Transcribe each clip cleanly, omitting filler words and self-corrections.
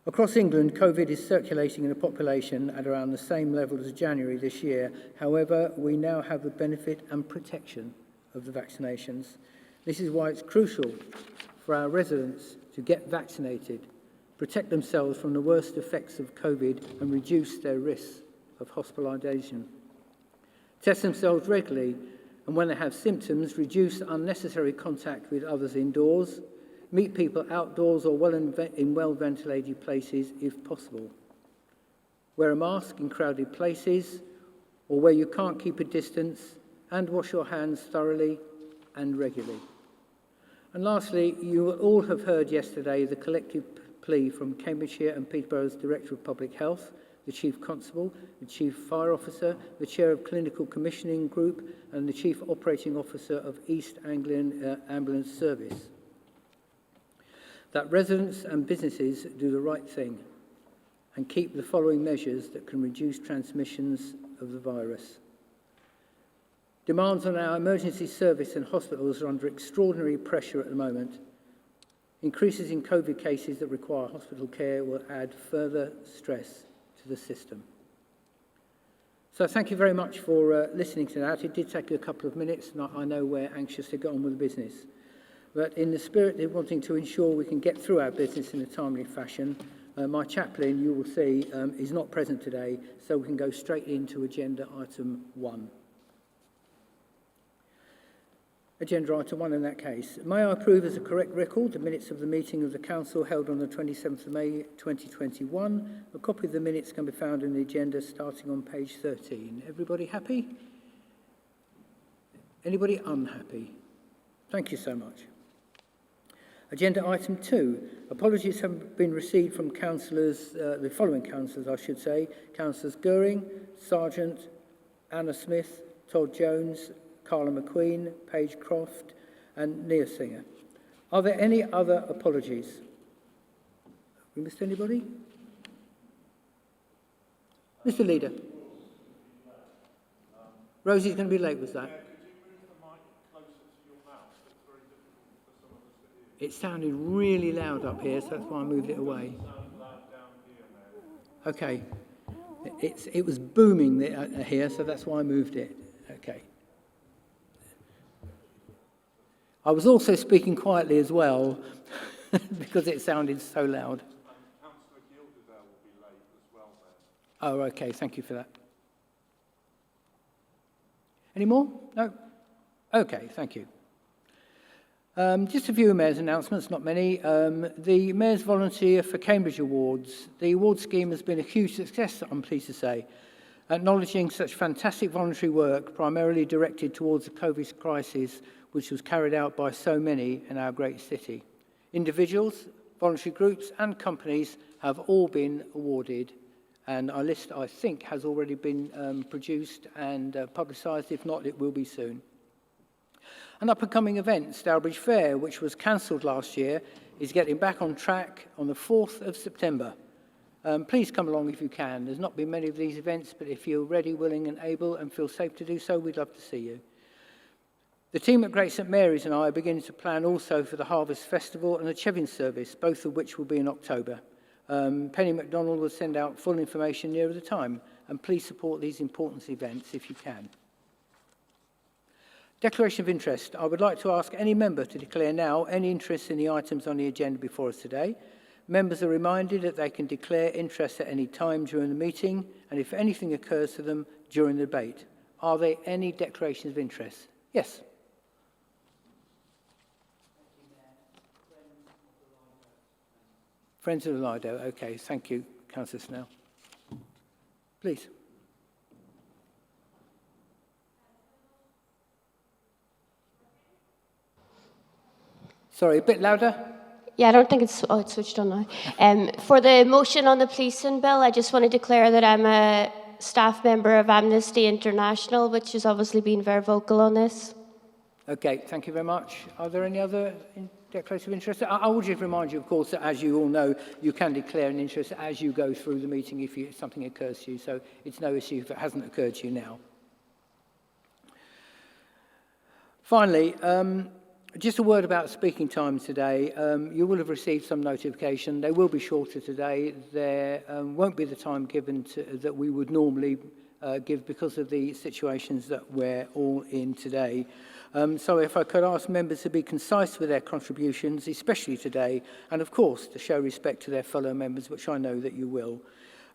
Across England, COVID is circulating in the population at around the same level as January this year. However, we now have the benefit and protection of the vaccinations. This is why it's crucial for our residents to get vaccinated, protect themselves from the worst effects of COVID and reduce their risks of hospitalisation. Test themselves regularly, and when they have symptoms, reduce unnecessary contact with others indoors, meet people outdoors or in well-ventilated places if possible. Wear a mask in crowded places or where you can't keep a distance, and wash your hands thoroughly and regularly. And lastly, you will all have heard yesterday the collective plea from Cambridgeshire and Peterborough's Director of Public Health, the Chief Constable, the Chief Fire Officer, the Chair of Clinical Commissioning Group, and the Chief Operating Officer of East Anglian Ambulance Service, that residents and businesses do the right thing and keep the following measures that can reduce transmissions of the virus. Demands on our emergency service and hospitals are under extraordinary pressure at the moment. Increases in COVID cases that require hospital care will add further stress to the system. So thank you very much for listening to that. It did take a couple of minutes, and I know we're anxious to get on with the business. But in the spirit of wanting to ensure we can get through our business in a timely fashion, my chaplain, you will see, is not present today, so we can go straight into agenda item 1. Agenda item 1 in that case. May I approve as a correct record the minutes of the meeting of the Council held on the 27th of May 2021. A copy of the minutes can be found in the agenda starting on page 13. Everybody happy? Anybody unhappy? Thank you so much. Agenda item 2. Apologies have been received from councillors, the following councillors I should say, Councillors Goering, Sargent, Anna Smith, Todd Jones, Carla McQueen, Paige Croft and Nia Singer. Are there any other apologies? Have we missed anybody? Mr. Leader. Rosie's going to be late, was that? It sounded really loud up here, so that's why I moved it away. Okay. It was booming here, so that's why I moved it. Okay. I was also speaking quietly as well, because it sounded so loud. Councillor Gilderdale will be late as well then. Oh, okay. Thank you for that. Any more? No? Okay, thank you. Just a few Mayor's announcements, not many. The Mayor's Volunteer for Cambridge Awards. The award scheme has been a huge success, I'm pleased to say, acknowledging such fantastic voluntary work primarily directed towards the COVID crisis, which was carried out by so many in our great city. Individuals, voluntary groups and companies have all been awarded, and our list, I think, has already been produced and publicised. If not, it will be soon. An up-and-coming event, Stourbridge Fair, which was cancelled last year, is getting back on track on the 4th of September. Please come along if you can. There's not been many of these events, but if you're ready, willing and able and feel safe to do so, we'd love to see you. The team at Great St Mary's and I are beginning to plan also for the Harvest Festival and the Chevin service, both of which will be in October. Penny MacDonald will send out full information nearer the time, and please support these important events if you can. Declaration of interest. I would like to ask any member to declare now any interest in the items on the agenda before us today. Members are reminded that they can declare interest at any time during the meeting, and if anything occurs to them during the debate. Are there any declarations of interest? Yes. Friends of the Lido. Okay, thank you, Councillor Snell. Please. Sorry, a bit louder. Yeah, I don't think it's switched on now. For the motion on the policing bill, I just want to declare that I'm a staff member of Amnesty International, which has obviously been very vocal on this. Okay, thank you very much. Are there any other declarations of interest? I will just remind you, of course, that as you all know, you can declare an interest as you go through the meeting if something occurs to you, so it's no issue if it hasn't occurred to you now. Finally, Just a word about speaking time today. You will have received some notification. They will be shorter today. There won't be the time given that we would normally give because of the situations that we're all in today. So if I could ask members to be concise with their contributions, especially today, and of course to show respect to their fellow members, which I know that you will.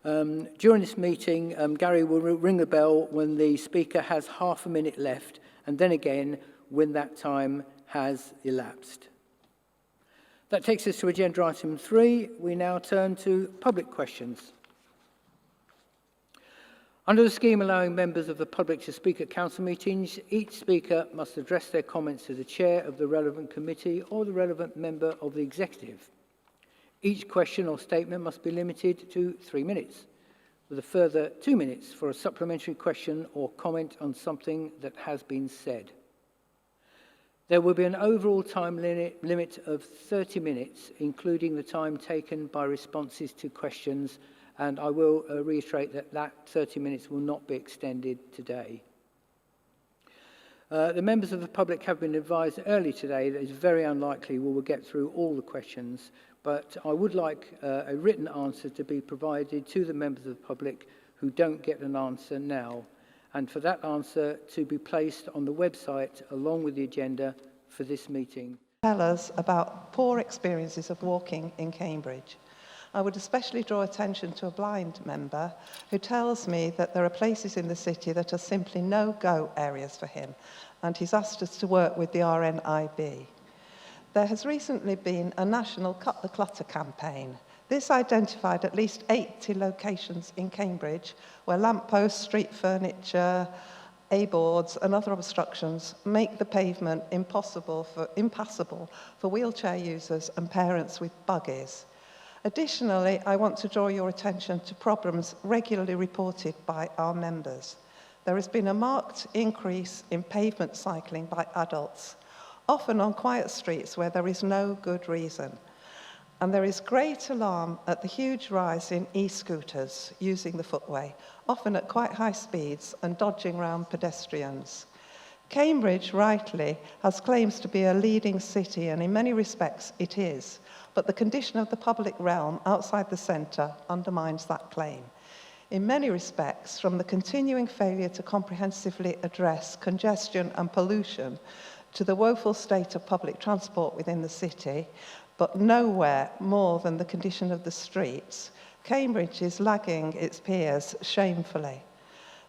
During this meeting, Gary will ring the bell when the speaker has half a minute left, and then again when that time has elapsed. That takes us to agenda item 3. We now turn to public questions. Under the scheme allowing members of the public to speak at council meetings, each speaker must address their comments to the chair of the relevant committee or the relevant member of the executive. Each question or statement must be limited to 3 minutes, with a further 2 minutes for a supplementary question or comment on something that has been said. There will be an overall time limit of 30 minutes, including the time taken by responses to questions, and I will reiterate that 30 minutes will not be extended today. The members of the public have been advised early today that it's very unlikely we will get through all the questions, but I would like a written answer to be provided to the members of the public who don't get an answer now, and for that answer to be placed on the website along with the agenda for this meeting. Tell us about poor experiences of walking in Cambridge. I would especially draw attention to a blind member who tells me that there are places in the city that are simply no-go areas for him, and he's asked us to work with the RNIB. There has recently been a national Cut the Clutter campaign. This identified at least 80 locations in Cambridge where lampposts, street furniture, A-boards and other obstructions make the pavement impassable for wheelchair users and parents with buggies. Additionally, I want to draw your attention to problems regularly reported by our members. There has been a marked increase in pavement cycling by adults, often on quiet streets where there is no good reason. And there is great alarm at the huge rise in e-scooters using the footway, often at quite high speeds and dodging round pedestrians. Cambridge, rightly, has claims to be a leading city, and in many respects it is, but the condition of the public realm outside the centre undermines that claim. In many respects, from the continuing failure to comprehensively address congestion and pollution to the woeful state of public transport within the city, but nowhere more than the condition of the streets, Cambridge is lagging its peers shamefully.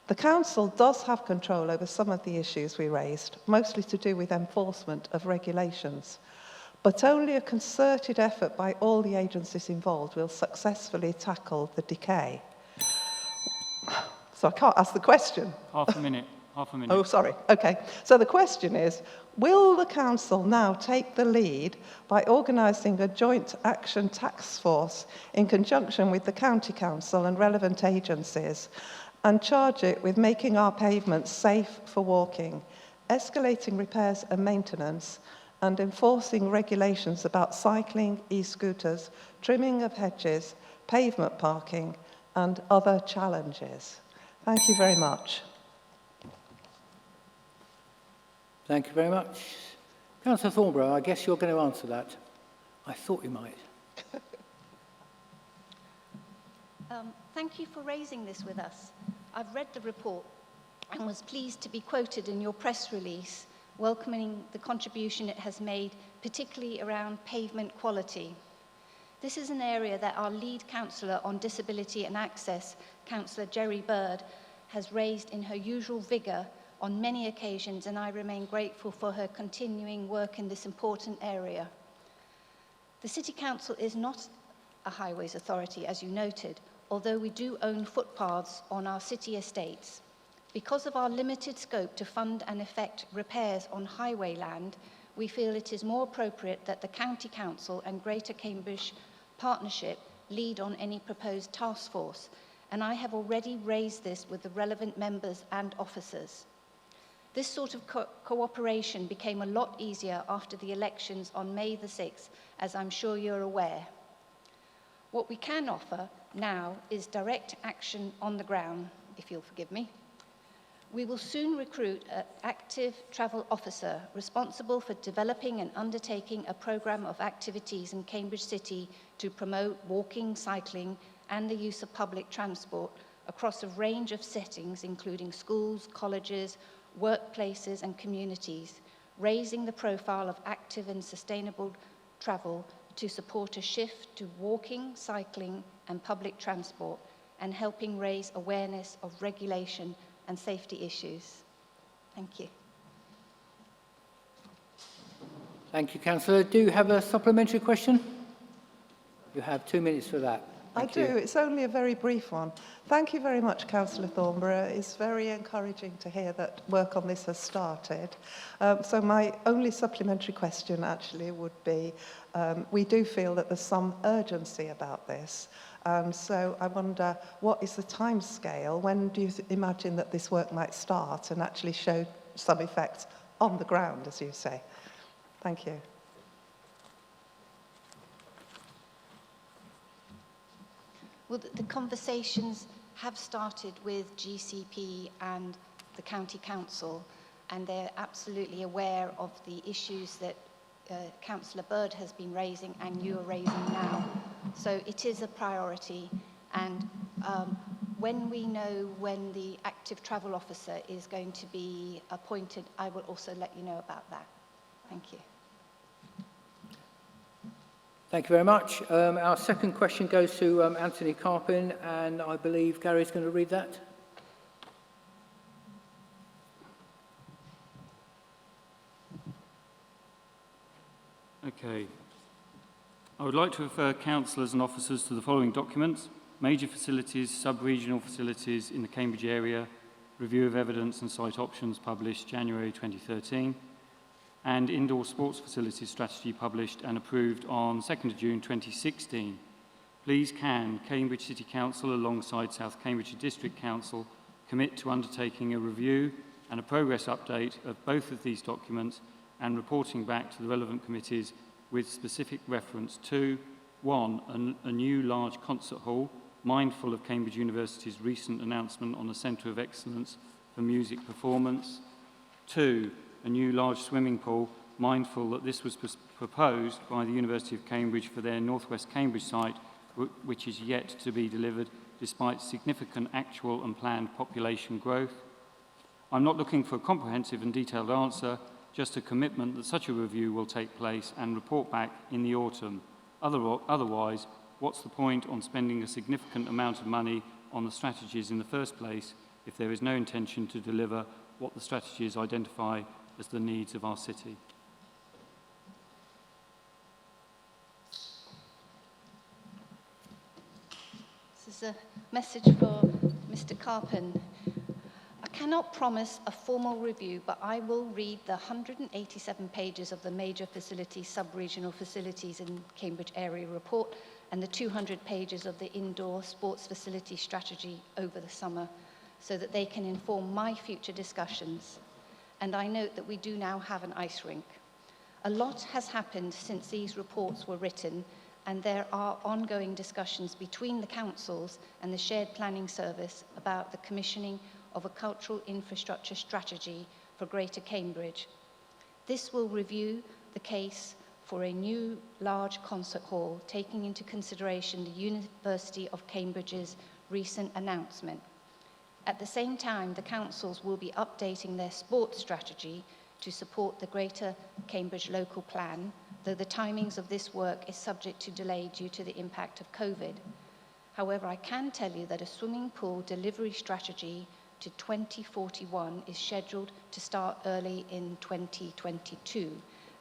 The council does have control over some of the issues we raised, mostly to do with enforcement of regulations, but only a concerted effort by all the agencies involved will successfully tackle the decay. So I can't ask the question. Half a minute. Oh, sorry. Okay. So the question is, will the council now take the lead by organising a joint action task force in conjunction with the county council and relevant agencies and charge it with making our pavements safe for walking, escalating repairs and maintenance, and enforcing regulations about cycling, e-scooters, trimming of hedges, pavement parking, and other challenges? Thank you very much. Thank you very much. Councillor Thornborough, I guess you're going to answer that. I thought you might. Thank you for raising this with us. I've read the report and was pleased to be quoted in your press release, welcoming the contribution it has made, particularly around pavement quality. This is an area that our lead councillor on disability and access, Councillor Jerry Bird, has raised in her usual vigour on many occasions, and I remain grateful for her continuing work in this important area. The City Council is not a highways authority, as you noted, although we do own footpaths on our city estates. Because of our limited scope to fund and effect repairs on highway land, we feel it is more appropriate that the County Council and Greater Cambridge Partnership lead on any proposed task force, and I have already raised this with the relevant members and officers. This sort of cooperation became a lot easier after the elections on May the 6th, as I'm sure you're aware. What we can offer now is direct action on the ground, if you'll forgive me. We will soon recruit an active travel officer responsible for developing and undertaking a programme of activities in Cambridge City to promote walking, cycling and the use of public transport across a range of settings, including schools, colleges, workplaces and communities, raising the profile of active and sustainable travel to support a shift to walking, cycling and public transport, and helping raise awareness of regulation and safety issues. Thank you. Thank you, Councillor. Do you have a supplementary question? You have 2 minutes for that. Thank you. I do. It's only a very brief one. Thank you very much, Councillor Thornborough. It's very encouraging to hear that work on this has started. So my only supplementary question actually would be, we do feel that there's some urgency about this. So I wonder, what is the time scale? When do you imagine that this work might start and actually show some effects on the ground, as you say? Thank you. Well, the conversations have started with GCP and the County Council, and they're absolutely aware of the issues that Councillor Bird has been raising and you are raising now. So it is a priority, and when we know when the active travel officer is going to be appointed, I will also let you know about that. Thank you. Thank you very much. Our second question goes to Anthony Carpin, and I believe Gary's going to read that. Okay. I would like to refer councillors and officers to the following documents: major facilities, sub-regional facilities in the Cambridge area, review of evidence and site options published January 2013, and indoor sports facilities strategy published and approved on 2nd of June 2016. Please can Cambridge City Council alongside South Cambridgeshire District Council commit to undertaking a review and a progress update of both of these documents and reporting back to the relevant committees with specific reference to 1. A new large concert hall, mindful of Cambridge University's recent announcement on a Centre of Excellence for Music Performance. 2. A new large swimming pool, mindful that this was proposed by the University of Cambridge for their North West Cambridge site, which is yet to be delivered despite significant actual and planned population growth. I'm not looking for a comprehensive and detailed answer, just a commitment that such a review will take place and report back in the autumn. Otherwise, what's the point on spending a significant amount of money on the strategies in the first place if there is no intention to deliver what the strategies identify as the needs of our city? This is a message for Mr. Carpin. I cannot promise a formal review, but I will read the 187 pages of the major facilities, sub-regional facilities in Cambridge area report and the 200 pages of the indoor sports facility strategy over the summer so that they can inform my future discussions. And I note that we do now have an ice rink. A lot has happened since these reports were written, and there are ongoing discussions between the councils and the Shared Planning Service about the commissioning of a cultural infrastructure strategy for Greater Cambridge. This will review the case for a new large concert hall, taking into consideration the University of Cambridge's recent announcement. At the same time, the councils will be updating their sports strategy to support the Greater Cambridge local plan, though the timings of this work is subject to delay due to the impact of COVID. However, I can tell you that a swimming pool delivery strategy to 2041 is scheduled to start early in 2022,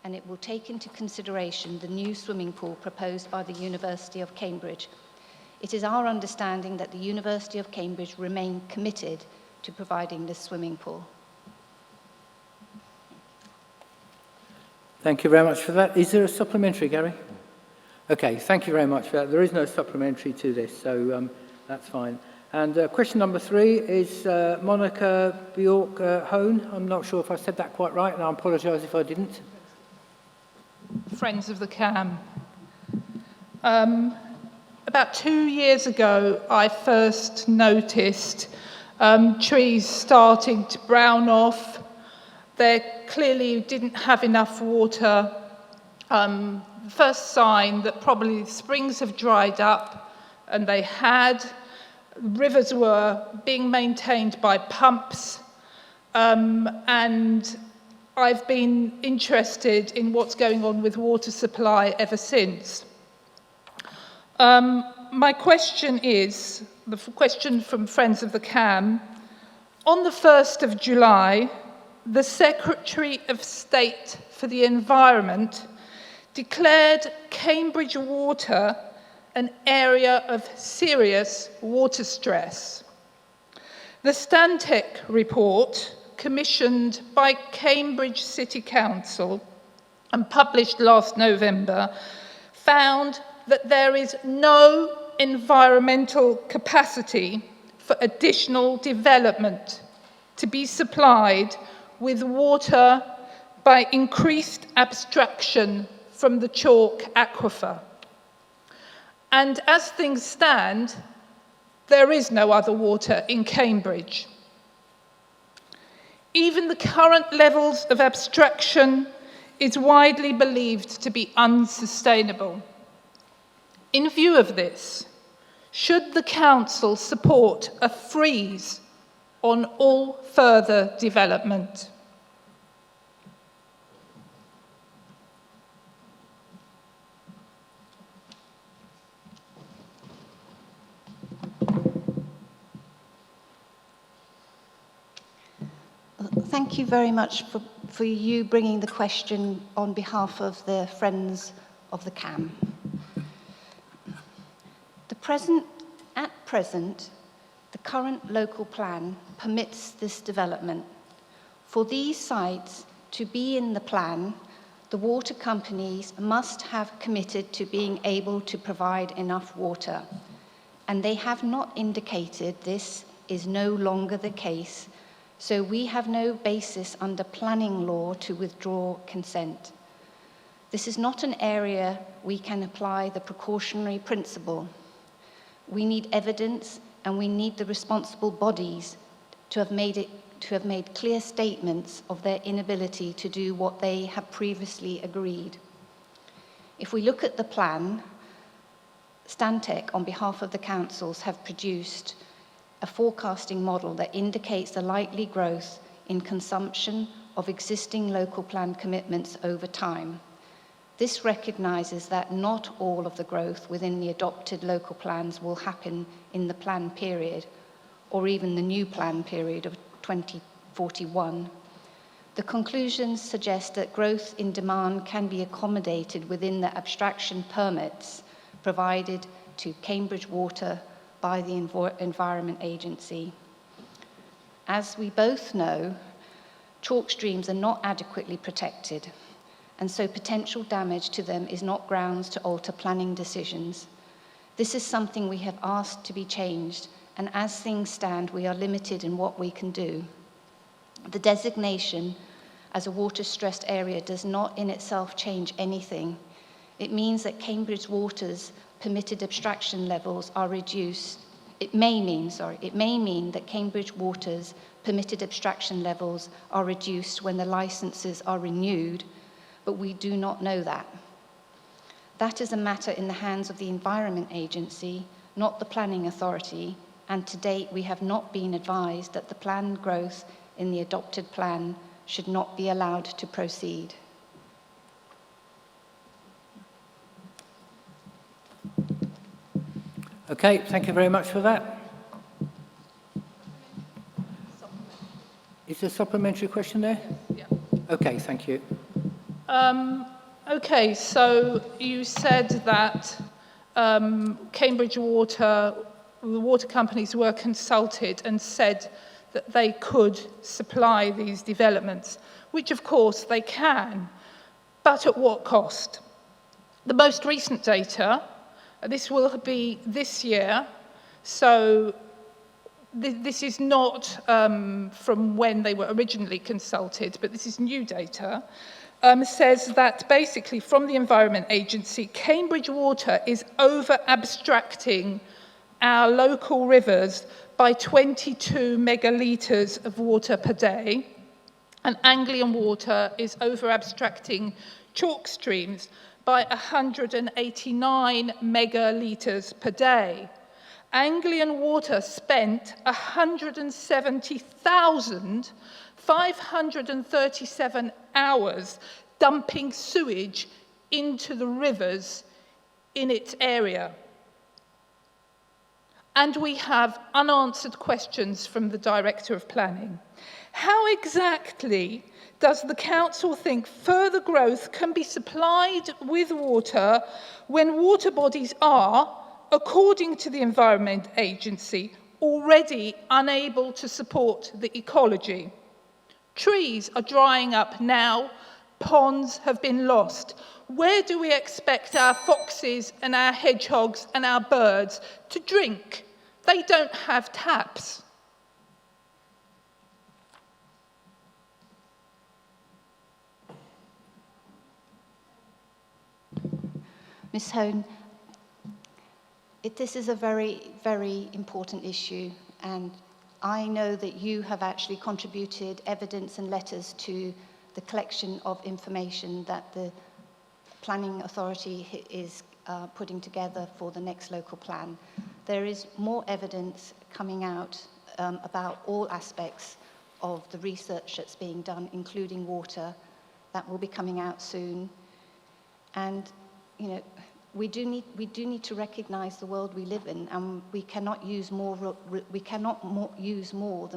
and it will take into consideration the new swimming pool proposed by the University of Cambridge. It is our understanding that the University of Cambridge remain committed to providing this swimming pool. Thank you very much for that. Is there a supplementary, Gary? Okay, thank you very much for that. There is no supplementary to this, so that's fine. And question number 3 is Monica Bjork-Hone. I'm not sure if I said that quite right, and I apologise if I didn't. Friends of the CAM. About 2 years ago, I first noticed trees starting to brown off. They clearly didn't have enough water. First sign that probably the springs have dried up, and they had. Rivers were being maintained by pumps, and I've been interested in what's going on with water supply ever since. My question is, the question from Friends of the Cam, on the 1st of July, the Secretary of State for the Environment declared Cambridge Water an area of serious water stress. The Stantec report, commissioned by Cambridge City Council and published last November, found that there is no environmental capacity for additional development to be supplied with water by increased abstraction from the chalk aquifer. And as things stand, there is no other water in Cambridge. Even the current levels of abstraction is widely believed to be unsustainable. In view of this, should the Council support a freeze on all further development? Thank you very much for you bringing the question on behalf of the Friends of the Cam. At present, the current local plan permits this development. For these sites to be in the plan, the water companies must have committed to being able to provide enough water, and they have not indicated this is no longer the case, so we have no basis under planning law to withdraw consent. This is not an area we can apply the precautionary principle. We need evidence, and we need the responsible bodies to have made clear statements of their inability to do what they have previously agreed. If we look at the plan, Stantec, on behalf of the councils, have produced a forecasting model that indicates the likely growth in consumption of existing local plan commitments over time. This recognises that not all of the growth within the adopted local plans will happen in the plan period, or even the new plan period of 2041. The conclusions suggest that growth in demand can be accommodated within the abstraction permits provided to Cambridge Water by the Environment Agency. As we both know, chalk streams are not adequately protected, and so potential damage to them is not grounds to alter planning decisions. This is something we have asked to be changed, and as things stand, we are limited in what we can do. The designation as a water-stressed area does not in itself change anything. It means that Cambridge Water's permitted abstraction levels are reduced. It may mean that Cambridge Water's permitted abstraction levels are reduced when the licenses are renewed, but we do not know that. That is a matter in the hands of the Environment Agency, not the Planning Authority, and to date we have not been advised that the planned growth in the adopted plan should not be allowed to proceed. Okay, thank you very much for that. Is there a supplementary question there? Yeah. Okay, thank you. Okay, so you said that Cambridge Water, the water companies were consulted and said that they could supply these developments, which of course they can, but at what cost? The most recent data, this will be this year, so this is not from when they were originally consulted, but this is new data, says that basically from the Environment Agency, Cambridge Water is over-abstracting our local rivers by 22 megalitres of water per day, and Anglian Water is over-abstracting chalk streams by 189 megalitres per day. Anglian Water spent 170,537 hours dumping sewage into the rivers in its area. And we have unanswered questions from the Director of Planning. How exactly does the Council think further growth can be supplied with water when water bodies are, according to the Environment Agency, already unable to support the ecology? Trees are drying up now, ponds have been lost. Where do we expect our foxes and our hedgehogs and our birds to drink? They don't have taps. Ms. Hone, this is a very, very important issue, and I know that you have actually contributed evidence and letters to the collection of information that the Planning Authority is putting together for the next local plan. There is more evidence coming out about all aspects of the research that's being done, including water, that will be coming out soon. And, you know, we do need to recognise the world we live in, and we cannot use more than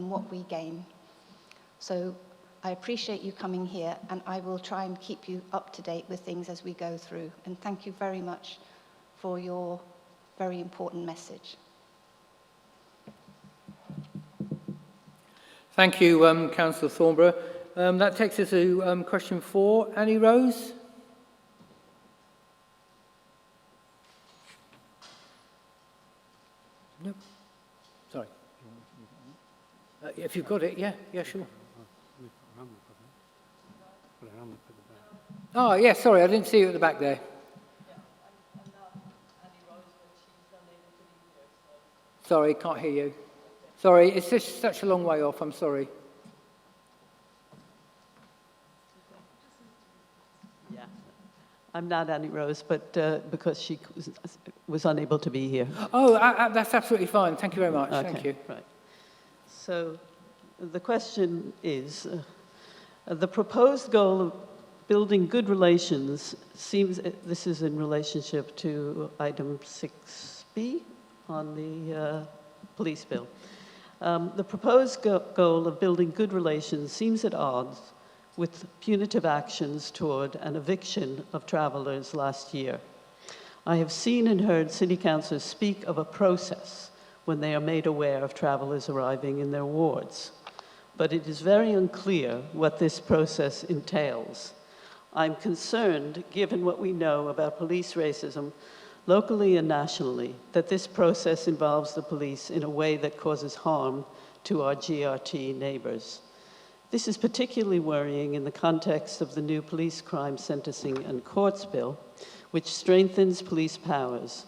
what we gain. So I appreciate you coming here, and I will try and keep you up to date with things as we go through. And thank you very much for your very important message. Thank you, Councillor Thornborough. That takes us to question 4. Annie Rose? No. Sorry. If you've got it, yeah, sure. Oh, yeah, sorry, I didn't see you at the back there. Sorry, can't hear you. Sorry, it's just such a long way off, I'm sorry. Yeah, I'm not Annie Rose, but because she was unable to be here. Oh, that's absolutely fine. Thank you very much. Okay, Thank you. right. So the question is, the proposed goal of building good relations seems, this is in relationship to item 6B on the police bill. The proposed goal of building good relations seems at odds with punitive actions toward an eviction of travellers last year. I have seen and heard city councillors speak of a process when they are made aware of travellers arriving in their wards, but it is very unclear what this process entails. I'm concerned, given what we know about police racism locally and nationally, that this process involves the police in a way that causes harm to our GRT neighbours. This is particularly worrying in the context of the new Police Crime Sentencing and Courts Bill, which strengthens police powers.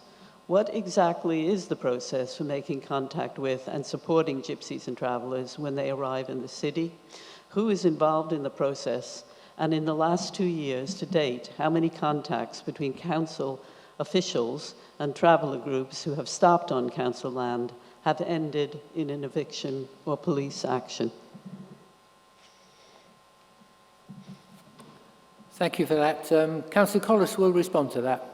What exactly is the process for making contact with and supporting gypsies and travellers when they arrive in the city? Who is involved in the process? And in the last 2 years to date, how many contacts between council officials and traveller groups who have stopped on council land have ended in an eviction or police action? Thank you for that. Councillor Collis will respond to that.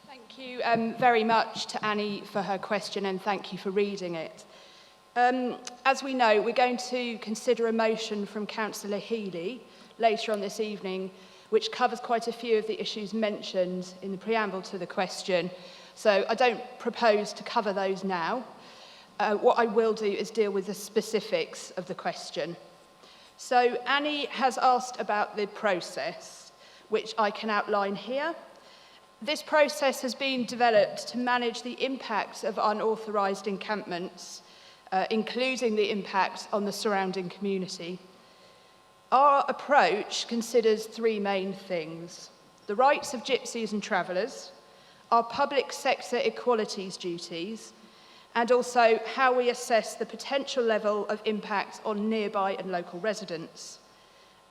Thank you very much to Annie for her question, and thank you for reading it. As we know, we're going to consider a motion from Councillor Healey later on this evening, which covers quite a few of the issues mentioned in the preamble to the question. So I don't propose to cover those now. What I will do is deal with the specifics of the question. So Annie has asked about the process, which I can outline here. This process has been developed to manage the impacts of unauthorised encampments, including the impact on the surrounding community. Our approach considers 3 main things. the rights of gypsies and travellers, our public sector equalities duties, and also how we assess the potential level of impact on nearby and local residents.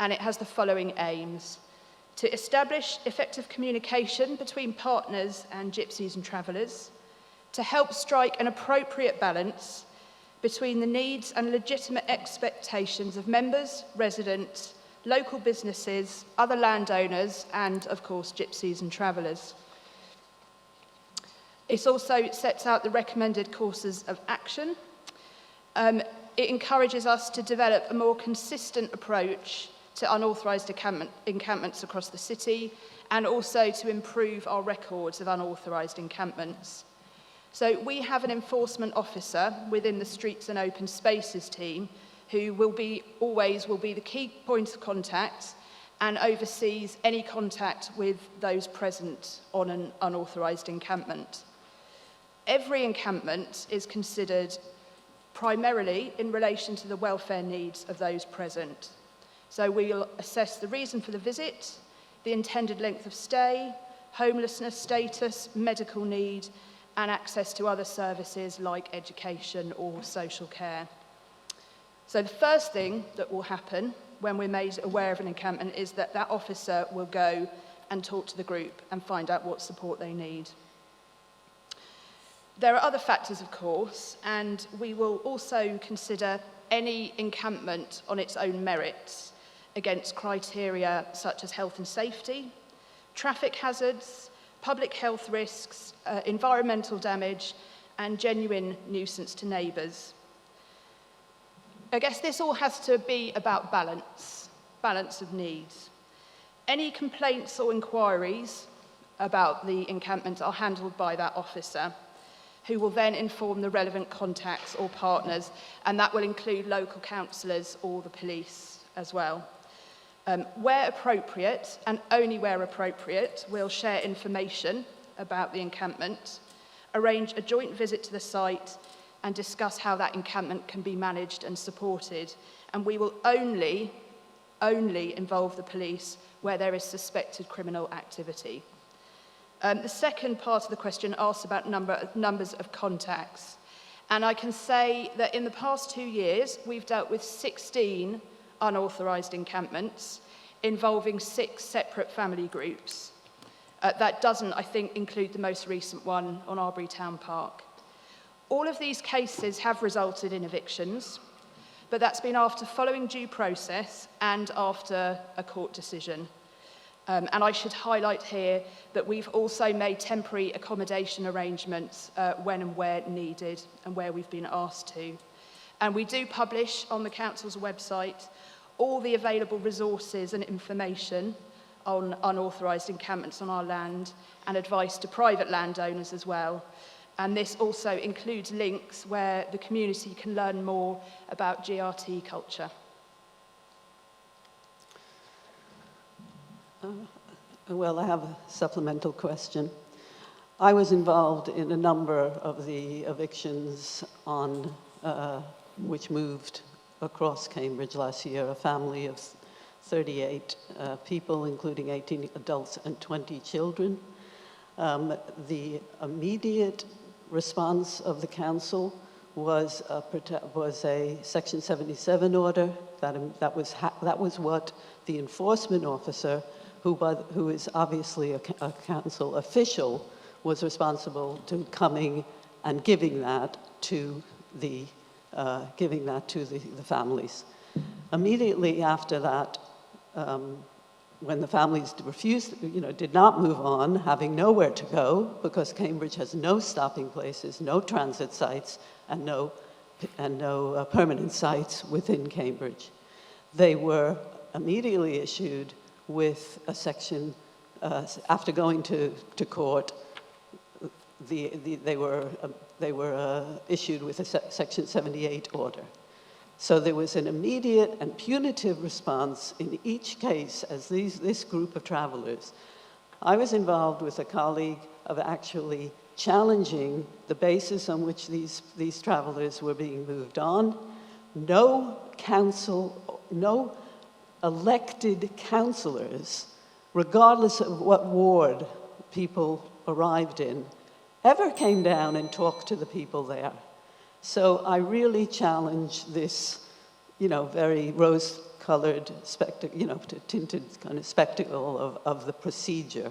And it has the following aims: to establish effective communication between partners and gypsies and travellers, to help strike an appropriate balance between the needs and legitimate expectations of members, residents, local businesses, other landowners, and of course gypsies and travellers. It also sets out the recommended courses of action. It encourages us to develop a more consistent approach to unauthorised encampments across the city, and also to improve our records of unauthorised encampments. So we have an enforcement officer within the Streets and Open Spaces team who always will be the key point of contact and oversees any contact with those present on an unauthorised encampment. Every encampment is considered primarily in relation to the welfare needs of those present. So we'll assess the reason for the visit, the intended length of stay, homelessness status, medical need, and access to other services like education or social care. So the first thing that will happen when we're made aware of an encampment is that that officer will go and talk to the group and find out what support they need. There are other factors, of course, and we will also consider any encampment on its own merits against criteria such as health and safety, traffic hazards, public health risks, environmental damage, and genuine nuisance to neighbours. I guess this all has to be about balance of needs. Any complaints or inquiries about the encampment are handled by that officer, who will then inform the relevant contacts or partners, and that will include local councillors or the police as well. Where appropriate, and only where appropriate, we'll share information about the encampment, arrange a joint visit to the site, and discuss how that encampment can be managed and supported. And we will only involve the police where there is suspected criminal activity. The second part of the question asks about numbers of contacts. And I can say that in the past 2 years, we've dealt with 16 unauthorised encampments involving 6 separate family groups. That doesn't, I think, include the most recent one on Arbury Town Park. All of these cases have resulted in evictions, but that's been after following due process and after a court decision. And I should highlight here that we've also made temporary accommodation arrangements when and where needed and where we've been asked to. And we do publish on the council's website all the available resources and information on unauthorised encampments on our land and advice to private landowners as well. And this also includes links where the community can learn more about GRT culture. Well, I have a supplemental question. I was involved in a number of the evictions which moved across Cambridge last year, a family of 38 people, including 18 adults and 20 children. The immediate response of the council was a Section 77 order. That was what the enforcement officer, who is obviously a council official, was responsible to coming and giving that to the families. Immediately after that, when the families did not move on, having nowhere to go, because Cambridge has no stopping places, no transit sites, and no permanent sites within Cambridge, they were immediately issued with a section, after going to court, they were issued with a Section 78 order. So there was an immediate and punitive response in each case as this group of travelers. I was involved with a colleague of actually challenging the basis on which these travelers were being moved on. No elected councillors regardless of what ward people arrived in, ever came down and talked to the people there. So I really challenge this, very rose-colored tinted kind of spectacle of the procedure.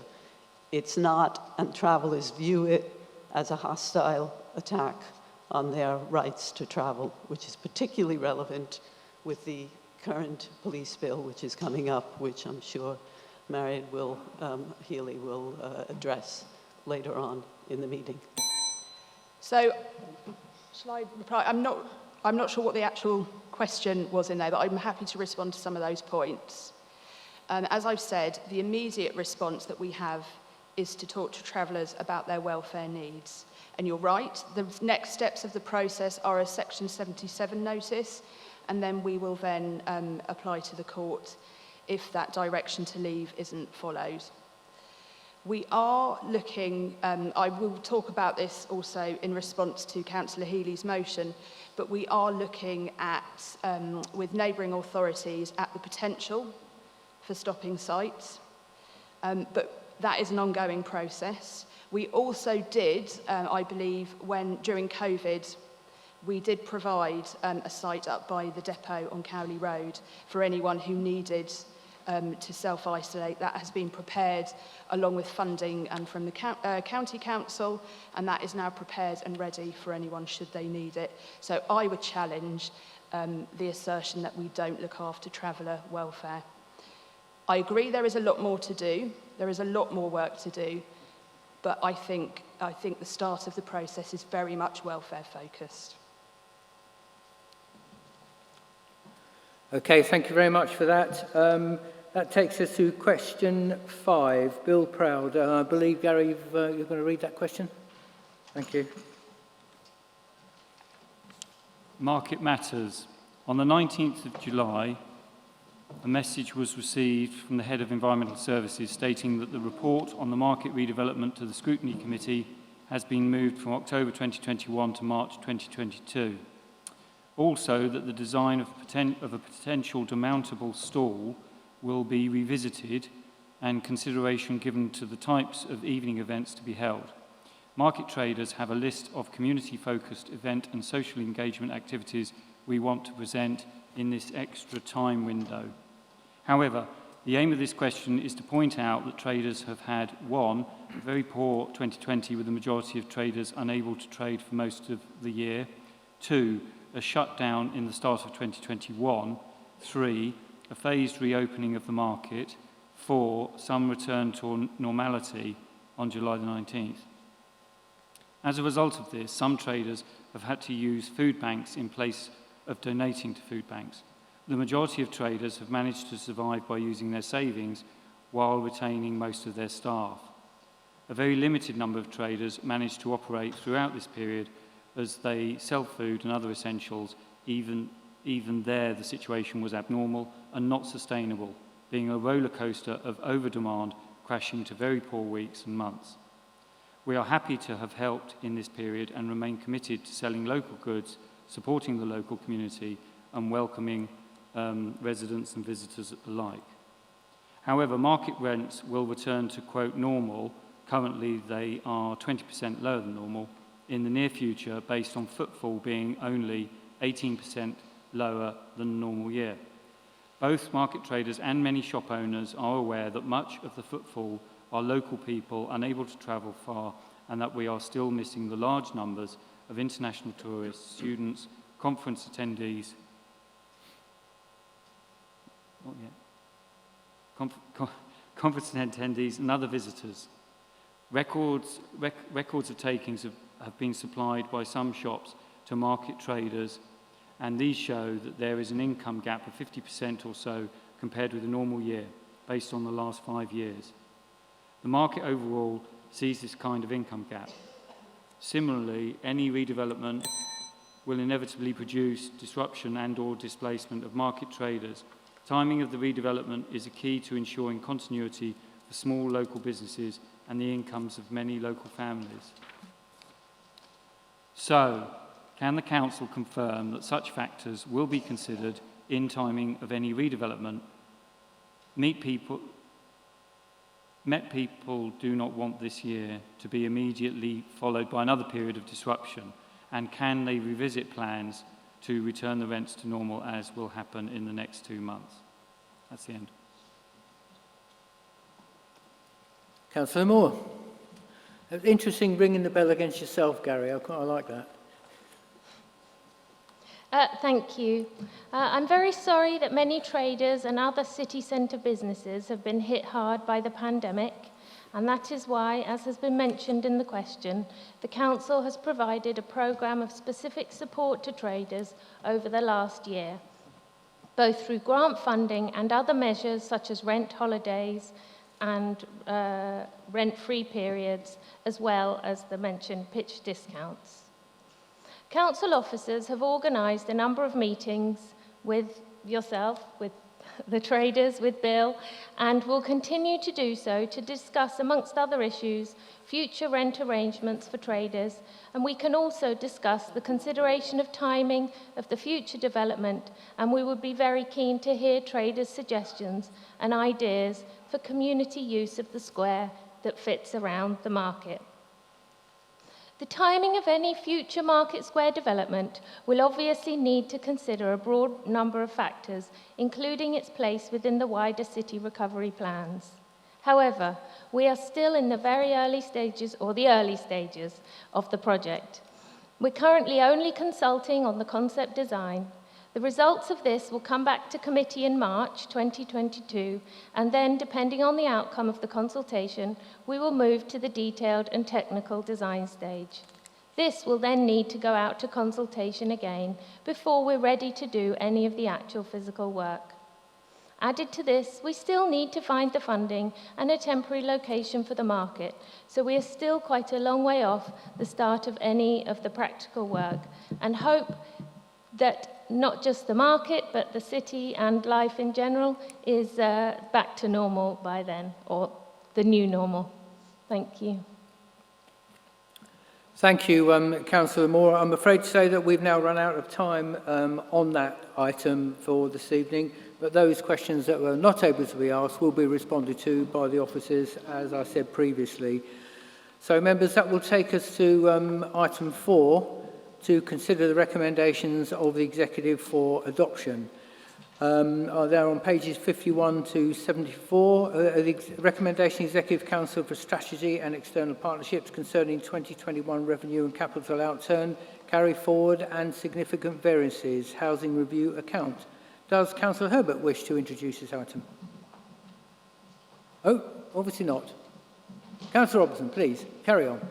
It's not, and travellers view it as a hostile attack on their rights to travel, which is particularly relevant with the current police bill, which is coming up, which I'm sure Healey will address later on in the meeting. So, shall I reply? I'm not sure what the actual question was in there, but I'm happy to respond to some of those points. As I've said, the immediate response that we have is to talk to travellers about their welfare needs. And you're right, the next steps of the process are a Section 77 notice, and then we will then apply to the court if that direction to leave isn't followed. We are looking, I will talk about this also in response to Councillor Healey's motion, but we are looking at, with neighbouring authorities, at the potential for stopping sites. But that is an ongoing process. We also did, I believe, during COVID, we did provide a site up by the depot on Cowley Road for anyone who needed to self-isolate. That has been prepared along with funding and from the County Council, and that is now prepared and ready for anyone should they need it. So I would challenge the assertion that we don't look after traveller welfare. I agree there is a lot more to do. There is a lot more work to do, but I think the start of the process is very much welfare focused. Okay, thank you very much for that. That takes us to question 5. Bill Proud. I believe, Gary, you're going to read that question. Thank you. Market Matters. On the 19th of July, a message was received from the Head of Environmental Services stating that the report on the market redevelopment to the Scrutiny Committee has been moved from October 2021 to March 2022. Also, that the design of a potential demountable stall will be revisited and consideration given to the types of evening events to be held. Market traders have a list of community-focused event and social engagement activities we want to present in this extra time window. However, the aim of this question is to point out that traders have had, 1, a very poor 2020 with the majority of traders unable to trade for most of the year, 2, a shutdown in the start of 2021, 3, a phased reopening of the market, 4, some return to normality on July the 19th. As a result of this, some traders have had to use food banks in place of donating to food banks. The majority of traders have managed to survive by using their savings while retaining most of their staff. A very limited number of traders managed to operate throughout this period as they sell food and other essentials. Even there, the situation was abnormal and not sustainable, being a roller coaster of over-demand, crashing to very poor weeks and months. We are happy to have helped in this period and remain committed to selling local goods, supporting the local community and welcoming residents and visitors alike. However, market rents will return to, quote, normal. Currently, they are 20% lower than normal in the near future, based on footfall being only 18% lower than the normal year. Both market traders and many shop owners are aware that much of the footfall are local people unable to travel far, and that we are still missing the large numbers of international tourists, students, conference attendees, conference attendees and other visitors. Records of takings have been supplied by some shops to market traders, and these show that there is an income gap of 50% or so compared with a normal year, based on the last 5 years. The market overall sees this kind of income gap. Similarly, any redevelopment will inevitably produce disruption and/or displacement of market traders. Timing of the redevelopment is a key to ensuring continuity for small local businesses and the incomes of many local families. So, can the Council confirm that such factors will be considered in timing of any redevelopment, meet people Met people do not want this year to be immediately followed by another period of disruption, and can they revisit plans to return the rents to normal, as will happen in the next 2 months? That's the end. Councillor Moore. Interesting ringing the bell against yourself, Gary. I like that. Thank you. I'm very sorry that many traders and other city centre businesses have been hit hard by the pandemic, and that is why, as has been mentioned in the question, the Council has provided a programme of specific support to traders over the last year, both through grant funding and other measures such as rent holidays and rent-free periods, as well as the mentioned pitch discounts. Council officers have organised a number of meetings with yourself, with the traders, with Bill, and will continue to do so to discuss, amongst other issues, future rent arrangements for traders, and we can also discuss the consideration of timing of the future development, and we would be very keen to hear traders' suggestions and ideas for community use of the square that fits around the market. The timing of any future Market Square development will obviously need to consider a broad number of factors, including its place within the wider city recovery plans. However, we are still in the very early stages, or the early stages, of the project. We're currently only consulting on the concept design. The results of this will come back to committee in March 2022, and then, depending on the outcome of the consultation, we will move to the detailed and technical design stage. This will then need to go out to consultation again before we're ready to do any of the actual physical work. Added to this, we still need to find the funding and a temporary location for the market, so we are still quite a long way off the start of any of the practical work, and hope that not just the market, but the city and life in general is back to normal by then, or the new normal. Thank you. Thank you, Councillor Moore. I'm afraid to say that we've now run out of time on that item for this evening, but those questions that were not able to be asked will be responded to by the officers, as I said previously. So, members, that will take us to item 4, to consider the recommendations of the Executive for adoption. They're on pages 51 to 74. The recommendation Executive Council for Strategy and External Partnerships concerning 2021 revenue and capital outturn, carry forward and significant variances, housing review account. Does Councillor Herbert wish to introduce this item? Oh, obviously not. Councillor Robertson, please, carry on.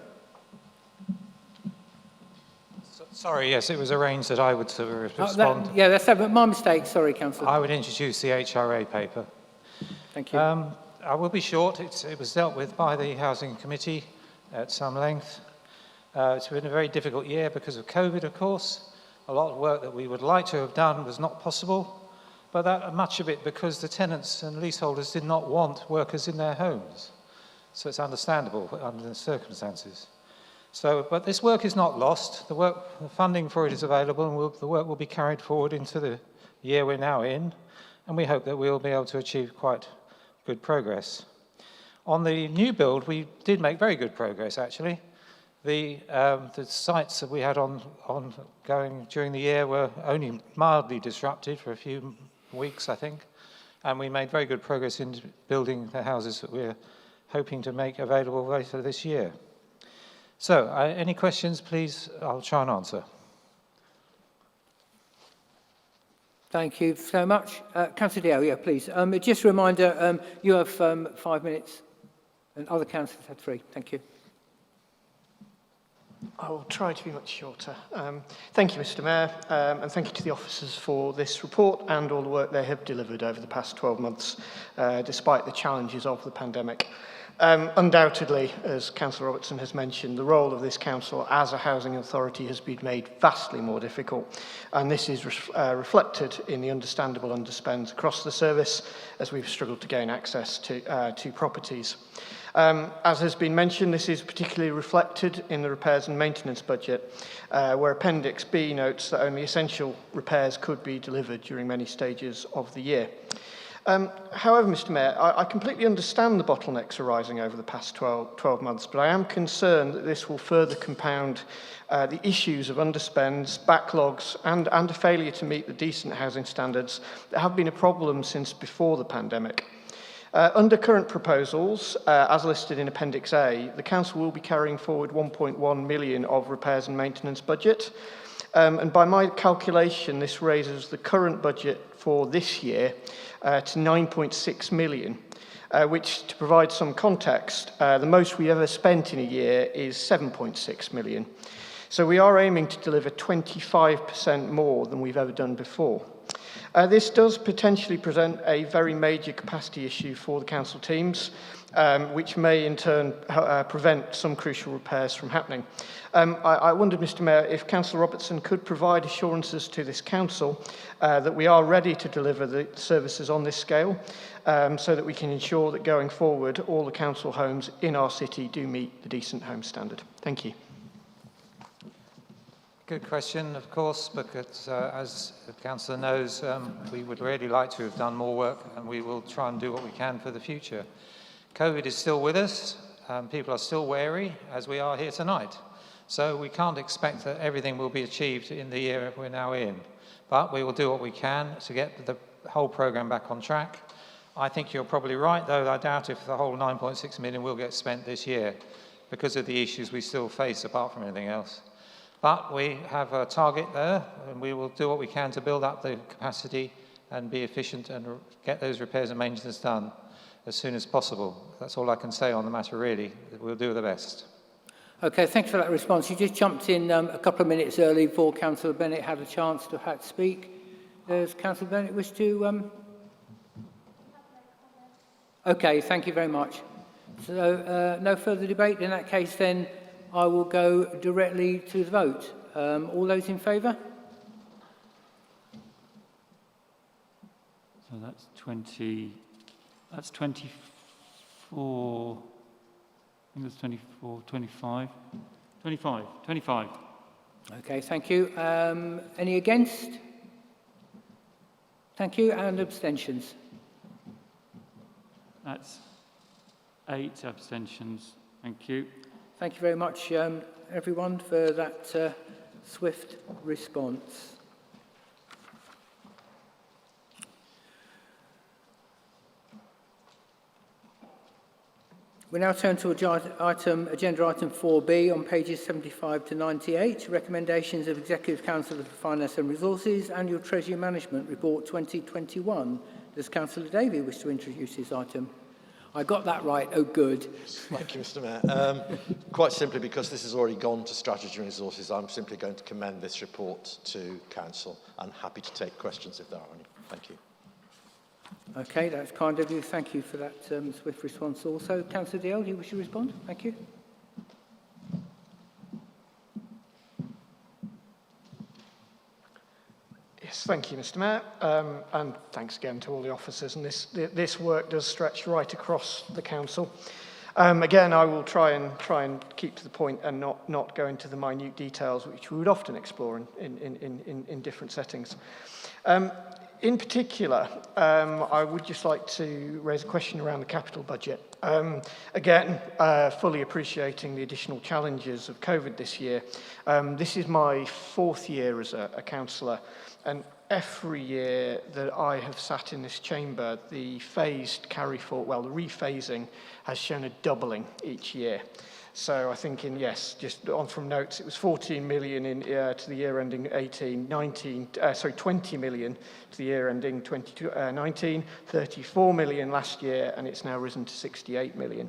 Sorry, yes, it was arranged that I would respond. That's my mistake. Sorry, Councillor. I would introduce the HRA paper. Thank you. I will be short. It was dealt with by the Housing Committee at some length. It's been a very difficult year because of COVID, of course. A lot of work that we would like to have done was not possible, but much of it because the tenants and leaseholders did not want workers in their homes. So it's understandable under the circumstances. But this work is not lost. The funding for it is available, and the work will be carried forward into the year we're now in, and we hope that we'll be able to achieve quite good progress. On the new build, we did make very good progress, actually. The sites that we had ongoing during the year were only mildly disrupted for a few weeks, I think, and we made very good progress in building the houses that we're hoping to make available later this year. So, any questions, please? I'll try and answer. Thank you so much. Councillor Dale, please. Just a reminder, you have 5 minutes, and other councillors have 3. Thank you. I will try to be much shorter. Thank you, Mr. Mayor, and thank you to the officers for this report and all the work they have delivered over the past 12 months, despite the challenges of the pandemic. Undoubtedly, as Councillor Robertson has mentioned, the role of this council as a housing authority has been made vastly more difficult, and this is reflected in the understandable underspends across the service as we've struggled to gain access to properties. As has been mentioned, this is particularly reflected in the repairs and maintenance budget, where Appendix B notes that only essential repairs could be delivered during many stages of the year. However, Mr Mayor, I completely understand the bottlenecks arising over the past 12 months, but I am concerned that this will further compound the issues of underspends, backlogs, and a failure to meet the decent housing standards that have been a problem since before the pandemic. Under current proposals, as listed in Appendix A, the Council will be carrying forward 1.1 million of repairs and maintenance budget. And by my calculation, this raises the current budget for this year to 9.6 million, which, to provide some context, the most we ever spent in a year is 7.6 million. So we are aiming to deliver 25% more than we've ever done before. This does potentially present a very major capacity issue for the council teams, which may in turn prevent some crucial repairs from happening. I wondered, Mr Mayor, if Councillor Robertson could provide assurances to this council that we are ready to deliver the services on this scale, so that we can ensure that going forward all the council homes in our city do meet the decent home standard. Thank you. Good question, of course, because as the Councillor knows, we would really like to have done more work, and we will try and do what we can for the future. COVID is still with us. People are still wary, as we are here tonight. So we can't expect that everything will be achieved in the year we're now in. But we will do what we can to get the whole programme back on track. I think you're probably right, though I doubt if the whole 9.6 million will get spent this year because of the issues we still face apart from anything else. But we have a target there, and we will do what we can to build up the capacity and be efficient and get those repairs and maintenance done as soon as possible. That's all I can say on the matter, really. We'll do the best. Okay, thanks for that response. You just jumped in a couple of minutes early before Councillor Bennett had a chance to speak. Does Councillor Bennett wish to... Okay, thank you very much. So, no further debate. In that case, then, I will go directly to the vote. All those in favour? So that's 20... That's 24... I think it's 24, 25. 25. Okay, thank you. Any against? Thank you. And abstentions? That's 8 abstentions. Thank you. Thank you very much, everyone, for that swift response. We now turn to agenda item 4B on pages 75 to 98, recommendations of Executive Council for Finance and Resources, Annual Treasury Management Report 2021. Does Councillor Davey wish to introduce this item? I got that right. Oh, good. Thank you, Mr Mayor. Quite simply, because this has already gone to Strategy and Resources, I'm simply going to commend this report to Council and happy to take questions if there are any. Thank you. Okay, that's kind of you. Thank you for that swift response also. Councillor Dale, do you wish to respond? Thank you. Yes, thank you, Mr Mayor, and thanks again to all the officers. And this work does stretch right across the council. Again, I will try and keep to the point and not go into the minute details, which we would often explore in different settings. In particular, I would just like to raise a question around the capital budget. Again, fully appreciating the additional challenges of COVID this year. This is my 4th year as a councillor, and every year that I have sat in this chamber, the phased carry forward, well, the rephasing has shown a doubling each year. So I think just on from notes, it was 14 million to the year ending 20 million to the year ending 2019, 34 million last year, and it's now risen to 68 million.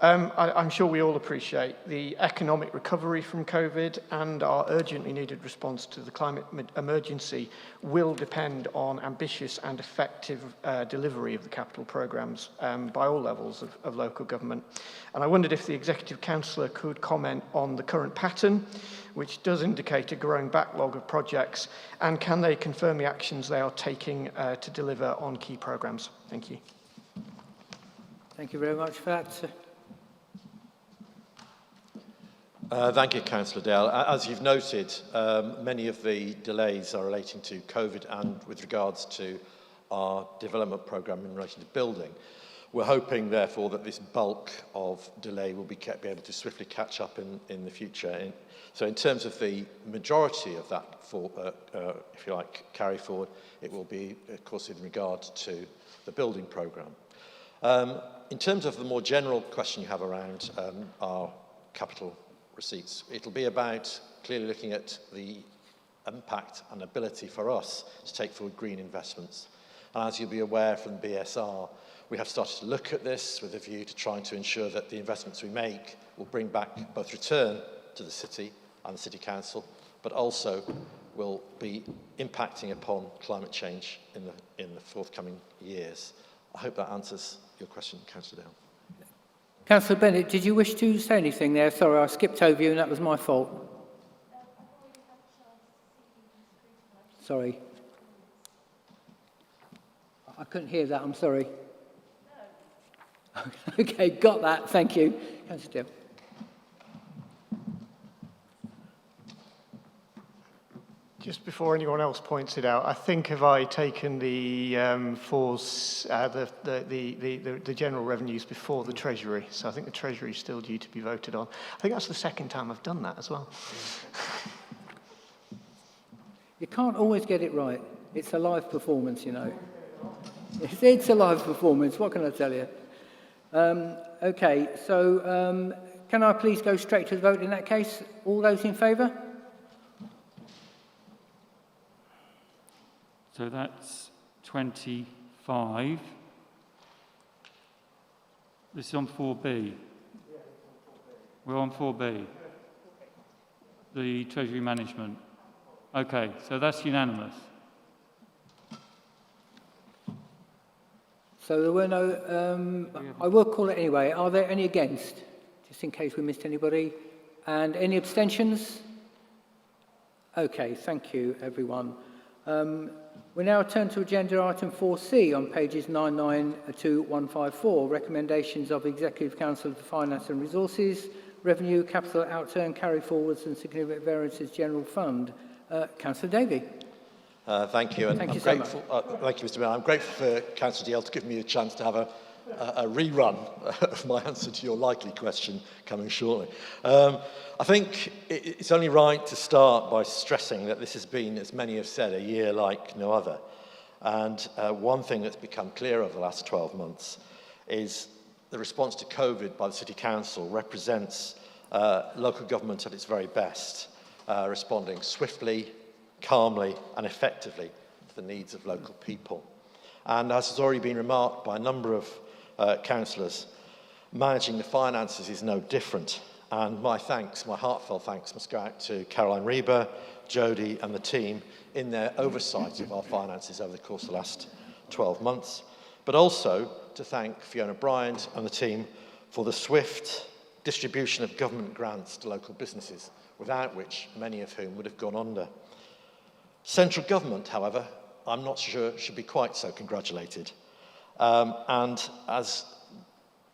I'm sure we all appreciate the economic recovery from COVID and our urgently needed response to the climate emergency will depend on ambitious and effective delivery of the capital programmes by all levels of local government. And I wondered if the Executive Councillor could comment on the current pattern, which does indicate a growing backlog of projects, and can they confirm the actions they are taking to deliver on key programmes? Thank you. Thank you very much for that. Thank you, Councillor Dale. As you've noted, many of the delays are relating to COVID and with regards to our development programme in relation to building. We're hoping, therefore, that this bulk of delay will be able to swiftly catch up in the future. So in terms of the majority of that, if you like, carry forward, it will be, of course, in regard to the building programme. In terms of the more general question you have around our capital receipts, it'll be about clearly looking at the impact and ability for us to take forward green investments. And as you'll be aware from BSR, we have started to look at this with a view to trying to ensure that the investments we make will bring back both return to the city and the City Council, but also will be impacting upon climate change in the forthcoming years. I hope that answers your question, Councillor Dale. Councillor Bennett, did you wish to say anything there? Sorry, I skipped over you and that was my fault. Sorry. I couldn't hear that, I'm sorry. Okay, got that, thank you. Councillor Dale. Just before anyone else points it out, I think have I taken the the general revenues before the Treasury, so I think the Treasury is still due to be voted on. I think that's the second time I've done that as well. You can't always get it right. It's a live performance, you know. It's a live performance, what can I tell you? Okay, so can I please go straight to the vote in that case? All those in favour? So that's 25. This is on 4B. We're on 4B. The Treasury Management. Okay, so that's unanimous. So there were no, I will call it anyway. Are there any against? Just in case we missed anybody. And any abstentions? Okay, thank you, everyone. We now turn to agenda item 4C on pages 99 to 154, recommendations of Executive Council for Finance and Resources, Revenue, Capital Outturn, Carry Forwards and Significant Variances General Fund. Councillor Davey. Thank you, and thank I'm you grateful. so much. Thank you, Mr. Mayor. I'm grateful for Councillor Dale to give me a chance to have a rerun of my answer to your likely question coming shortly. I think it's only right to start by stressing that this has been, as many have said, a year like no other. And one thing that's become clear over the last 12 months is the response to COVID by the City Council represents local government at its very best, responding swiftly, calmly and effectively to the needs of local people. And as has already been remarked by a number of councillors, managing the finances is no different. And my thanks, my heartfelt thanks, must go out to Caroline Rieber, Jodie and the team in their oversight of our finances over the course of the last 12 months. But also to thank Fiona Bryant and the team for the swift distribution of government grants to local businesses, without which many of whom would have gone under. Central government, however, I'm not sure should be quite so congratulated. And as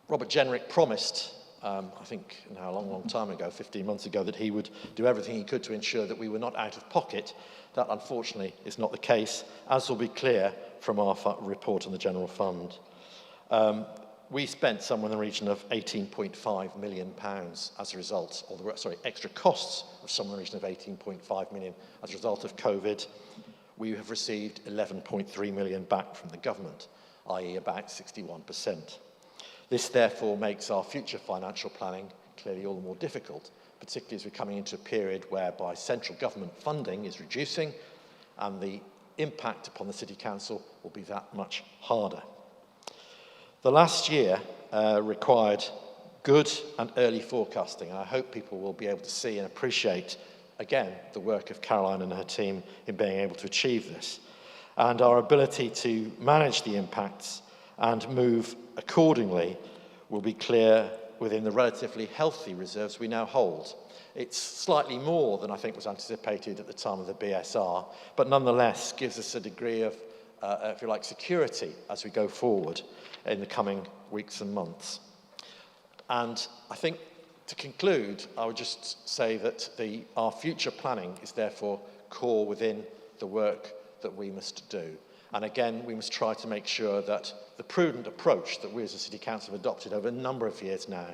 Robert Jenrick promised, I think now a long, long time ago, 15 months ago, that he would do everything he could to ensure that we were not out of pocket, that unfortunately is not the case, as will be clear from our report on the General Fund. We spent somewhere in the region of £18.5 million as a result, extra costs of somewhere in the region of £18.5 million as a result of COVID. We have received £11.3 million back from the government, i.e. about 61%. This therefore makes our future financial planning clearly all the more difficult, particularly as we're coming into a period whereby central government funding is reducing and the impact upon the City Council will be that much harder. The last year required good and early forecasting, and I hope people will be able to see and appreciate, again, the work of Caroline and her team in being able to achieve this, and our ability to manage the impacts and move accordingly will be clear within the relatively healthy reserves we now hold. It's slightly more than I think was anticipated at the time of the BSR, but nonetheless gives us a degree of, if you like, security as we go forward in the coming weeks and months. And I think to conclude, I would just say that our future planning is therefore core within the work that we must do. And again, we must try to make sure that the prudent approach that we as a City Council have adopted over a number of years now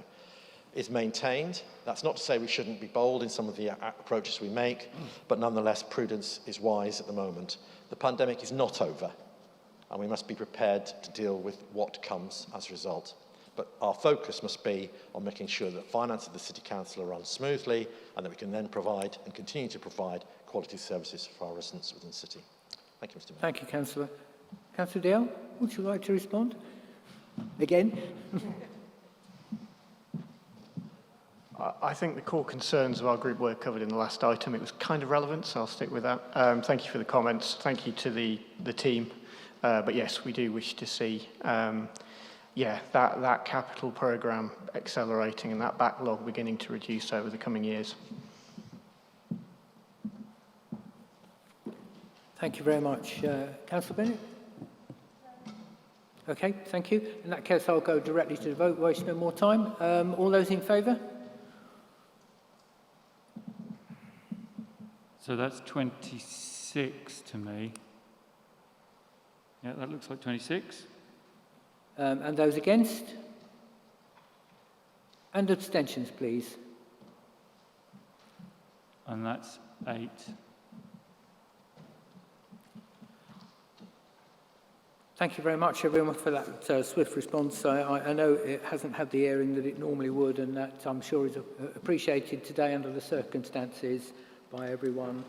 is maintained. That's not to say we shouldn't be bold in some of the approaches we make, but nonetheless, prudence is wise at the moment. The pandemic is not over, and we must be prepared to deal with what comes as a result. But our focus must be on making sure that finance of the City Council are run smoothly and that we can then provide and continue to provide quality services for our residents within the city. Thank you, Mr. Mayor. Thank you, Councillor. Councillor Dale, would you like to respond? Again? I think the core concerns of our group were covered in the last item. It was kind of relevant, so I'll stick with that. Thank you for the comments. Thank you to the team. But yes, we do wish to see that capital programme accelerating and that backlog beginning to reduce over the coming years. Thank you very much. Councillor Bennett? Okay, thank you. In that case, I'll go directly to the vote, waste no more time. All those in favour? So that's 26 to me. Yeah, that looks like 26. And those against? And abstentions, please. And that's 8. Thank you very much, everyone, for that swift response. I know it hasn't had the airing that it normally would, and that I'm sure is appreciated today under the circumstances by everyone.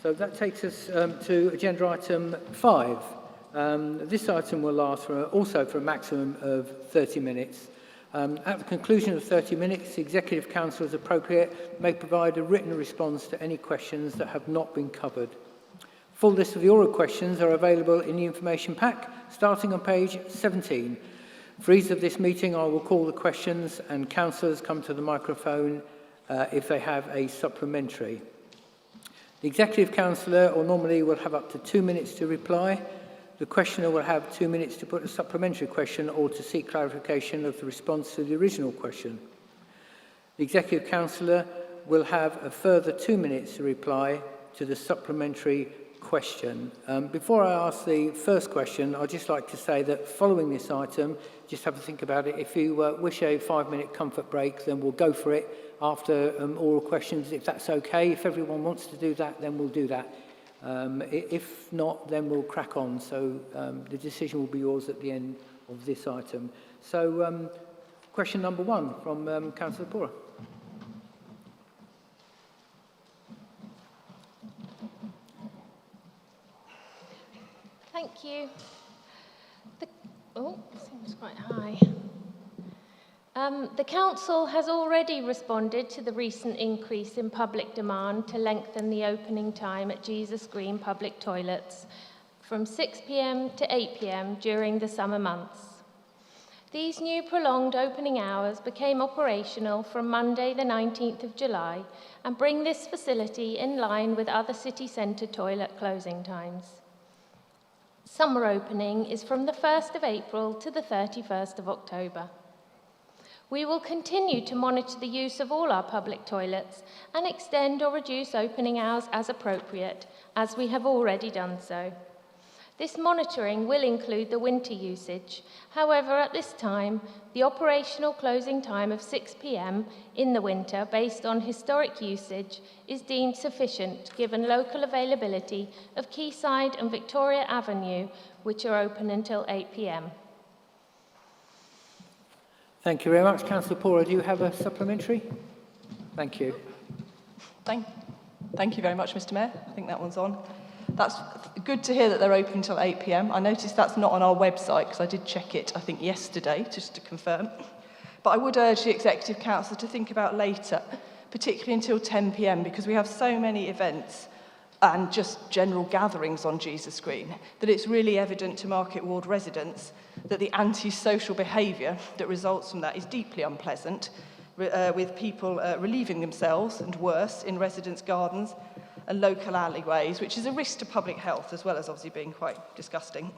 So that takes us to agenda item 5. This item will last also for a maximum of 30 minutes. At the conclusion of 30 minutes, the Executive Council, as appropriate, may provide a written response to any questions that have not been covered. Full list of the oral questions are available in the information pack, starting on page 17. For ease of this meeting, I will call the questions and councillors come to the microphone if they have a supplementary. The Executive Councillor or nominee will have up to 2 minutes to reply. The questioner will have 2 minutes to put a supplementary question or to seek clarification of the response to the original question. The Executive Councillor will have a further 2 minutes to reply to the supplementary question. Before I ask the first question, I'd just like to say that following this item, just have to think about it. If you wish a 5-minute comfort break, then we'll go for it after oral questions, if that's okay. If everyone wants to do that, then we'll do that. If not, then we'll crack on. So the decision will be yours at the end of this item. So question number 1 from Councillor Pora. Thank you. Seems quite high. The Council has already responded to the recent increase in public demand to lengthen the opening time at Jesus Green public toilets from 6 p.m. to 8 p.m. during the summer months. These new prolonged opening hours became operational from Monday the 19th of July and bring this facility in line with other city centre toilet closing times. Summer opening is from the 1st of April to the 31st of October. We will continue to monitor the use of all our public toilets and extend or reduce opening hours as appropriate, as we have already done so. This monitoring will include the winter usage. However, at this time, the operational closing time of 6 p.m. in the winter, based on historic usage, is deemed sufficient given local availability of Quayside and Victoria Avenue, which are open until 8 p.m. Thank you very much. Councillor Pora, do you have a supplementary? Thank you. Thank you very much, Mr. Mayor. I think that one's on. That's good to hear that they're open until 8 p.m. I noticed that's not on our website because I did check it, I think, yesterday, just to confirm. But I would urge the Executive Council to think about later, particularly until 10 p.m, because we have so many events and just general gatherings on Jesus Green that it's really evident to Market Ward residents that the antisocial behaviour that results from that is deeply unpleasant, with people relieving themselves and worse in residents' gardens and local alleyways, which is a risk to public health as well as obviously being quite disgusting.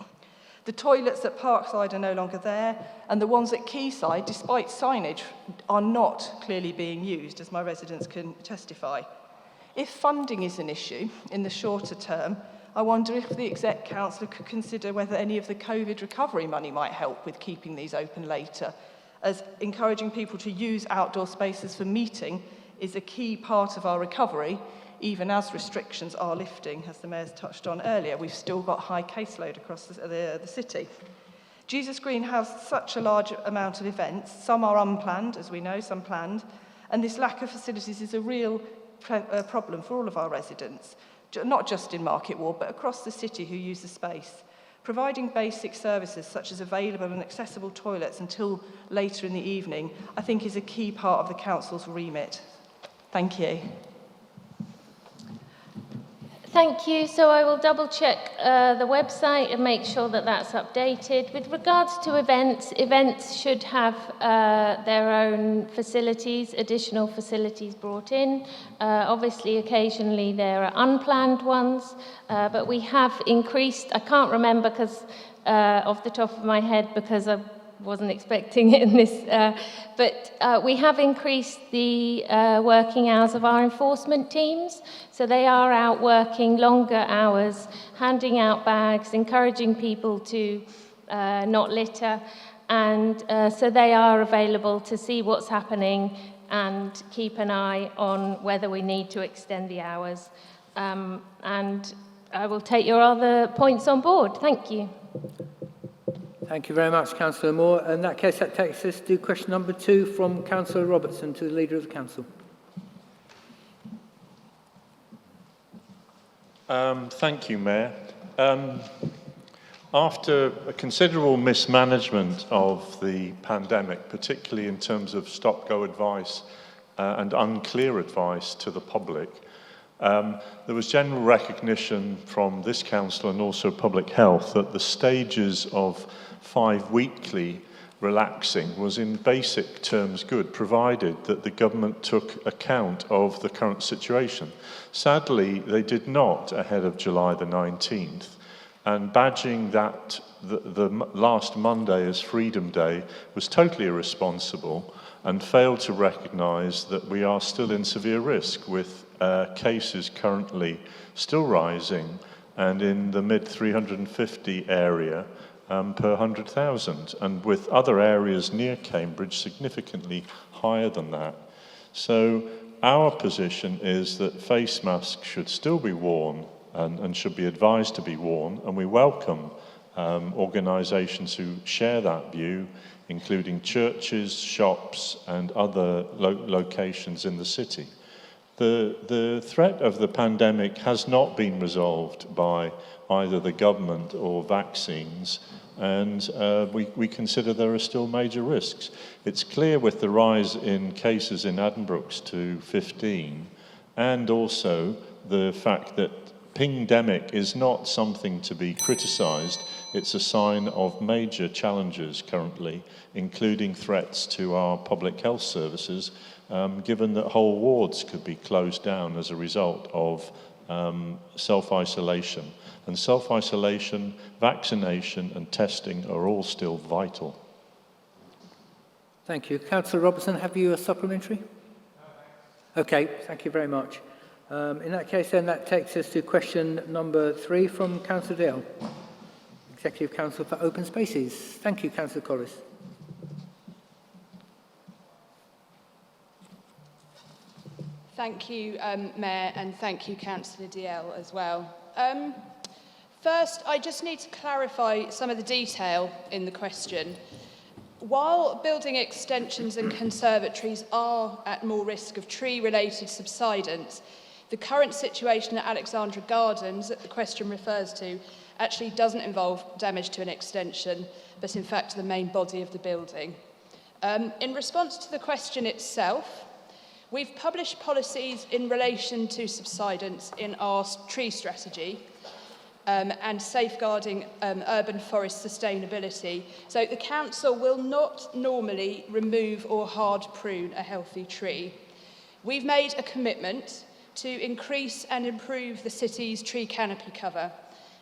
The toilets at Parkside are no longer there, and the ones at Quayside, despite signage, are not clearly being used, as my residents can testify. If funding is an issue in the shorter term, I wonder if the Exec Councillor could consider whether any of the COVID recovery money might help with keeping these open later, as encouraging people to use outdoor spaces for meeting is a key part of our recovery, even as restrictions are lifting, as the Mayor's touched on earlier. We've still got high caseload across the city. Jesus Green has such a large amount of events. Some are unplanned, as we know, some planned, and this lack of facilities is a real problem for all of our residents, not just in Market Ward, but across the city who use the space. Providing basic services such as available and accessible toilets until later in the evening, I think is a key part of the Council's remit. Thank you. Thank you. So I will double check the website and make sure that that's updated. With regards to events, events should have their own facilities, additional facilities brought in. Obviously, occasionally there are unplanned ones, but we have increased, I can't remember because off the top of my head because I wasn't expecting it in this, but we have increased the working hours of our enforcement teams. So they are out working longer hours, handing out bags, encouraging people to not litter. And so they are available to see what's happening and keep an eye on whether we need to extend the hours. And I will take your other points on board. Thank you. Thank you very much, Councillor Moore. In that case, that takes us to question number 2 from Councillor Robertson to the Leader of the Council. Thank you, Mayor. After a considerable mismanagement of the pandemic, particularly in terms of stop-go advice and unclear advice to the public, there was general recognition from this council and also public health that the stages of 5 weekly relaxing was in basic terms good, provided that the government took account of the current situation. Sadly, they did not ahead of July the 19th, and badging that the last Monday as Freedom Day was totally irresponsible and failed to recognise that we are still in severe risk with cases currently still rising and in the mid-350 area per 100,000, and with other areas near Cambridge significantly higher than that. So our position is that face masks should still be worn and should be advised to be worn, and we welcome organisations who share that view, including churches, shops and other locations in the city. The threat of the pandemic has not been resolved by either the government or vaccines, and we consider there are still major risks. It's clear with the rise in cases in Addenbrooke's to 15, and also the fact that pingdemic is not something to be criticised. It's a sign of major challenges currently, including threats to our public health services, given that whole wards could be closed down as a result of self-isolation. And self-isolation, vaccination and testing are all still vital. Thank you. Councillor Robertson, have you a supplementary? Okay, thank you very much. In that case, then, that takes us to question number 3 from Councillor Dale, Executive Council for Open Spaces. Thank you, Councillor Collis. Thank you, Mayor, and thank you, Councillor DL, as well. First, I just need to clarify some of the detail in the question. While building extensions and conservatories are at more risk of tree-related subsidence, the current situation at Alexandra Gardens that the question refers to actually doesn't involve damage to an extension, but in fact the main body of the building. In response to the question itself, we've published policies in relation to subsidence in our tree strategy and safeguarding urban forest sustainability. So the council will not normally remove or hard prune a healthy tree. We've made a commitment to increase and improve the city's tree canopy cover,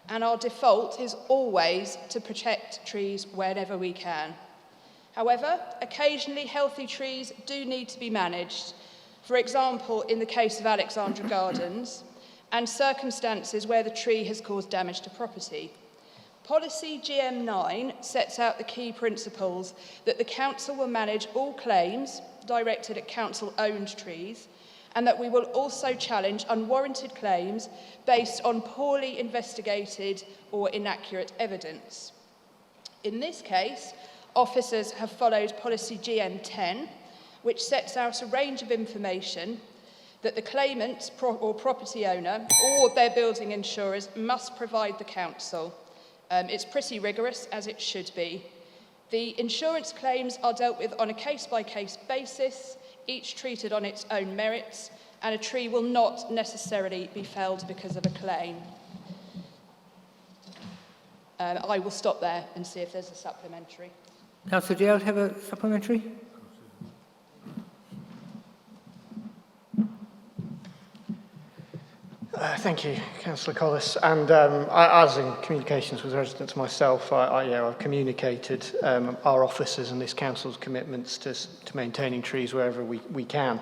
and our default is always to protect trees wherever we can. However, occasionally healthy trees do need to be managed. For example, in the case of Alexandra Gardens, and circumstances where the tree has caused damage to property. Policy GM9 sets out the key principles that the council will manage all claims directed at council-owned trees, and that we will also challenge unwarranted claims based on poorly investigated or inaccurate evidence. In this case, officers have followed Policy GM10, which sets out a range of information that the claimant or property owner or their building insurers must provide the council. It's pretty rigorous, as it should be. The insurance claims are dealt with on a case-by-case basis, each treated on its own merits, and a tree will not necessarily be felled because of a claim. I will stop there and see if there's a supplementary. Councillor, do you have a supplementary? Thank you, Councillor Collis. And as in communications with residents myself, I've communicated our officers and this council's commitments to maintaining trees wherever we can.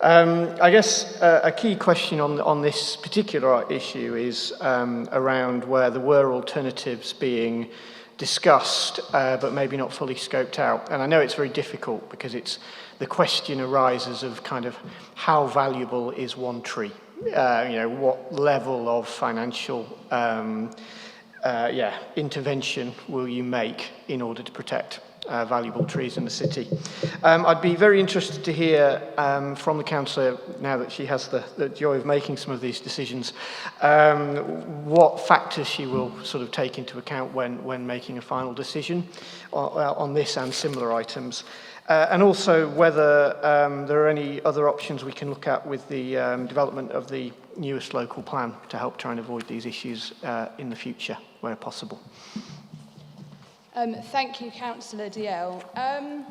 I guess a key question on this particular issue is around where there were alternatives being discussed, but maybe not fully scoped out. And I know it's very difficult because the question arises of kind of how valuable is one tree? What level of financial intervention will you make in order to protect valuable trees in the city? I'd be very interested to hear from the councillor, now that she has the joy of making some of these decisions, what factors she will sort of take into account when making a final decision on this and similar items. And also whether there are any other options we can look at with the development of the newest local plan to help try and avoid these issues in the future, where possible. Thank you, Councillor DL.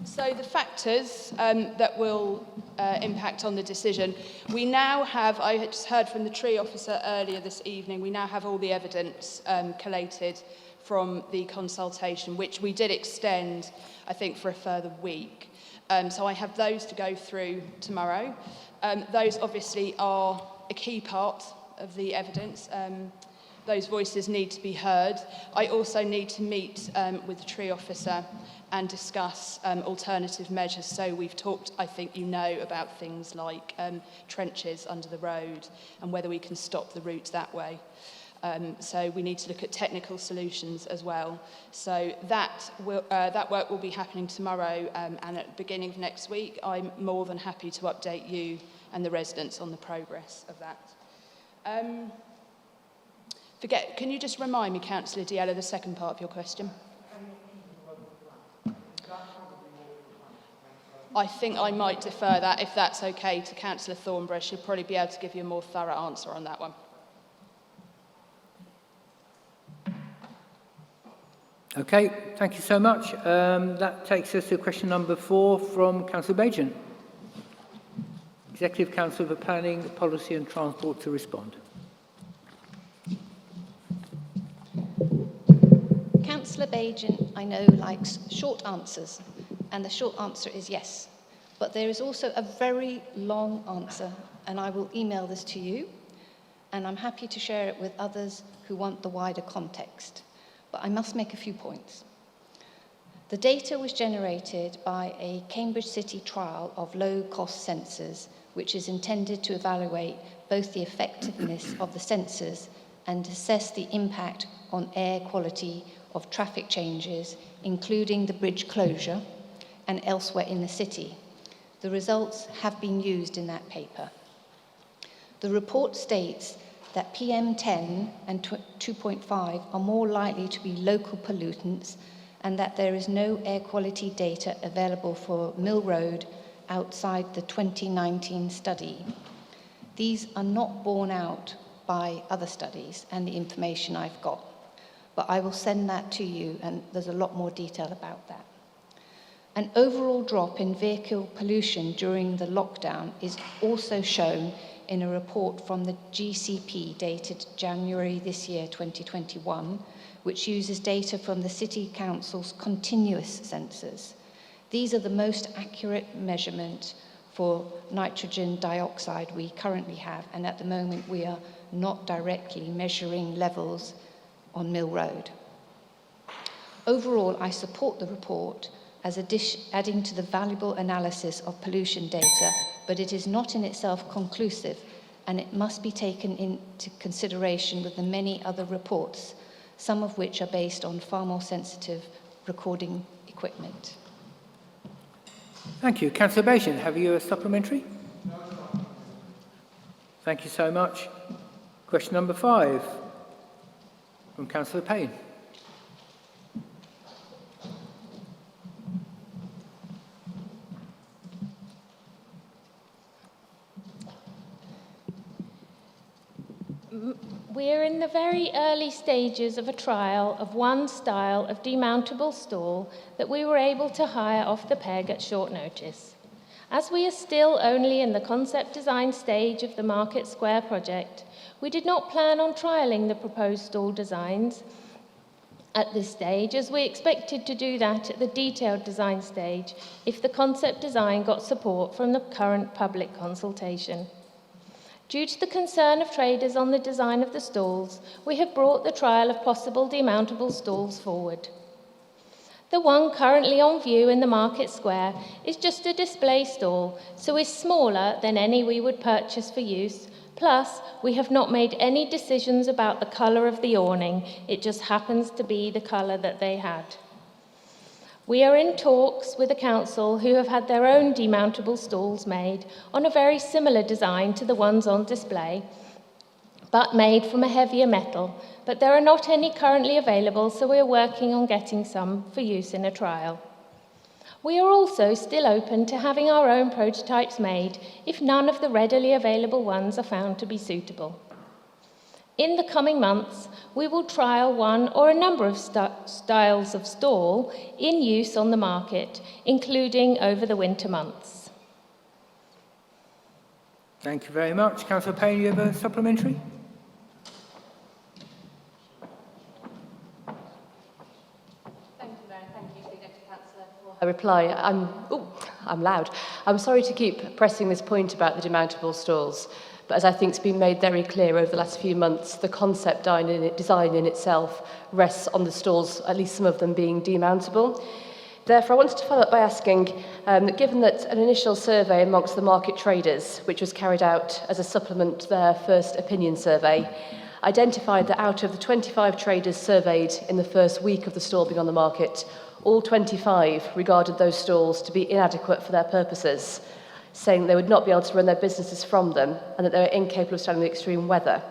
So the factors that will impact on the decision, we now have, I had just heard from the tree officer earlier this evening, we now have all the evidence collated from the consultation, which we did extend, I think, for a further week. So I have those to go through tomorrow. Those obviously are a key part of the evidence. Those voices need to be heard. I also need to meet with the tree officer and discuss alternative measures. So we've talked, I think you know, about things like trenches under the road and whether we can stop the route that way. So we need to look at technical solutions as well. So that work will be happening tomorrow, and at the beginning of next week, I'm more than happy to update you and the residents on the progress of that. Can you just remind me, Councillor Diallo, the second part of your question? I think I might defer that, if that's okay, to Councillor Thornborough. She'll probably be able to give you a more thorough answer on that one. Okay, thank you so much. That takes us to question number 4 from Councillor Bajan. Executive Council for Planning, Policy and Transport to respond. Councillor Bajan, I know, likes short answers, and the short answer is yes. But there is also a very long answer, and I will email this to you, and I'm happy to share it with others who want the wider context. But I must make a few points. The data was generated by a Cambridge City trial of low-cost sensors, which is intended to evaluate both the effectiveness of the sensors and assess the impact on air quality of traffic changes, including the bridge closure and elsewhere in the city. The results have been used in that paper. The report states that PM10 and 2.5 are more likely to be local pollutants, and that there is no air quality data available for Mill Road outside the 2019 study. These are not borne out by other studies and the information I've got, but I will send that to you, and there's a lot more detail about that. An overall drop in vehicle pollution during the lockdown is also shown in a report from the GCP dated January this year, 2021, which uses data from the City Council's continuous sensors. These are the most accurate measurement for nitrogen dioxide we currently have, and at the moment we are not directly measuring levels on Mill Road. Overall, I support the report as adding to the valuable analysis of pollution data, but it is not in itself conclusive, and it must be taken into consideration with the many other reports, some of which are based on far more sensitive recording equipment. Thank you. Councillor Bation, have you a supplementary? Thank you so much. Question number 5 from Councillor Payne. We're in the very early stages of a trial of one style of demountable stall that we were able to hire off the peg at short notice. As we are still only in the concept design stage of the Market Square project, we did not plan on trialling the proposed stall designs at this stage, as we expected to do that at the detailed design stage if the concept design got support from the current public consultation. Due to the concern of traders on the design of the stalls, we have brought the trial of possible demountable stalls forward. The one currently on view in the Market Square is just a display stall, so is smaller than any we would purchase for use. Plus, we have not made any decisions about the colour of the awning. It just happens to be the colour that they had. We are in talks with the council, who have had their own demountable stalls made on a very similar design to the ones on display, but made from a heavier metal. But there are not any currently available, so we are working on getting some for use in a trial. We are also still open to having our own prototypes made if none of the readily available ones are found to be suitable. In the coming months, we will trial one or a number of styles of stall in use on the market, including over the winter months. Thank you very much. Councillor Payne, you have a supplementary? Thank you, Mayor. Thank you to the Executive Councillor for her reply. I'm loud. I'm sorry to keep pressing this point about the demountable stalls. But as I think has been made very clear over the last few months, the concept design in itself rests on the stalls, at least some of them being demountable. Therefore, I wanted to follow up by asking, given that an initial survey amongst the market traders, which was carried out as a supplement to their first opinion survey, identified that out of the 25 traders surveyed in the first week of the stall being on the market, all 25 regarded those stalls to be inadequate for their purposes, saying they would not be able to run their businesses from them and that they were incapable of standing the extreme weather.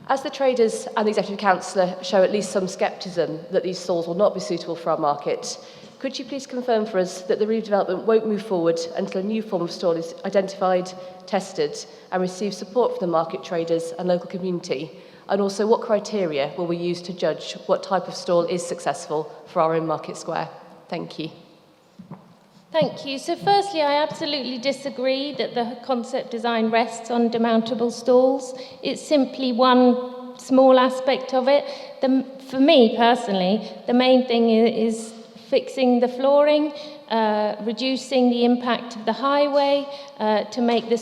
As the traders and the Executive Councillor show at least some scepticism that these stalls will not be suitable for our market, could you please confirm for us that the redevelopment won't move forward until a new form of stall is identified, tested and receives support from the market traders and local community? And also, what criteria will we use to judge what type of stall is successful for our own Market Square? Thank you. Thank you. So firstly, I absolutely disagree that the concept design rests on demountable stalls. It's simply one small aspect of it. For me personally, the main thing is fixing the flooring, reducing the impact of the highway to make the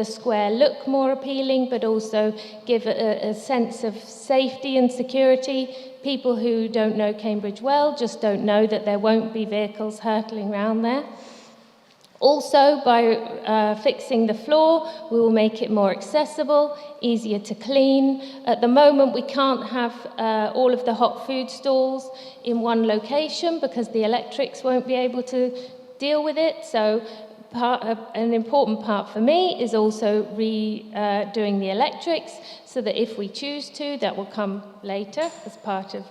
square look more appealing, but also give a sense of safety and security. People who don't know Cambridge well just don't know that there won't be vehicles hurtling around there. Also, by fixing the floor, we will make it more accessible, easier to clean. At the moment, we can't have all of the hot food stalls in one location because the electrics won't be able to deal with it. So an important part for me is also redoing the electrics, so that if we choose to, that will come later as part of,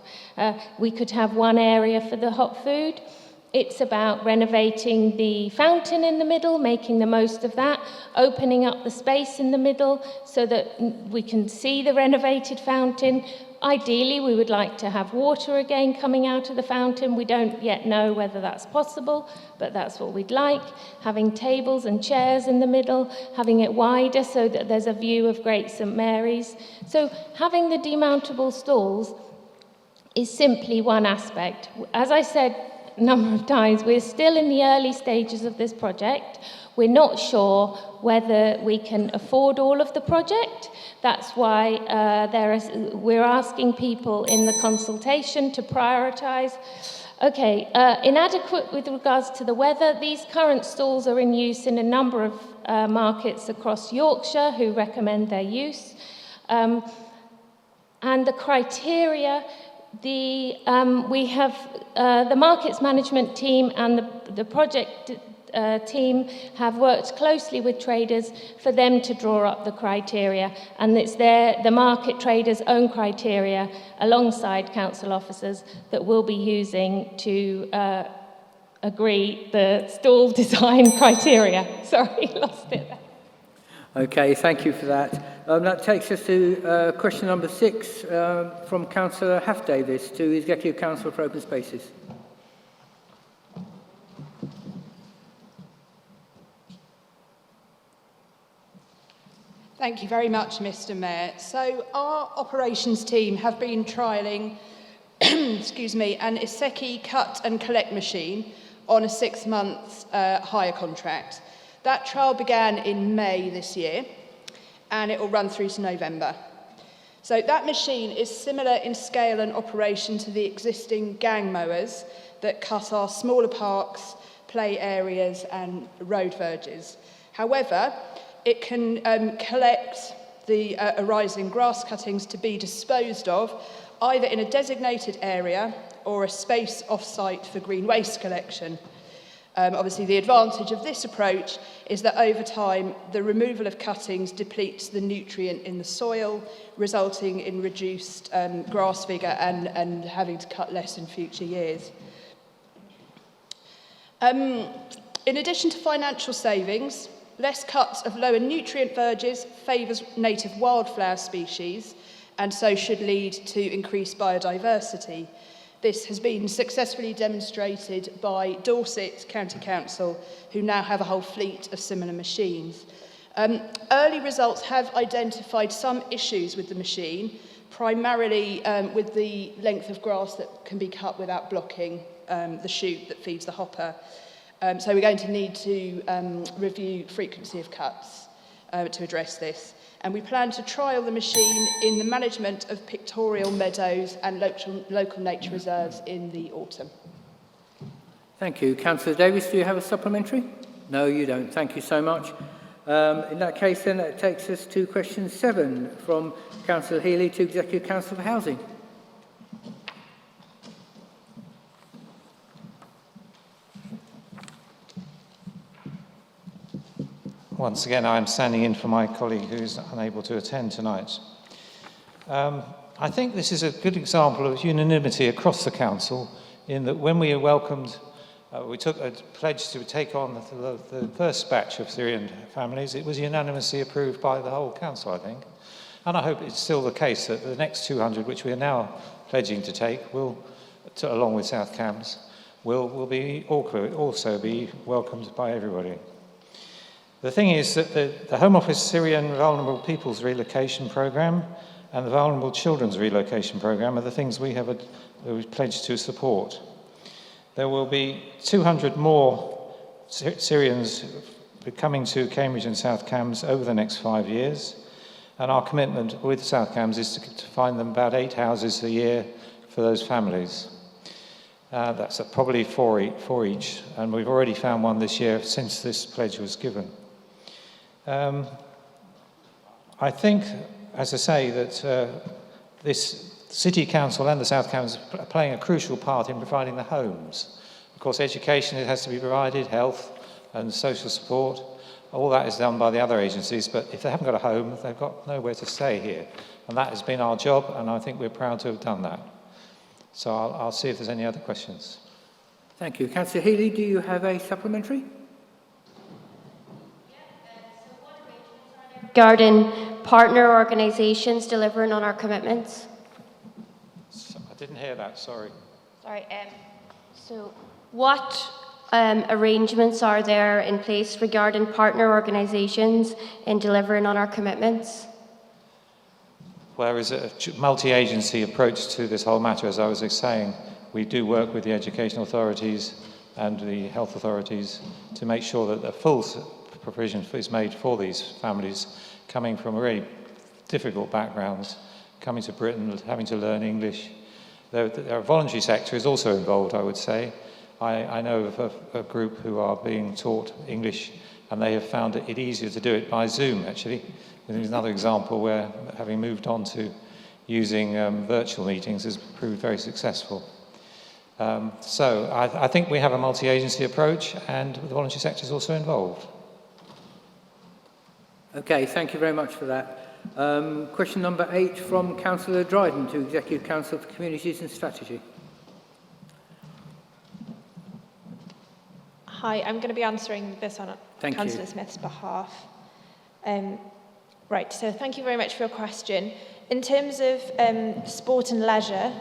we could have one area for the hot food. It's about renovating the fountain in the middle, making the most of that, opening up the space in the middle so that we can see the renovated fountain. Ideally, we would like to have water again coming out of the fountain. We don't yet know whether that's possible, but that's what we'd like. Having tables and chairs in the middle, having it wider so that there's a view of Great St Mary's. So having the demountable stalls is simply one aspect. As I said a number of times, we're still in the early stages of this project. We're not sure whether we can afford all of the project. That's why we're asking people in the consultation to prioritise. Okay, inadequate with regards to the weather. These current stalls are in use in a number of markets across Yorkshire who recommend their use. And the criteria, we have the markets management team and the project team have worked closely with traders for them to draw up the criteria, and it's the market traders' own criteria alongside council officers that we'll be using to agree the stall design criteria. Sorry, lost it there. Okay, thank you for that. That takes us to question number 6 from Councillor Half-Davis to Executive Council for Open Spaces. Thank you very much, Mr. Mayor. So our operations team have been trialling excuse me, an Iseki cut and collect machine on a 6-month hire contract. That trial began in May this year, and it will run through to November. So that machine is similar in scale and operation to the existing gang mowers that cut our smaller parks, play areas and road verges. However, it can collect the arising grass cuttings to be disposed of either in a designated area or a space off-site for green waste collection. Obviously, the advantage of this approach is that over time, the removal of cuttings depletes the nutrient in the soil, resulting in reduced grass vigor and having to cut less in future years. In addition to financial savings, less cuts of lower nutrient verges favours native wildflower species and so should lead to increased biodiversity. This has been successfully demonstrated by Dorset County Council, who now have a whole fleet of similar machines. Early results have identified some issues with the machine, primarily with the length of grass that can be cut without blocking the chute that feeds the hopper. So we're going to need to review frequency of cuts to address this. And we plan to trial the machine in the management of pictorial meadows and local nature reserves in the autumn. Thank you. Councillor Davis, do you have a supplementary? No, you don't. Thank you so much. In that case, then, that takes us to question 7 from Councillor Healey to Executive Council for Housing. Once again, I'm standing in for my colleague who's unable to attend tonight. I think this is a good example of unanimity across the council in that when we welcomed, we took a pledge to take on the first batch of Syrian families, it was unanimously approved by the whole council, I think. And I hope it's still the case that the next 200, which we are now pledging to take, along with South Cambs, will be also be welcomed by everybody. The thing is that the Home Office Syrian Vulnerable Peoples Relocation Programme and the Vulnerable Children's Relocation Programme are the things we've pledged to support. There will be 200 more Syrians coming to Cambridge and South Cambs over the next 5 years, and our commitment with South Cambs is to find them about 8 houses a year for those families. That's probably four each, and we've already found one this year since this pledge was given. I think, as I say, that this City Council and the South Cambs are playing a crucial part in providing the homes. Of course, education has to be provided, health and social support. All that is done by the other agencies, but if they haven't got a home, they've got nowhere to stay here. And that has been our job, and I think we're proud to have done that. So I'll see if there's any other questions. Thank you. Councillor Healey, do you have a supplementary? Regarding partner organisations delivering on our commitments? I didn't hear that, sorry. Sorry, so what arrangements are there in place regarding partner organisations in delivering on our commitments? Well, there is a multi-agency approach to this whole matter, as I was saying. we do work with the education authorities and the health authorities to make sure that the full provision is made for these families coming from very difficult backgrounds, coming to Britain, having to learn English. The voluntary sector is also involved, I would say. I know of a group who are being taught English, and they have found it easier to do it by Zoom, actually. There's another example where, having moved on to using virtual meetings, has proved very successful. So I think we have a multi-agency approach, and the voluntary sector is also involved. Okay, thank you very much for that. Question number 8 from Councillor Dryden to Executive Council for Communities and Strategy. Hi, I'm going to be answering this on Councillor Smith's behalf. Right, so thank you very much for your question. In terms of sport and leisure,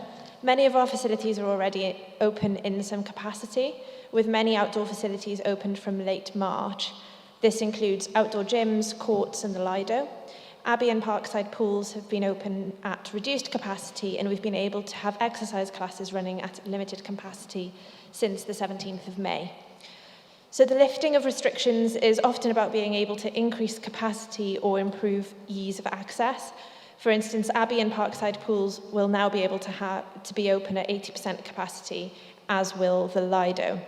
many of our facilities are already open in some capacity, with many outdoor facilities opened from late March. This includes outdoor gyms, courts and the Lido. Abbey and Parkside pools have been open at reduced capacity, and we've been able to have exercise classes running at limited capacity since the 17th of May. So the lifting of restrictions is often about being able to increase capacity or improve ease of access. For instance, Abbey and Parkside pools will now be able to be open at 80% capacity, as will the Lido.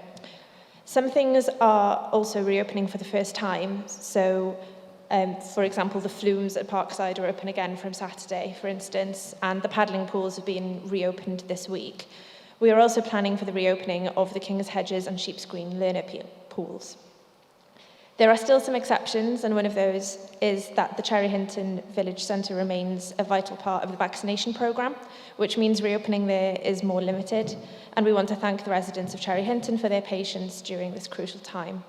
Some things are also reopening for the first time. So, for example, the flumes at Parkside are open again from Saturday, for instance, and the paddling pools have been reopened this week. We are also planning for the reopening of the King's Hedges and Sheep's Green learner pools. There are still some exceptions, and one of those is that the Cherry Hinton Village Centre remains a vital part of the vaccination programme, which means reopening there is more limited, and we want to thank the residents of Cherry Hinton for their patience during this crucial time.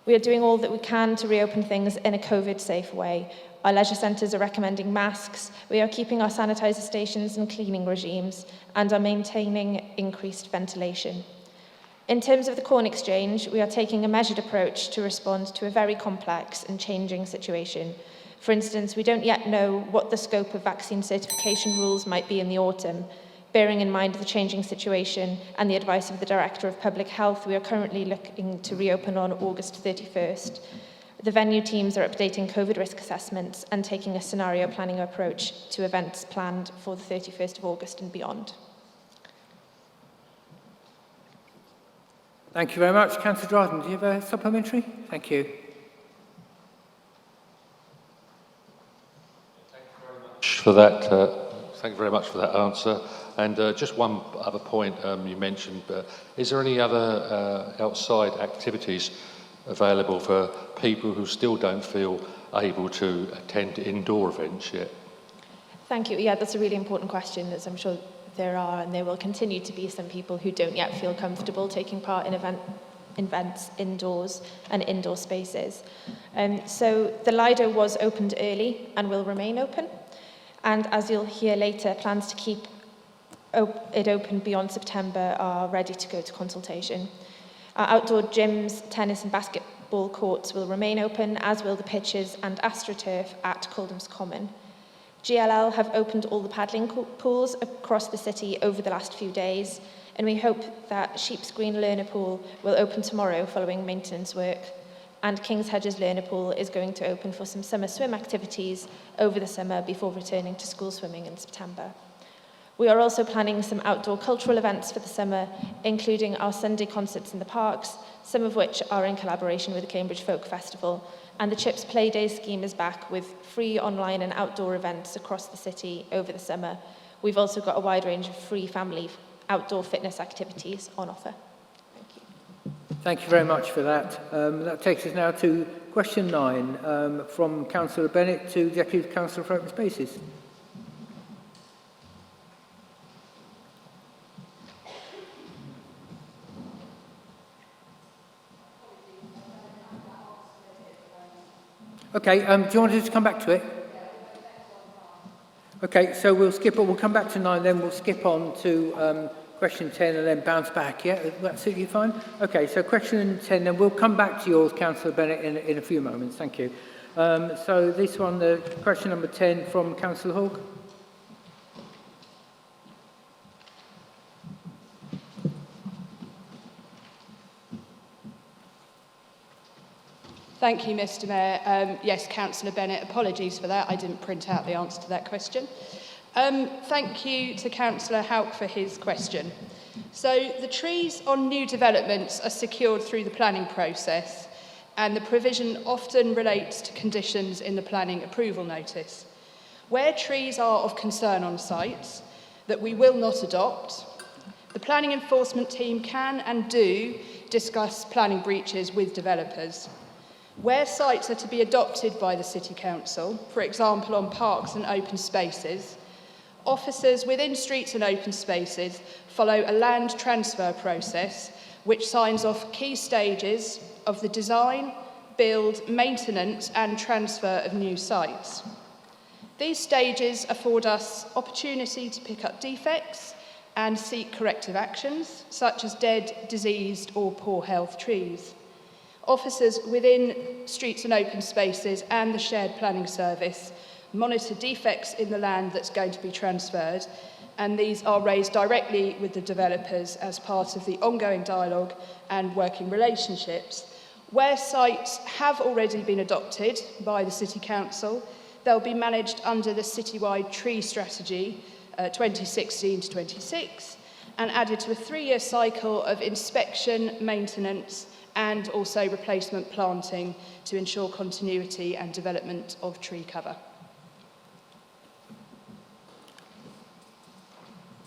We are doing all that we can to reopen things in a COVID-safe way. Our leisure centres are recommending masks, we are keeping our sanitiser stations and cleaning regimes, and are maintaining increased ventilation. In terms of the Corn Exchange, we are taking a measured approach to respond to a very complex and changing situation. For instance, we don't yet know what the scope of vaccine certification rules might be in the autumn. Bearing in mind the changing situation and the advice of the Director of Public Health, we are currently looking to reopen on August 31st. The venue teams are updating COVID risk assessments and taking a scenario planning approach to events planned for the 31st of August and beyond. Thank you very much. Councillor Dryden, do you have a supplementary? Thank you. For that, thank you very much for that answer. And just one other point you mentioned, is there any other outside activities available for people who still don't feel able to attend indoor events yet? Thank you. Yeah, that's a really important question, as I'm sure there are, and there will continue to be some people who don't yet feel comfortable taking part in events indoors and indoor spaces. So the Lido was opened early and will remain open. And as you'll hear later, plans to keep it open beyond September are ready to go to consultation. Our outdoor gyms, tennis and basketball courts will remain open, as will the pitches and AstroTurf at Coldham's Common. GLL have opened all the paddling pools across the city over the last few days, and we hope that Sheep's Green Learner Pool will open tomorrow following maintenance work, and King's Hedges Learner Pool is going to open for some summer swim activities over the summer before returning to school swimming in September. We are also planning some outdoor cultural events for the summer, including our Sunday concerts in the parks, some of which are in collaboration with the Cambridge Folk Festival, and the Chips Play Day scheme is back with free online and outdoor events across the city over the summer. We've also got a wide range of free family outdoor fitness activities on offer. Thank you. Thank you very much for that. That takes us now to question 9 from Councillor Bennett to Executive Councillor for Open Spaces. Okay, do you want us to come back to it? Okay, so we'll skip on, we'll come back to 9, then we'll skip on to question 10 and then bounce back, yeah? That suit you fine? Okay, so question 10, then we'll come back to yours, Councillor Bennett, in a few moments, thank you. So this one, the question number 10 from Councillor Hawke. Thank you, Mr Mayor. Yes, Councillor Bennett, apologies for that. I didn't print out the answer to that question. Thank you to Councillor Houck for his question. So the trees on new developments are secured through the planning process, and the provision often relates to conditions in the planning approval notice. Where trees are of concern on sites that we will not adopt, the planning enforcement team can and do discuss planning breaches with developers. Where sites are to be adopted by the City Council, for example on parks and open spaces, officers within streets and open spaces follow a land transfer process which signs off key stages of the design, build, maintenance and transfer of new sites. These stages afford us opportunity to pick up defects and seek corrective actions, such as dead, diseased or poor health trees. Officers within streets and open spaces and the shared planning service monitor defects in the land that's going to be transferred, and these are raised directly with the developers as part of the ongoing dialogue and working relationships. Where sites have already been adopted by the City Council, they'll be managed under the citywide tree strategy 2016 to 26 and added to a 3-year cycle of inspection, maintenance and also replacement planting to ensure continuity and development of tree cover.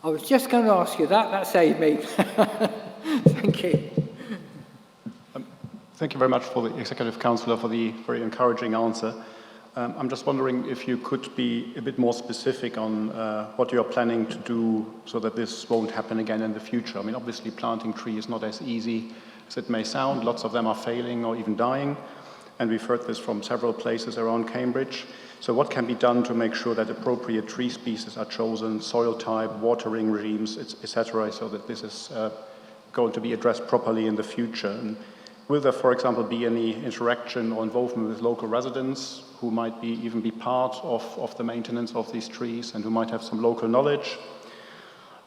I was just going to ask you that. That saved me. Thank you. Thank you very much for the Executive Councillor for the very encouraging answer. I'm just wondering if you could be a bit more specific on what you're planning to do so that this won't happen again in the future. I mean, obviously planting trees is not as easy as it may sound. Lots of them are failing or even dying, and we've heard this from several places around Cambridge. So what can be done to make sure that appropriate tree species are chosen, soil type, watering regimes, etc., so that this is going to be addressed properly in the future? And will there, for example, be any interaction or involvement with local residents who might even be part of the maintenance of these trees and who might have some local knowledge?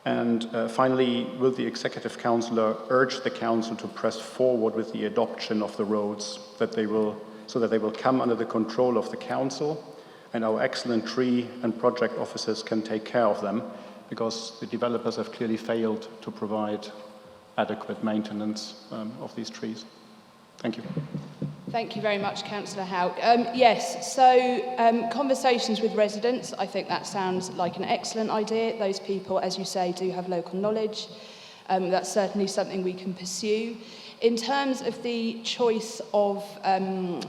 And finally, will the Executive Councillor urge the Council to press forward with the adoption of the roads so that they will come under the control of the Council and our excellent tree and project officers can take care of them, because the developers have clearly failed to provide adequate maintenance of these trees? Thank you. Thank you very much, Councillor Houck. Yes, so conversations with residents, I think that sounds like an excellent idea. Those people, as you say, do have local knowledge. That's certainly something we can pursue. In terms of the choice of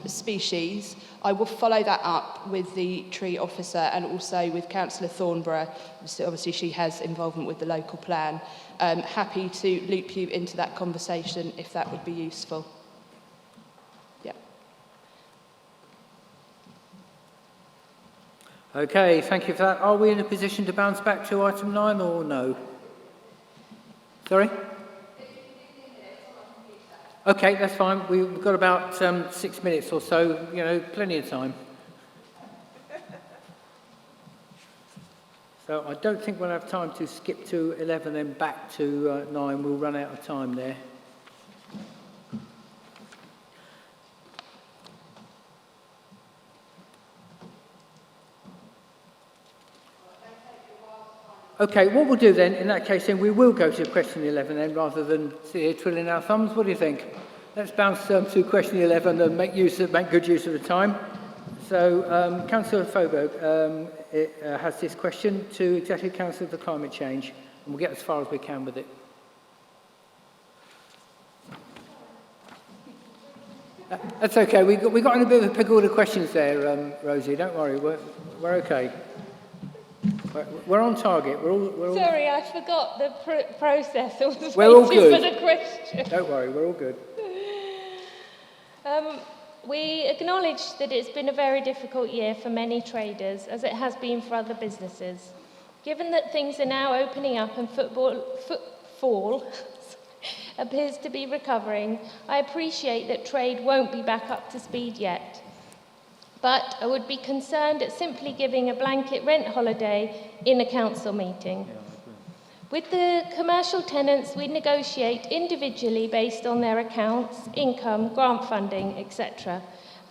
species, I will follow that up with the tree officer and also with Councillor Thornborough. Obviously, she has involvement with the local plan. Happy to loop you into that conversation if that would be useful. Okay, thank you for that. Are we in a position to bounce back to item 9 or no? Sorry? Okay, that's fine. We've got about 6 minutes or so, plenty of time. So I don't think we'll have time to skip to 11 and back to 9. We'll run out of time there. Okay, what we'll do then, in that case, then we will go to question 11 then, rather than sit here twiddling our thumbs. What do you think? Let's bounce to question 11 and make good use of the time. So, Councillor Flaubert has this question to Executive Council for Climate Change, and we'll get as far as we can with it. That's okay. We got in a bit of a pickle with the questions there, Rosie. Don't worry. We're okay. We're on target. We're all Sorry, I forgot the process. I was we're all waiting good. for the question. Don't worry, we're all good. We acknowledge that it's been a very difficult year for many traders, as it has been for other businesses. Given that things are now opening up and footfall appears to be recovering, I appreciate that trade won't be back up to speed yet. But I would be concerned at simply giving a blanket rent holiday in a council meeting. With the commercial tenants, we negotiate individually based on their accounts, income, grant funding, etc.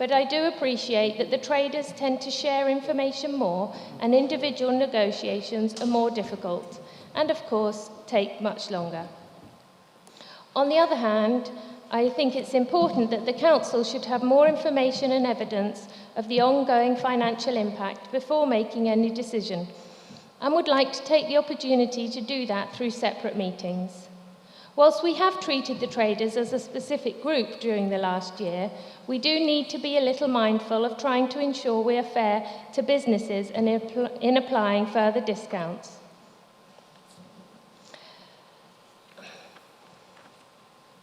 but I do appreciate that the traders tend to share information more and individual negotiations are more difficult and, of course, take much longer. On the other hand, I think it's important that the Council should have more information and evidence of the ongoing financial impact before making any decision, and would like to take the opportunity to do that through separate meetings. Whilst we have treated the traders as a specific group during the last year, we do need to be a little mindful of trying to ensure we are fair to businesses and in applying further discounts.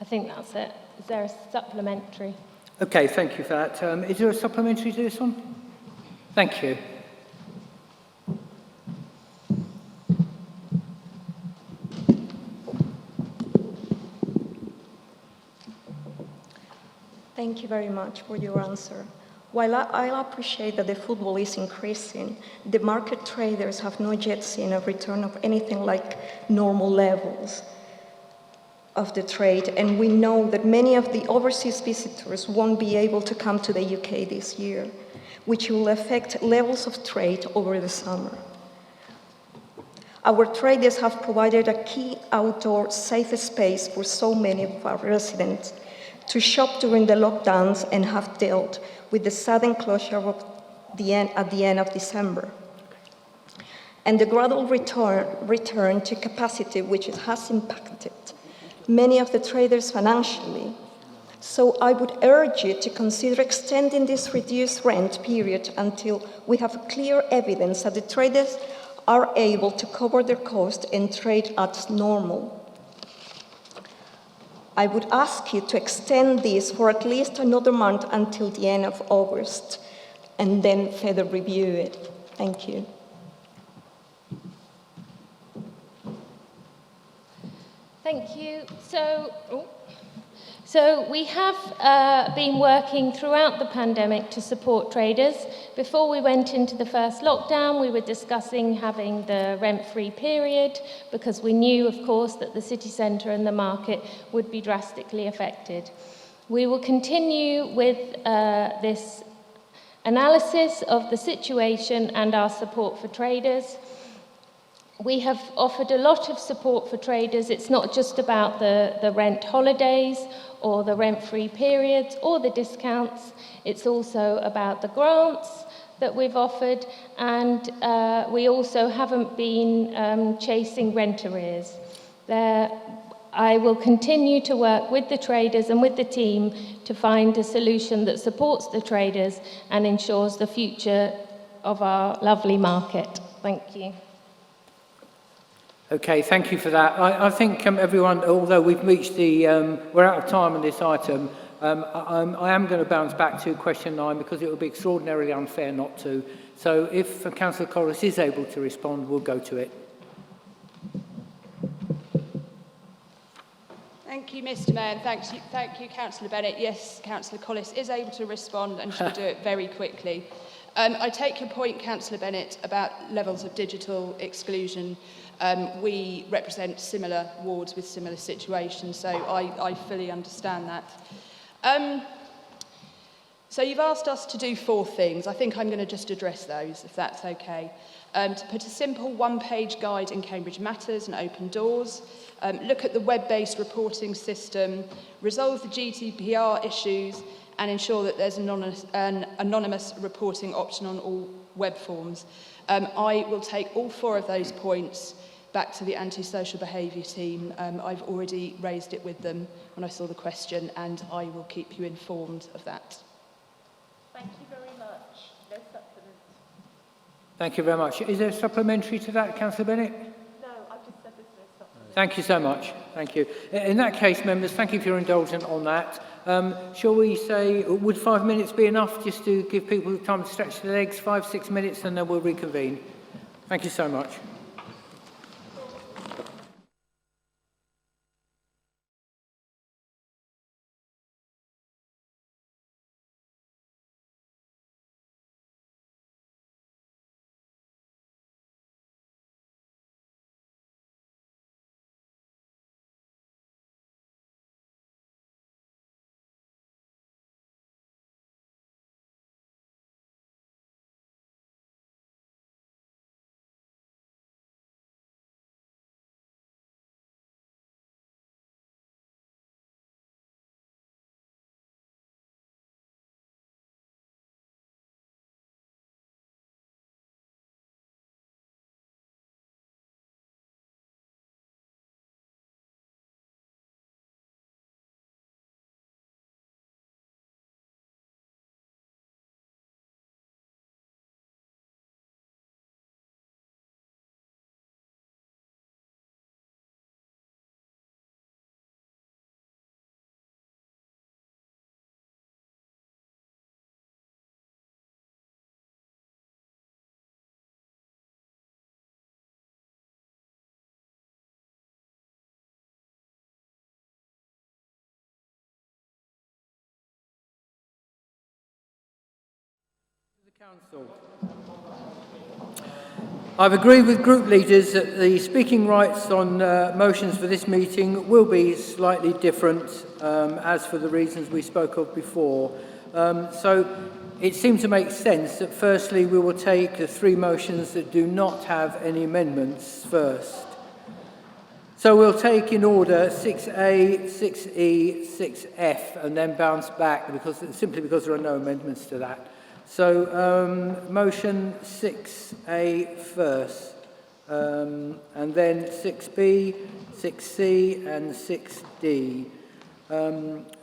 I think that's it. Is there a supplementary? Okay, thank you for that. Is there a supplementary to this one? Thank you. Thank you very much for your answer. While I appreciate that the football is increasing, the market traders have not yet seen a return of anything like normal levels of the trade, and we know that many of the overseas visitors won't be able to come to the UK this year, which will affect levels of trade over the summer. Our traders have provided a key outdoor safe space for so many of our residents to shop during the lockdowns and have dealt with the sudden closure at the end of December. And the gradual return to capacity, which has impacted many of the traders financially. So I would urge you to consider extending this reduced rent period until we have clear evidence that the traders are able to cover their costs and trade as normal. I would ask you to extend this for at least another month until the end of August, and then further review it. Thank you. Thank you. So we have been working throughout the pandemic to support traders. Before we went into the first lockdown, we were discussing having the rent-free period because we knew, of course, that the city centre and the market would be drastically affected. We will continue with this analysis of the situation and our support for traders. We have offered a lot of support for traders. It's not just about the rent holidays or the rent-free periods or the discounts. It's also about the grants that we've offered, and we also haven't been chasing rent arrears. I will continue to work with the traders and with the team to find a solution that supports the traders and ensures the future of our lovely market. Thank you. Okay, thank you for that. I think everyone, although we've reached we're out of time on this item, I am going to bounce back to question 9 because it would be extraordinarily unfair not to. So if Councillor Collis is able to respond, we'll go to it. Thank you, Mr. Mayor, and thank you, Councillor Bennett. Yes, Councillor Collis is able to respond and she'll do it very quickly. I take your point, Councillor Bennett, about levels of digital exclusion. We represent similar wards with similar situations, so I fully understand that. So you've asked us to do 4 things. I think I'm going to just address those, if that's okay. To put a simple one-page guide in Cambridge Matters and open doors, look at the web-based reporting system, resolve the GDPR issues, and ensure that there's an anonymous reporting option on all web forms. I will take all 4 of those points back to the antisocial behaviour team. I've already raised it with them when I saw the question, and I will keep you informed of that. Thank you very much. No supplement. Thank you very much. Is there a supplementary to that, Councillor Bennett? No, I've just said there's no supplement. Thank you so much. Thank you. In that case, members, thank you for your indulgence on that. Shall we say, would 5 minutes be enough just to give people time to stretch their legs? 5-6 minutes, and then we'll reconvene. Thank you so much. I've agreed with group leaders that the speaking rights on motions for this meeting will be slightly different as for the reasons we spoke of before. So it seemed to make sense that firstly we will take the 3 motions that do not have any amendments first. So we'll take in order 6A, 6E, 6F and then bounce back simply because there are no amendments to that. So motion 6A first, and then 6B, 6C and 6D.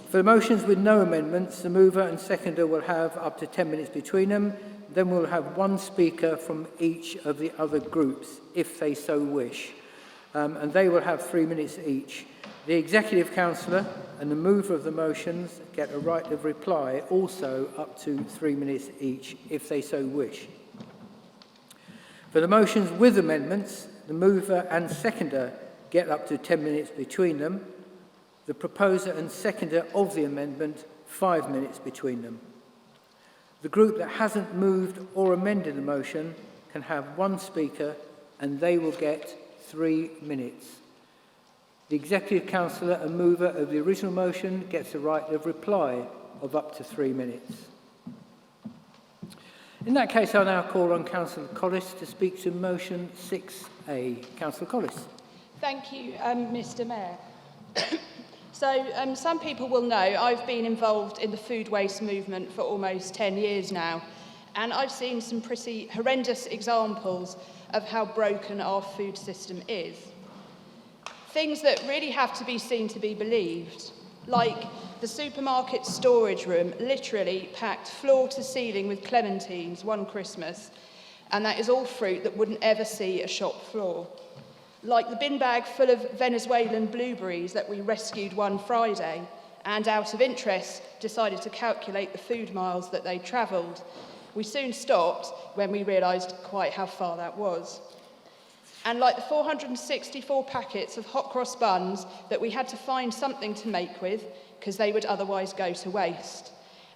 For motions with no amendments, the mover and seconder will have up to 10 minutes between them. Then we'll have 1 speaker from each of the other groups, if they so wish. And they will have 3 minutes each. The Executive Councillor and the mover of the motions get a right of reply, also up to 3 minutes each, if they so wish. For the motions with amendments, the mover and seconder get up to 10 minutes between them. The proposer and seconder of the amendment, 5 minutes between them. The group that hasn't moved or amended the motion can have 1 speaker and they will get 3 minutes. The Executive Councillor and mover of the original motion gets a right of reply of up to 3 minutes. In that case, I'll now call on Councillor Collis to speak to motion 6A. Councillor Collis. Thank you, Mr. Mayor. So some people will know I've been involved in the food waste movement for almost 10 years now, and I've seen some pretty horrendous examples of how broken our food system is. Things that really have to be seen to be believed, like the supermarket storage room literally packed floor to ceiling with clementines one Christmas, and that is all fruit that wouldn't ever see a shop floor. Like the bin bag full of Venezuelan blueberries that we rescued one Friday, and out of interest decided to calculate the food miles that they travelled. We soon stopped when we realised quite how far that was. And like the 464 packets of hot cross buns that we had to find something to make with because they would otherwise go to waste.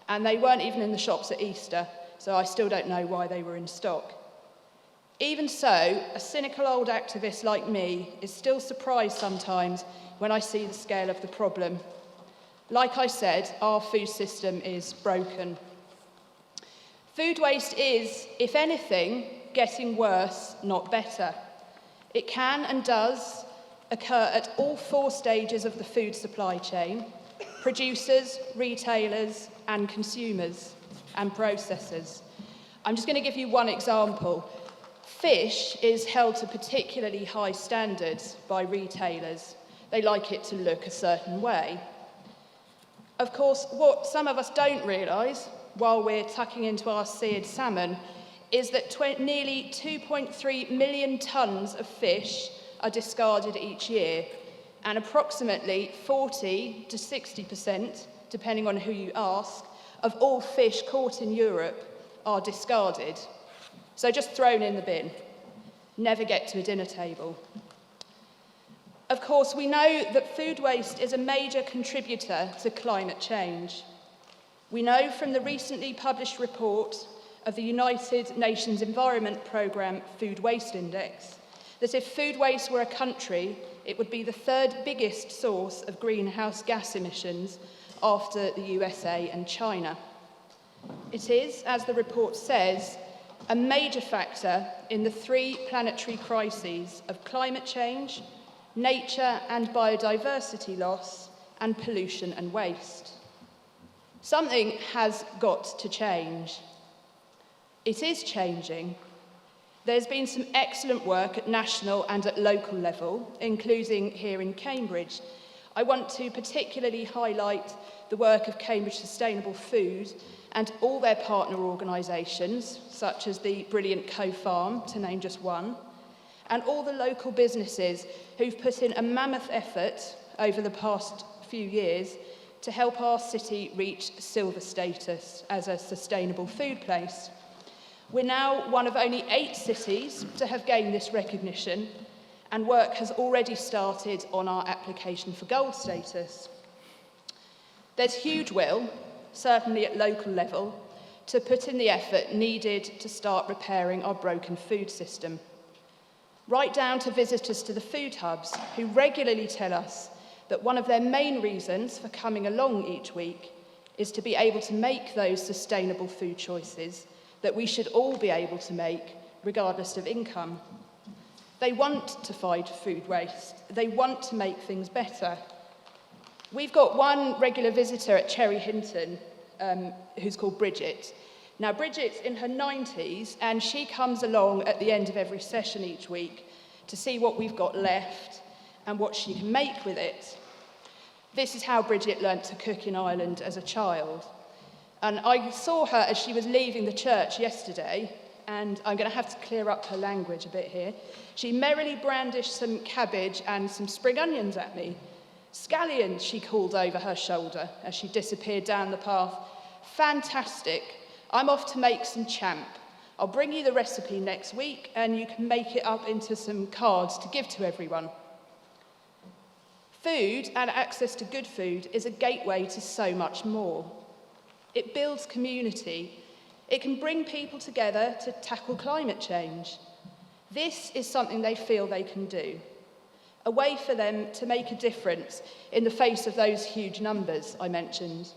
And they weren't even in the shops at Easter, so I still don't know why they were in stock. Even so, a cynical old activist like me is still surprised sometimes when I see the scale of the problem. Like I said, our food system is broken. Food waste is, if anything, getting worse, not better. It can and does occur at all 4 stages of the food supply chain: producers, retailers, and consumers, and processors. I'm just going to give you one example. Fish is held to particularly high standards by retailers. They like it to look a certain way. Of course, what some of us don't realise, while we're tucking into our seared salmon, is that nearly 2.3 million tonnes of fish are discarded each year, and approximately 40 to 60%, depending on who you ask, of all fish caught in Europe are discarded. So just thrown in the bin, never get to a dinner table. Of course, we know that food waste is a major contributor to climate change. We know from the recently published report of the United Nations Environment Programme Food Waste Index that if food waste were a country, it would be the 3rd biggest source of greenhouse gas emissions after the USA and China. It is, as the report says, a major factor in the 3 planetary crises of climate change, nature and biodiversity loss, and pollution and waste. Something has got to change. It is changing. There's been some excellent work at national and at local level, including here in Cambridge. I want to particularly highlight the work of Cambridge Sustainable Food and all their partner organisations, such as the brilliant Co-Farm, to name just one, and all the local businesses who've put in a mammoth effort over the past few years to help our city reach silver status as a sustainable food place. We're now one of only 8 cities to have gained this recognition, and work has already started on our application for gold status. There's huge will, certainly at local level, to put in the effort needed to start repairing our broken food system. Right down to visitors to the food hubs who regularly tell us that one of their main reasons for coming along each week is to be able to make those sustainable food choices that we should all be able to make regardless of income. They want to fight food waste. They want to make things better. We've got one regular visitor at Cherry Hinton who's called Bridget. Now, Bridget's in her 90s, and she comes along at the end of every session each week to see what we've got left and what she can make with it. This is how Bridget learnt to cook in Ireland as a child. And I saw her as she was leaving the church yesterday, and I'm going to have to clear up her language a bit here. She merrily brandished some cabbage and some spring onions at me. Scallions, she called over her shoulder as she disappeared down the path. Fantastic. I'm off to make some champ. I'll bring you the recipe next week and you can make it up into some cards to give to everyone. Food and access to good food is a gateway to so much more. It builds community. It can bring people together to tackle climate change. This is something they feel they can do. A way for them to make a difference in the face of those huge numbers I mentioned.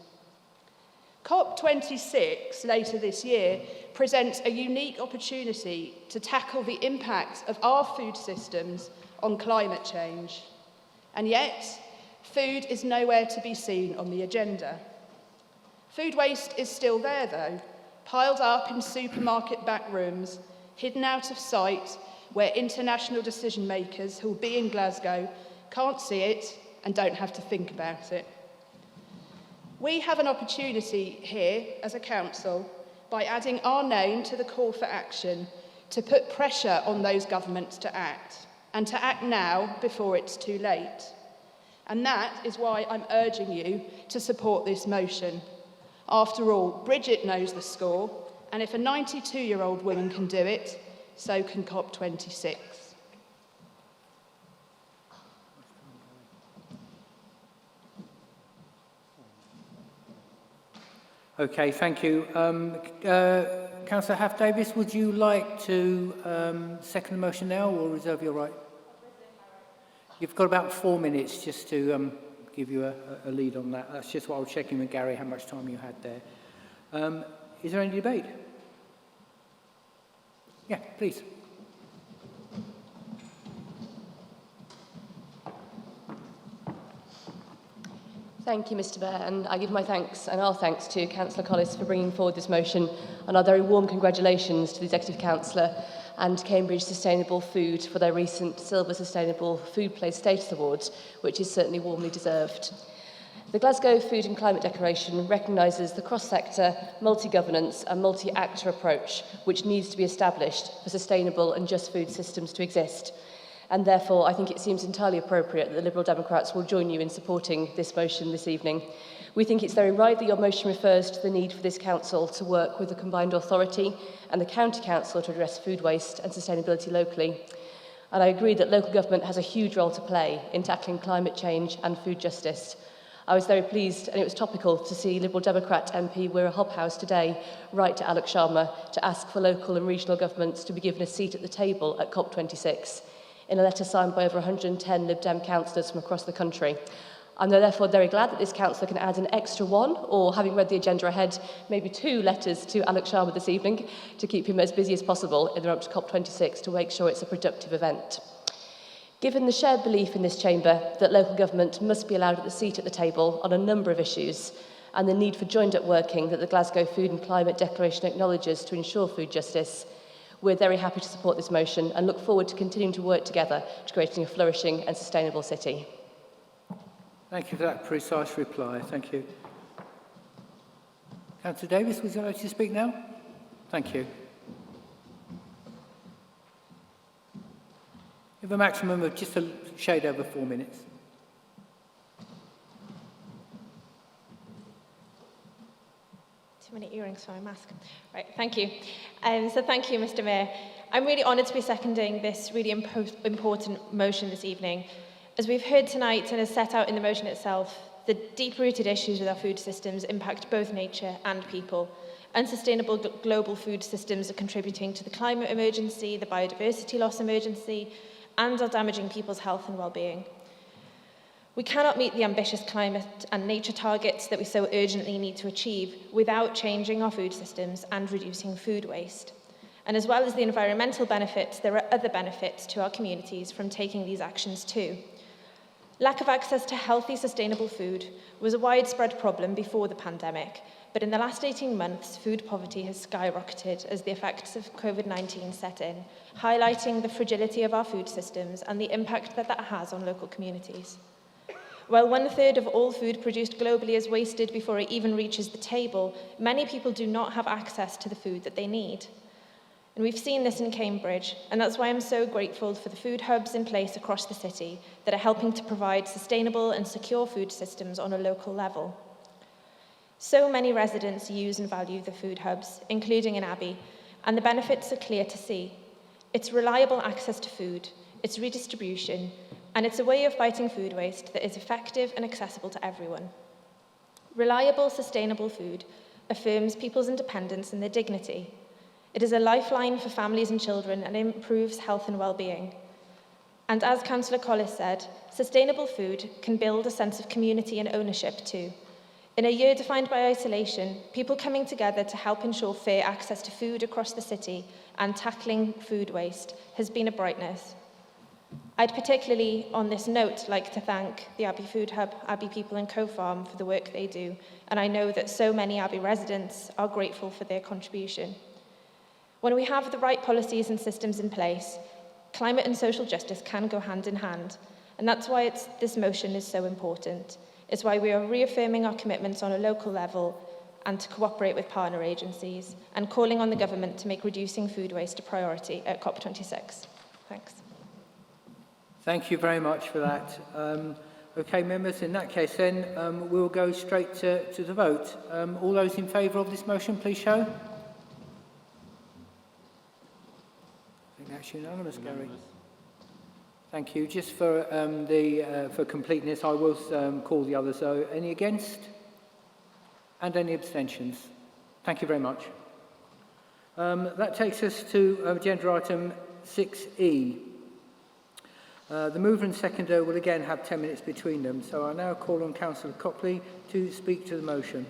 COP26 later this year presents a unique opportunity to tackle the impact of our food systems on climate change. And yet, food is nowhere to be seen on the agenda. Food waste is still there, though, piled up in supermarket back rooms, hidden out of sight, where international decision makers who will be in Glasgow can't see it and don't have to think about it. We have an opportunity here as a council, by adding our name to the call for action, to put pressure on those governments to act, and to act now before it's too late. And that is why I'm urging you to support this motion. After all, Bridget knows the score, and if a 92-year-old woman can do it, so can COP26. Okay, thank you. Councillor Half-Davis, would you like to second the motion now or reserve your right? You've got about 4 minutes just to give you a lead on that. That's just what I was checking with Gary, how much time you had there. Is there any debate? Yeah, please. Thank you, Mr Mayor, and I give my thanks and our thanks to Councillor Collis for bringing forward this motion, and our very warm congratulations to the Executive Councillor and Cambridge Sustainable Food for their recent Silver Sustainable Food Place Status Awards, which is certainly warmly deserved. The Glasgow Food and Climate Declaration recognises the cross-sector, multi-governance and multi-actor approach which needs to be established for sustainable and just food systems to exist. And therefore, I think it seems entirely appropriate that the Liberal Democrats will join you in supporting this motion this evening. We think it's very right that your motion refers to the need for this council to work with the combined authority and the county council to address food waste and sustainability locally. And I agree that local government has a huge role to play in tackling climate change and food justice. I was very pleased, and it was topical, to see Liberal Democrat MP Wira Hobhouse today write to Alec Sharma to ask for local and regional governments to be given a seat at the table at COP26. In a letter signed by over 110 Lib Dem councillors from across the country. I'm therefore very glad that this councillor can add an extra one, or having read the agenda ahead, maybe 2 letters to Alec Sharma this evening to keep him as busy as possible in the run-up to COP26 to make sure it's a productive event. Given the shared belief in this chamber that local government must be allowed a seat at the table on a number of issues, and the need for joined-up working that the Glasgow Food and Climate Declaration acknowledges to ensure food justice, we're very happy to support this motion and look forward to continuing to work together to creating a flourishing and sustainable city. Thank you for that precise reply. Thank you. Councillor Davis, would you like to speak now? Thank you. You have a maximum of just a shade over 4 minutes. Too many earrings for my mask. Right, thank you. So thank you, Mr Mayor. I'm really honoured to be seconding this really important motion this evening. As we've heard tonight and as set out in the motion itself, the deep-rooted issues with our food systems impact both nature and people, Unsustainable global food systems are contributing to the climate emergency, the biodiversity loss emergency, and are damaging people's health and well-being. We cannot meet the ambitious climate and nature targets that we so urgently need to achieve without changing our food systems and reducing food waste. And as well as the environmental benefits, there are other benefits to our communities from taking these actions too. Lack of access to healthy, sustainable food was a widespread problem before the pandemic, but in the last 18 months, food poverty has skyrocketed as the effects of COVID-19 set in, highlighting the fragility of our food systems and the impact that has on local communities. While 1/3 of all food produced globally is wasted before it even reaches the table, many people do not have access to the food that they need. And we've seen this in Cambridge, and that's why I'm so grateful for the food hubs in place across the city that are helping to provide sustainable and secure food systems on a local level. So many residents use and value the food hubs, including in Abbey, and the benefits are clear to see. It's reliable access to food, it's redistribution, and it's a way of fighting food waste that is effective and accessible to everyone. Reliable, sustainable food affirms people's independence and their dignity. It is a lifeline for families and children and improves health and well-being. And as Councillor Collis said, sustainable food can build a sense of community and ownership too. In a year defined by isolation, people coming together to help ensure fair access to food across the city and tackling food waste has been a brightness. I'd particularly, on this note, like to thank the Abbey Food Hub, Abbey People and Co-Farm for the work they do, and I know that so many Abbey residents are grateful for their contribution. When we have the right policies and systems in place, climate and social justice can go hand in hand, and that's why this motion is so important. It's why we are reaffirming our commitments on a local level and to cooperate with partner agencies, and calling on the government to make reducing food waste a priority at COP26. Thanks. Thank you very much for that. Okay, members, in that case then, we'll go straight to the vote. All those in favour of this motion, please show. I think that's unanimous, Gary. Thank you. Just for for completeness, I will call the others. So, any against? And any abstentions? Thank you very much. That takes us to agenda item 6E. The mover and seconder will again have 10 minutes between them, so I now call on Councillor Copley to speak to the motion.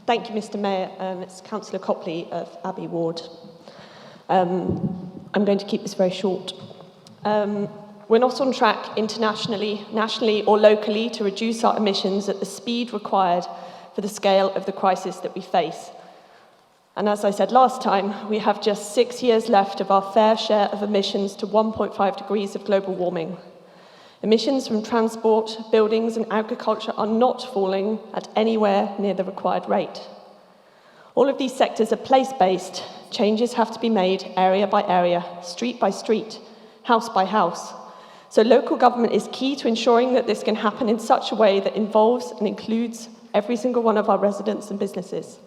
Thank you, Mr. Mayor. It's Councillor Copley of Abbey Ward. I'm going to keep this very short. We're not on track internationally, nationally or locally to reduce our emissions at the speed required for the scale of the crisis that we face. And as I said last time, we have just 6 years left of our fair share of emissions to 1.5 degrees of global warming. Emissions from transport, buildings and agriculture are not falling at anywhere near the required rate. All of these sectors are place-based. Changes have to be made area by area, street by street, house by house. So local government is key to ensuring that this can happen in such a way that involves and includes every single one of our residents and businesses.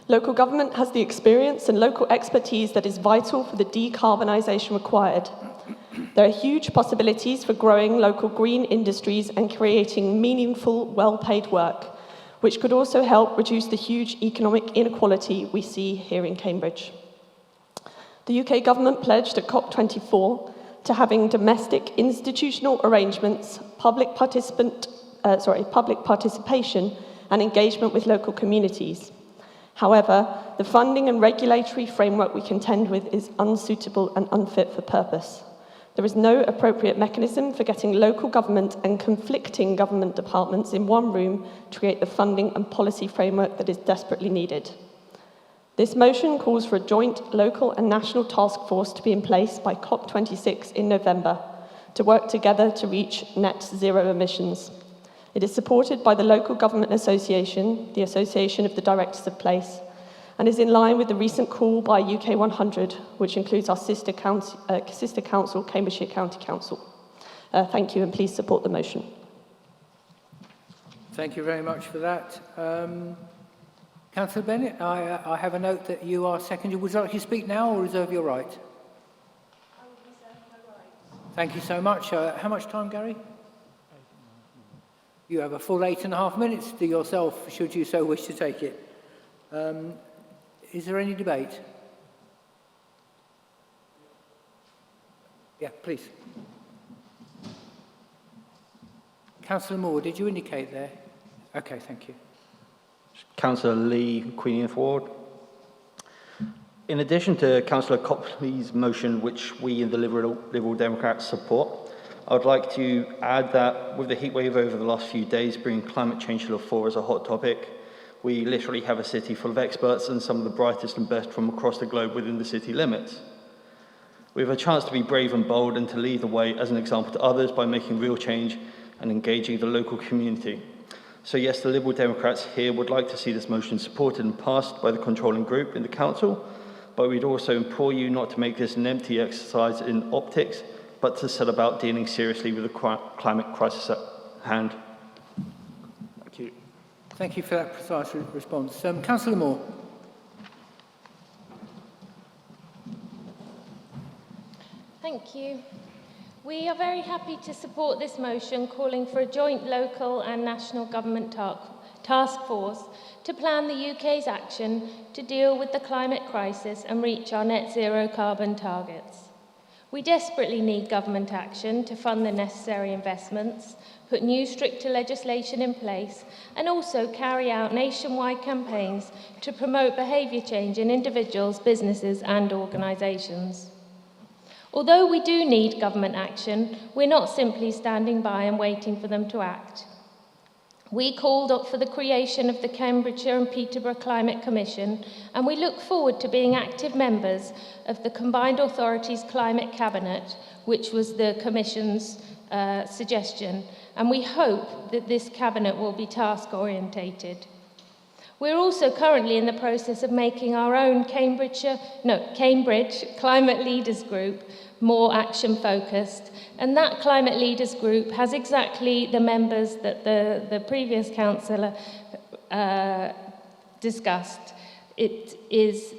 Local government has the experience and local expertise that is vital for the decarbonisation required. There are huge possibilities for growing local green industries and creating meaningful, well-paid work, which could also help reduce the huge economic inequality we see here in Cambridge. The UK government pledged at COP24 to having domestic institutional arrangements, public participation and engagement with local communities. However, the funding and regulatory framework we contend with is unsuitable and unfit for purpose. There is no appropriate mechanism for getting local government and conflicting government departments in one room to create the funding and policy framework that is desperately needed. This motion calls for a joint local and national task force to be in place by COP26 in November to work together to reach net zero emissions. It is supported by the Local Government Association, the Association of the Directors of Place, and is in line with the recent call by UK 100, which includes our sister council, Cambridgeshire County Council. Thank you, and please support the motion. Thank you very much for that. Councillor Bennett, I have a note that you are seconded. Would you like to speak now or reserve your right? I will reserve my right. Thank you so much. How much time, Gary? You have a full 8.5 minutes to yourself, should you so wish to take it. Is there any debate? Yeah, please. Councillor Moore, did you indicate there? Okay, thank you. Councillor Lee, Queen Anne Ward. In addition to Councillor Copley's motion, which we in the Liberal Democrats support, I would like to add that with the heatwave over the last few days bringing climate change to the fore as a hot topic, we literally have a city full of experts and some of the brightest and best from across the globe within the city limits. We have a chance to be brave and bold and to lead the way as an example to others by making real change and engaging the local community. So yes, the Liberal Democrats here would like to see this motion supported and passed by the controlling group in the council, but we'd also implore you not to make this an empty exercise in optics, but to set about dealing seriously with the climate crisis at hand. Thank you. Thank you for that precise response. Councillor Moore. Thank you. We are very happy to support this motion calling for a joint local and national government task force to plan the UK's action to deal with the climate crisis and reach our net zero carbon targets. We desperately need government action to fund the necessary investments, put new stricter legislation in place, and also carry out nationwide campaigns to promote behaviour change in individuals, businesses and organisations. Although we do need government action, we're not simply standing by and waiting for them to act. We called up for the creation of the Cambridgeshire and Peterborough Climate Commission, and we look forward to being active members of the Combined Authorities Climate Cabinet, which was the Commission's suggestion, and we hope that this cabinet will be task-orientated. We're also currently in the process of making our own Cambridge Climate Leaders Group more action-focused, and that Climate Leaders Group has exactly the members that the previous councillor discussed. It is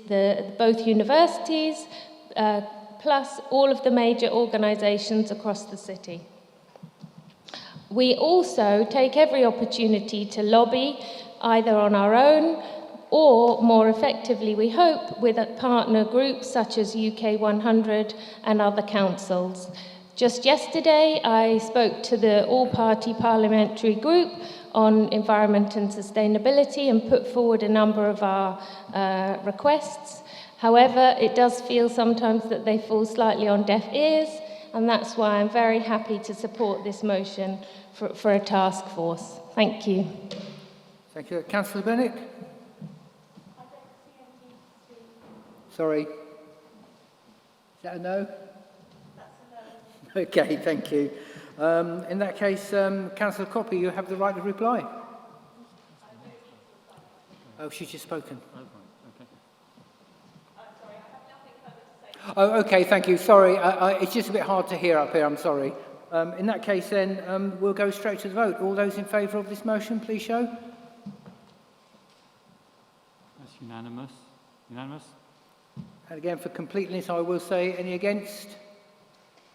both universities plus all of the major organisations across the city. We also take every opportunity to lobby either on our own or, more effectively, we hope, with partner groups such as UK 100 and other councils. Just yesterday, I spoke to the all-party parliamentary group on environment and sustainability and put forward a number of our requests. However, it does feel sometimes that they fall slightly on deaf ears, and that's why I'm very happy to support this motion for a task force. Thank you. Thank you. Councillor Bennett? Sorry. Is that a no? That's a no. Okay, thank you. In that case, Councillor Coppey, you have the right to reply. Oh, she's just spoken. Oh, okay, thank you. Sorry, it's just a bit hard to hear up here, I'm sorry. In that case, then, we'll go straight to the vote. All those in favour of this motion, please show. That's unanimous. Unanimous. And again, for completeness, I will say any against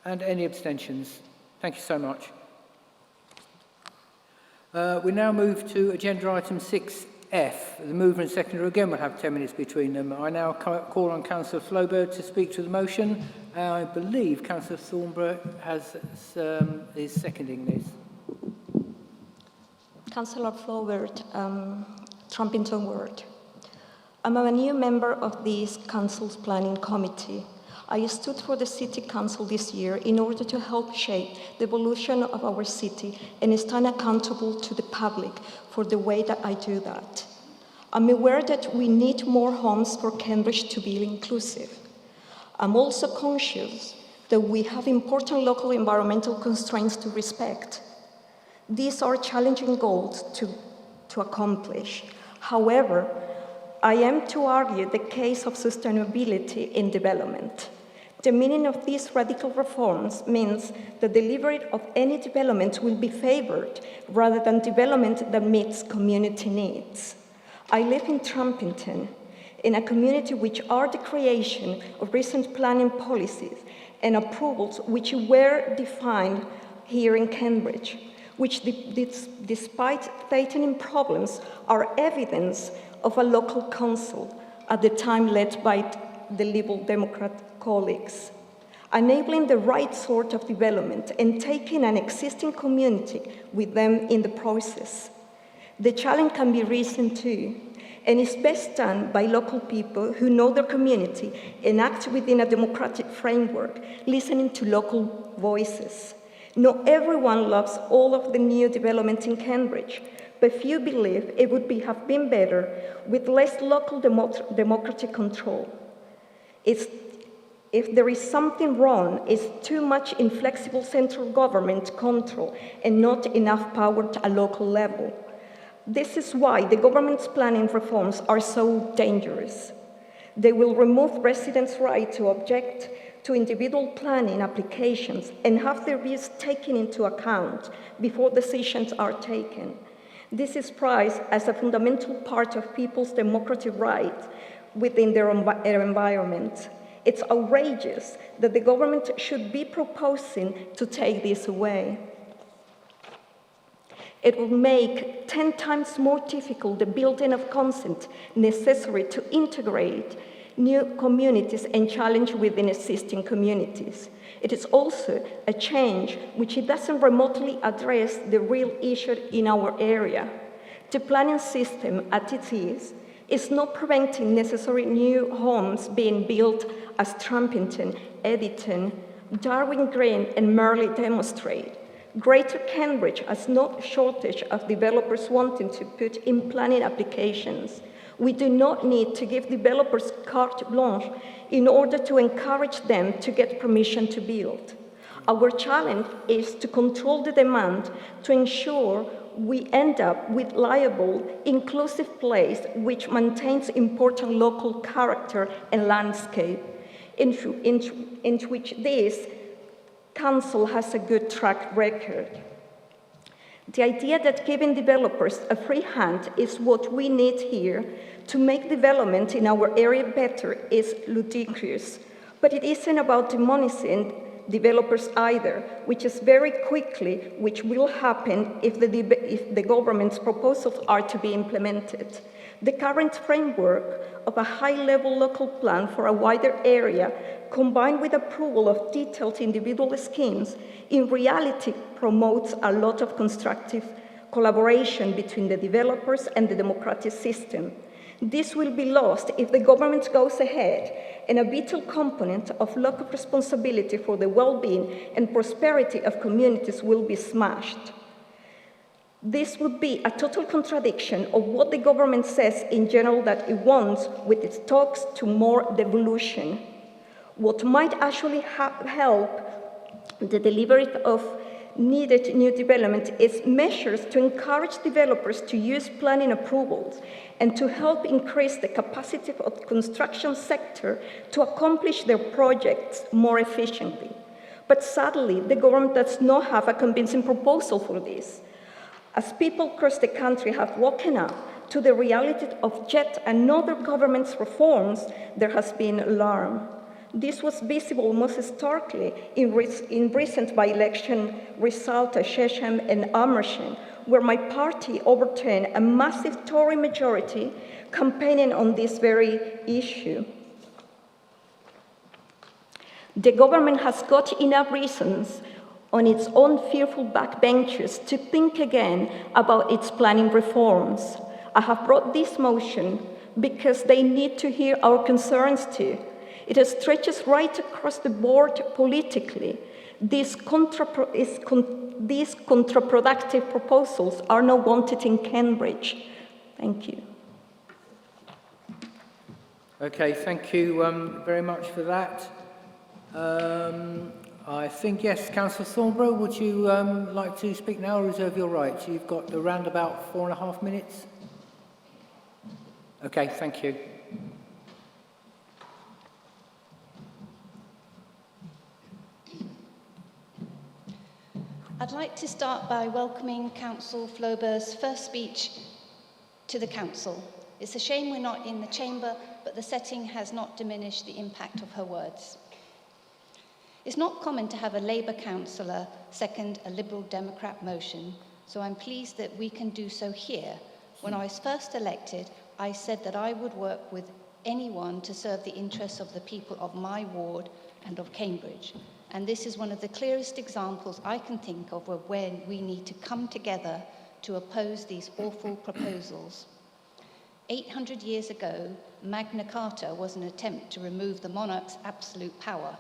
and any abstentions. Thank you so much. We now move to agenda item 6F. The mover and seconder again will have 10 minutes between them. I now call on Councillor Flaubert to speak to the motion. I believe Councillor Thornborough is seconding this. Councillor Flaubert, Trumpington Ward. I'm a new member of this Council's Planning Committee. I stood for the City Council this year in order to help shape the evolution of our city and stand accountable to the public for the way that I do that. I'm aware that we need more homes for Cambridge to be inclusive. I'm also conscious that we have important local environmental constraints to respect. These are challenging goals to accomplish. However, I am to argue the case of sustainability in development. The meaning of these radical reforms means the delivery of any development will be favoured rather than development that meets community needs. I live in Trumpington, in a community which are the creation of recent planning policies and approvals which were defined here in Cambridge. which despite tightening problems are evidence of a local council at the time led by the Liberal Democrat colleagues, enabling the right sort of development and taking an existing community with them in the process. The challenge can be risen too, and is best done by local people who know their community and act within a democratic framework, listening to local voices. Not everyone loves all of the new development in Cambridge, but few believe it would have been better with less local democratic control. If there is something wrong, it's too much inflexible central government control and not enough power at a local level. This is why the government's planning reforms are so dangerous. They will remove residents' right to object to individual planning applications and have their views taken into account before decisions are taken. This is prized as a fundamental part of people's democratic rights within their environment. It's outrageous that the government should be proposing to take this away. It will make 10 times more difficult the building of consent necessary to integrate new communities and challenge within existing communities. It is also a change which it doesn't remotely address the real issue in our area. The planning system as it is not preventing necessary new homes being built as Trumpington, Eddington, Darwin Green, and Merley demonstrate. Greater Cambridge has no shortage of developers wanting to put in planning applications. We do not need to give developers carte blanche in order to encourage them to get permission to build. Our challenge is to control the demand to ensure we end up with livable, inclusive place which maintains important local character and landscape, in which this Council has a good track record. The idea that giving developers a free hand is what we need here to make development in our area better is ludicrous, but it isn't about demonizing developers either, which will happen if the government's proposals are to be implemented. The current framework of a high-level local plan for a wider area, combined with approval of detailed individual schemes, in reality promotes a lot of constructive collaboration between the developers and the democratic system. This will be lost if the government goes ahead, and a vital component of local responsibility for the well-being and prosperity of communities will be smashed. This would be a total contradiction of what the government says in general that it wants with its talks to more devolution. What might actually help the delivery of needed new development is measures to encourage developers to use planning approvals and to help increase the capacity of the construction sector to accomplish their projects more efficiently. But sadly, the government does not have a convincing proposal for this. As people across the country have woken up to the reality of yet another government's reforms, there has been alarm. This was visible most starkly in recent by-election results at Chesham and Amersham, where my party overturned a massive Tory majority campaigning on this very issue. The government has got enough reasons on its own fearful backbenchers to think again about its planning reforms. I have brought this motion because they need to hear our concerns too. It stretches right across the board politically. These counterproductive proposals are not wanted in Cambridge. Thank you. Okay, thank you very much for that. I think, yes, Councillor Thornborough, would you like to speak now or reserve your right? You've got around about 4.5 minutes. Okay, thank you. I'd like to start by welcoming Councillor Flaubert's first speech to the Council. It's a shame we're not in the chamber, but the setting has not diminished the impact of her words. It's not common to have a Labour councillor second a Liberal Democrat motion, so I'm pleased that we can do so here. When I was first elected, I said that I would work with anyone to serve the interests of the people of my ward and of Cambridge. And this is one of the clearest examples I can think of where we need to come together to oppose these awful proposals. 800 years ago, Magna Carta was an attempt to remove the monarch's absolute power.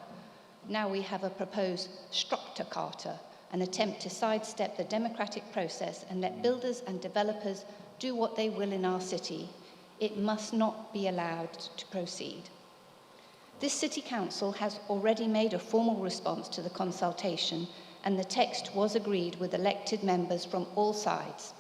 Now we have a proposed Structure Carta, an attempt to sidestep the democratic process and let builders and developers do what they will in our city. It must not be allowed to proceed. This City Council has already made a formal response to the consultation, and the text was agreed with elected members from all sides.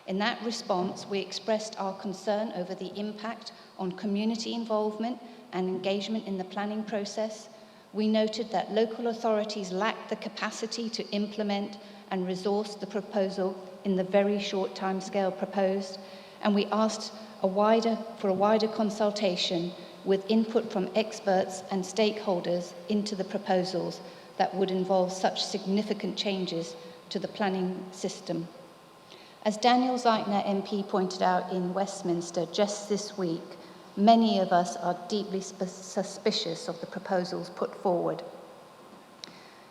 In that response, we expressed our concern over the impact on community involvement and engagement in the planning process. We noted that local authorities lacked the capacity to implement and resource the proposal in the very short timescale proposed, and we asked for a wider consultation with input from experts and stakeholders into the proposals that would involve such significant changes to the planning system. As Daniel Zeitner MP pointed out in Westminster just this week, many of us are deeply suspicious of the proposals put forward.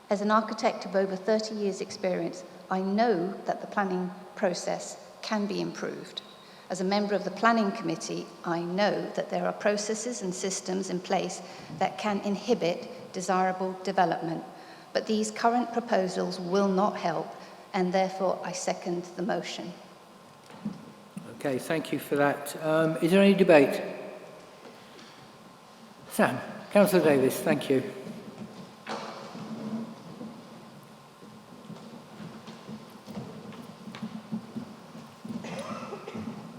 As an architect of over 30 years' experience, I know that the planning process can be improved. As a member of the Planning Committee, I know that there are processes and systems in place that can inhibit desirable development, but these current proposals will not help, and therefore I second the motion. Okay, thank you for that. Is there any debate? Sam, Councillor Davis, thank you.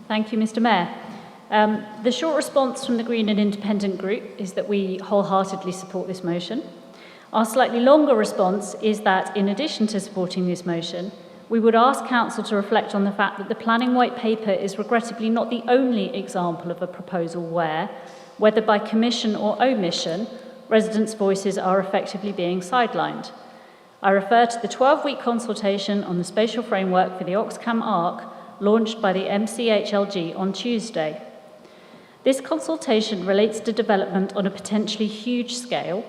Thank you, Mr. Mayor. The short response from the Green and Independent Group is that we wholeheartedly support this motion. Our slightly longer response is that, in addition to supporting this motion, we would ask Council to reflect on the fact that the Planning White Paper is regrettably not the only example of a proposal where, whether by commission or omission, residents' voices are effectively being sidelined. I refer to the 12-week consultation on the spatial framework for the Oxcam Arc launched by the MCHLG on Tuesday. This consultation relates to development on a potentially huge scale,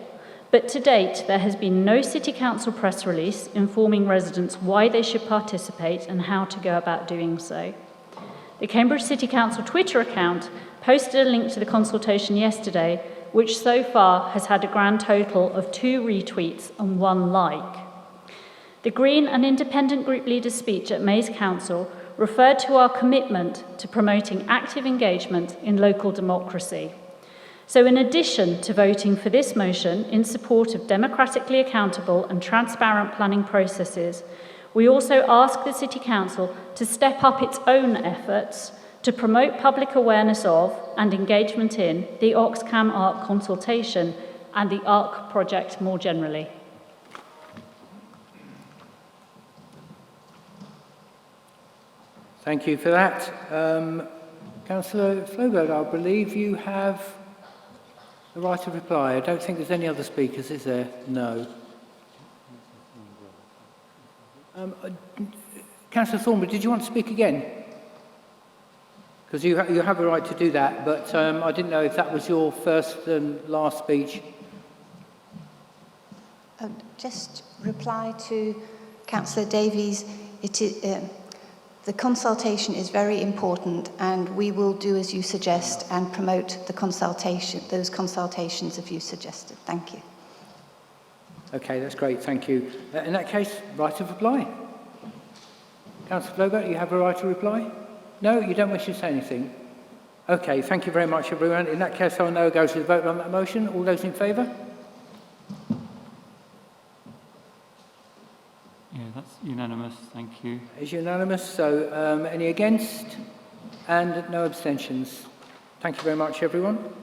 but to date there has been no City Council press release informing residents why they should participate and how to go about doing so. The Cambridge City Council Twitter account posted a link to the consultation yesterday, which so far has had a grand total of 2 retweets and 1 like. The Green and Independent Group leader's speech at May's Council referred to our commitment to promoting active engagement in local democracy. So in addition to voting for this motion in support of democratically accountable and transparent planning processes, we also ask the City Council to step up its own efforts to promote public awareness of and engagement in the Oxcam Arc consultation and the Arc project more generally. Thank you for that. Councillor Flaubert, I believe you have the right to reply. I don't think there's any other speakers, is there? No. Councillor Thornbury, did you want to speak again? Because you have a right to do that, but I didn't know if that was your first and last speech. Just reply to Councillor Davies. The consultation is very important, and we will do as you suggest and promote the consultation, those consultations as you suggested. Thank you. Okay, that's great, thank you. In that case, right of reply. Councillor Flaubert, you have a right to reply? No, you don't wish to say anything? Okay, thank you very much, everyone. In that case, I'll now go to the vote on that motion. All those in favour? Yeah, that's unanimous. Thank you. It's unanimous. So any against? And no abstentions. Thank you very much, everyone.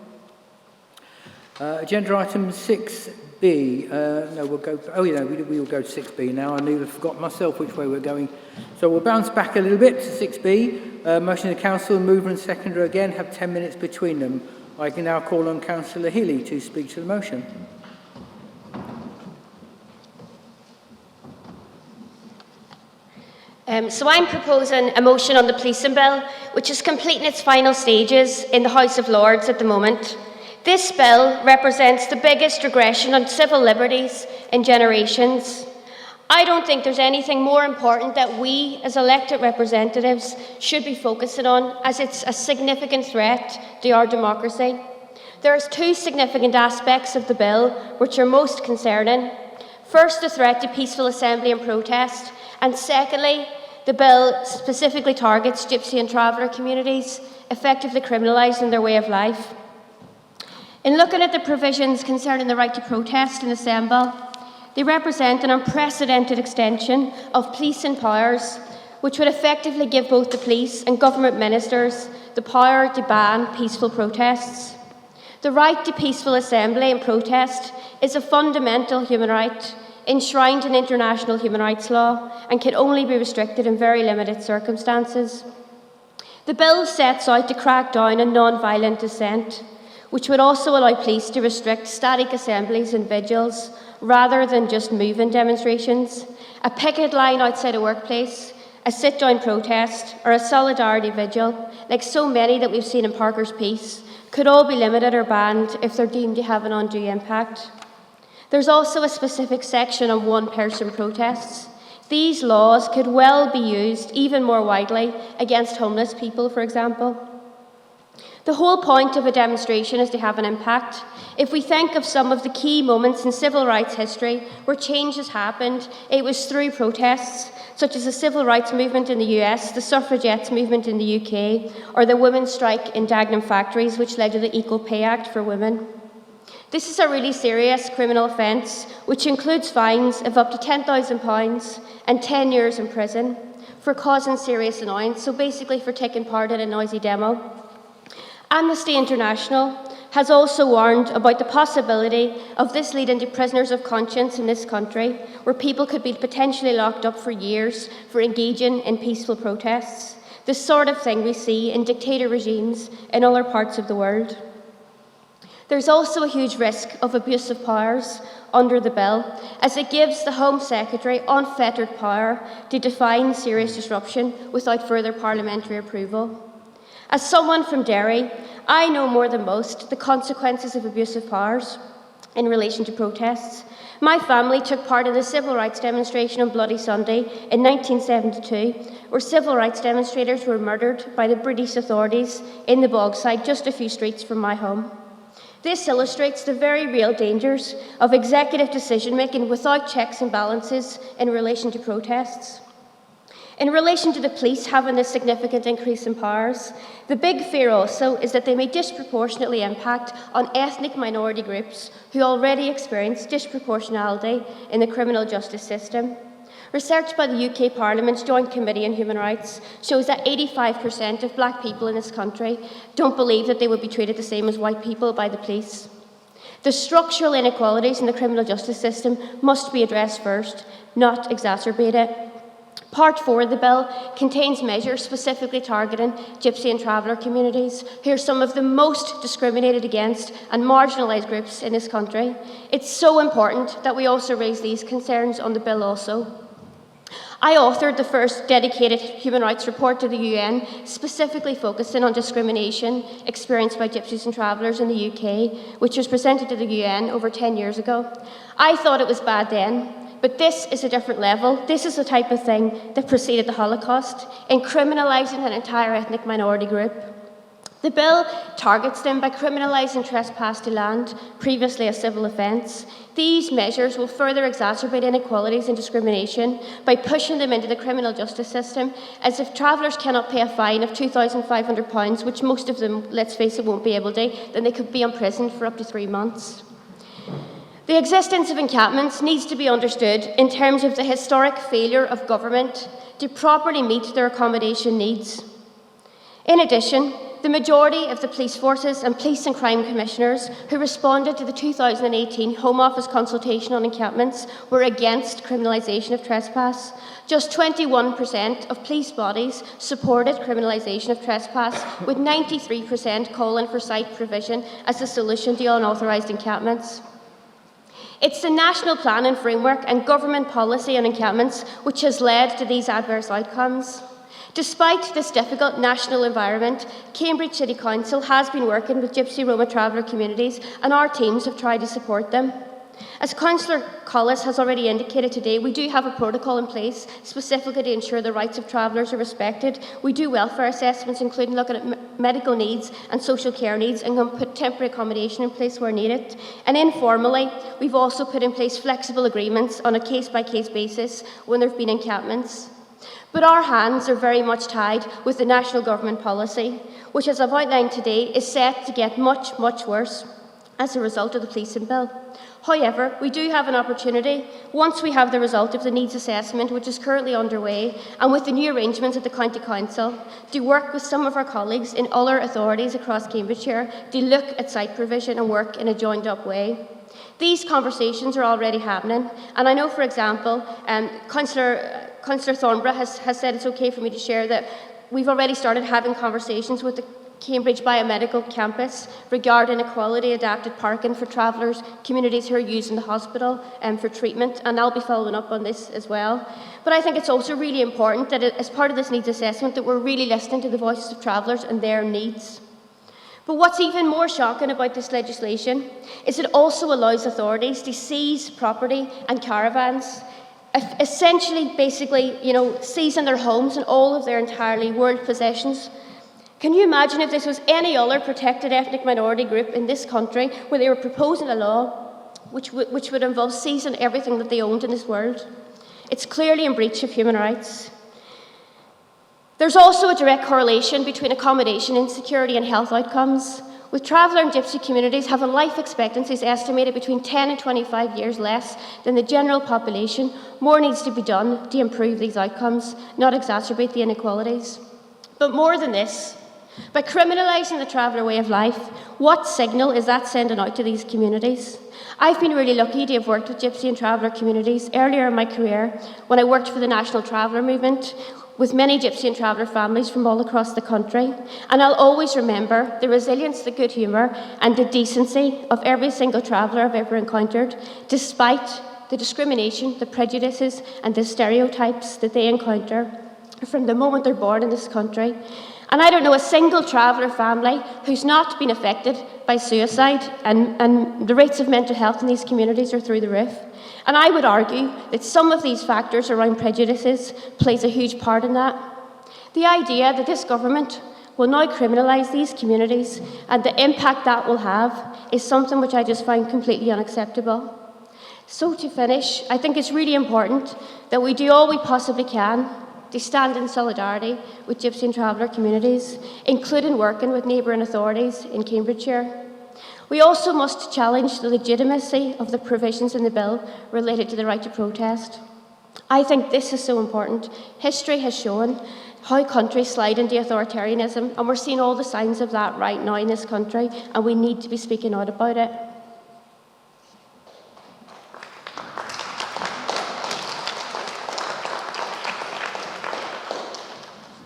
Agenda item 6B. No, we'll go. Oh, yeah, we will go to 6B now. I nearly forgot myself which way we're going. So we'll bounce back a little bit to 6B. Motion of the Council, mover and seconder again have 10 minutes between them. I can now call on Councillor Healey to speak to the motion. So I'm proposing a motion on the policing bill, which is completing its final stages in the House of Lords at the moment. This bill represents the biggest regression on civil liberties in generations. I don't think there's anything more important that we, as elected representatives, should be focusing on, as it's a significant threat to our democracy. There are two significant aspects of the bill which are most concerning. First, the threat to peaceful assembly and protest, and secondly, the bill specifically targets Gypsy and Traveller communities, effectively criminalising their way of life. In looking at the provisions concerning the right to protest and assemble, they represent an unprecedented extension of policing powers, which would effectively give both the police and government ministers the power to ban peaceful protests. The right to peaceful assembly and protest is a fundamental human right enshrined in international human rights law and can only be restricted in very limited circumstances. The bill sets out to crack down on non-violent dissent, which would also allow police to restrict static assemblies and vigils rather than just moving demonstrations. A picket line outside a workplace, a sit-down protest, or a solidarity vigil, like so many that we've seen in Parker's piece, could all be limited or banned if they're deemed to have an undue impact. There's also a specific section on one-person protests. These laws could well be used even more widely against homeless people, for example. The whole point of a demonstration is to have an impact. If we think of some of the key moments in civil rights history where change has happened, it was through protests, such as the civil rights movement in the US, the suffragettes movement in the UK, or the women's strike in Dagenham factories, which led to the Equal Pay Act for women. This is a really serious criminal offence, which includes fines of up to £10,000 and 10 years in prison for causing serious annoyance, so basically for taking part in a noisy demo. Amnesty International has also warned about the possibility of this leading to prisoners of conscience in this country, where people could be potentially locked up for years for engaging in peaceful protests, the sort of thing we see in dictator regimes in other parts of the world. There's also a huge risk of abuse of powers under the bill, as it gives the Home Secretary unfettered power to define serious disruption without further parliamentary approval. As someone from Derry, I know more than most the consequences of abuse of powers in relation to protests. My family took part in the civil rights demonstration on Bloody Sunday in 1972, where civil rights demonstrators were murdered by the British authorities in the Bogside, just a few streets from my home. This illustrates the very real dangers of executive decision-making without checks and balances in relation to protests. In relation to the police having this significant increase in powers, the big fear also is that they may disproportionately impact on ethnic minority groups who already experience disproportionality in the criminal justice system. Research by the UK Parliament's Joint Committee on Human Rights shows that 85% of black people in this country don't believe that they would be treated the same as white people by the police. The structural inequalities in the criminal justice system must be addressed first, not exacerbated. Part 4 of the bill contains measures specifically targeting Gypsy and Traveller communities, who are some of the most discriminated against and marginalised groups in this country. It's so important that we also raise these concerns on the bill also. I authored the first dedicated human rights report to the UN, specifically focusing on discrimination experienced by Gypsies and Travellers in the UK, which was presented to the UN over 10 years ago. I thought it was bad then, but this is a different level. This is the type of thing that preceded the Holocaust, in criminalising an entire ethnic minority group. The bill targets them by criminalising trespass to land, previously a civil offence. These measures will further exacerbate inequalities and discrimination by pushing them into the criminal justice system, as if travellers cannot pay a fine of £2,500, which most of them, let's face it, won't be able to, then they could be imprisoned for up to 3 months. The existence of encampments needs to be understood in terms of the historic failure of government to properly meet their accommodation needs. In addition, the majority of the police forces and police and crime commissioners who responded to the 2018 Home Office consultation on encampments were against criminalisation of trespass. Just 21% of police bodies supported criminalisation of trespass, with 93% calling for site provision as a solution to unauthorised encampments. It's the national planning framework and government policy on encampments which has led to these adverse outcomes. Despite this difficult national environment, Cambridge City Council has been working with Gypsy Roma traveller communities, and our teams have tried to support them. As Councillor Collis has already indicated today, we do have a protocol in place specifically to ensure the rights of travellers are respected. We do welfare assessments, including looking at medical needs and social care needs, and can put temporary accommodation in place where needed. And informally, we've also put in place flexible agreements on a case-by-case basis when there have been encampments. But our hands are very much tied with the national government policy, which, as I've outlined today, is set to get much, much worse as a result of the policing bill. However, we do have an opportunity, once we have the result of the needs assessment, which is currently underway, and with the new arrangements at the County Council, to work with some of our colleagues in other authorities across Cambridgeshire to look at site provision and work in a joined-up way. These conversations are already happening, and I know, for example, Councillor Thornborough has said it's okay for me to share that we've already started having conversations with the Cambridge Biomedical Campus regarding equality adapted parking for travellers, communities who are using the hospital for treatment, and I'll be following up on this as well. But I think it's also really important that as part of this needs assessment that we're really listening to the voices of travellers and their needs. But what's even more shocking about this legislation is it also allows authorities to seize property and caravans, essentially, basically, seizing their homes and all of their entirely world possessions. Can you imagine if this was any other protected ethnic minority group in this country where they were proposing a law which would involve seizing everything that they owned in this world? It's clearly in breach of human rights. There's also a direct correlation between accommodation insecurity and health outcomes. With traveller and gypsy communities having life expectancies estimated between 10 and 25 years less than the general population, more needs to be done to improve these outcomes, not exacerbate the inequalities. But more than this, by criminalising the traveller way of life, what signal is that sending out to these communities? I've been really lucky to have worked with gypsy and traveller communities earlier in my career when I worked for the National Traveller Movement with many gypsy and traveller families from all across the country. And I'll always remember the resilience, the good humour and the decency of every single traveller I've ever encountered, despite the discrimination, the prejudices and the stereotypes that they encounter from the moment they're born in this country. And I don't know a single traveller family who's not been affected by suicide, and the rates of mental health in these communities are through the roof. And I would argue that some of these factors around prejudices plays a huge part in that. The idea that this government will now criminalise these communities and the impact that will have is something which I just find completely unacceptable. So to finish, I think it's really important that we do all we possibly can to stand in solidarity with gypsy and traveller communities, including working with neighbouring authorities in Cambridgeshire. We also must challenge the legitimacy of the provisions in the bill related to the right to protest. I think this is so important. History has shown how countries slide into authoritarianism, and we're seeing all the signs of that right now in this country, and we need to be speaking out about it.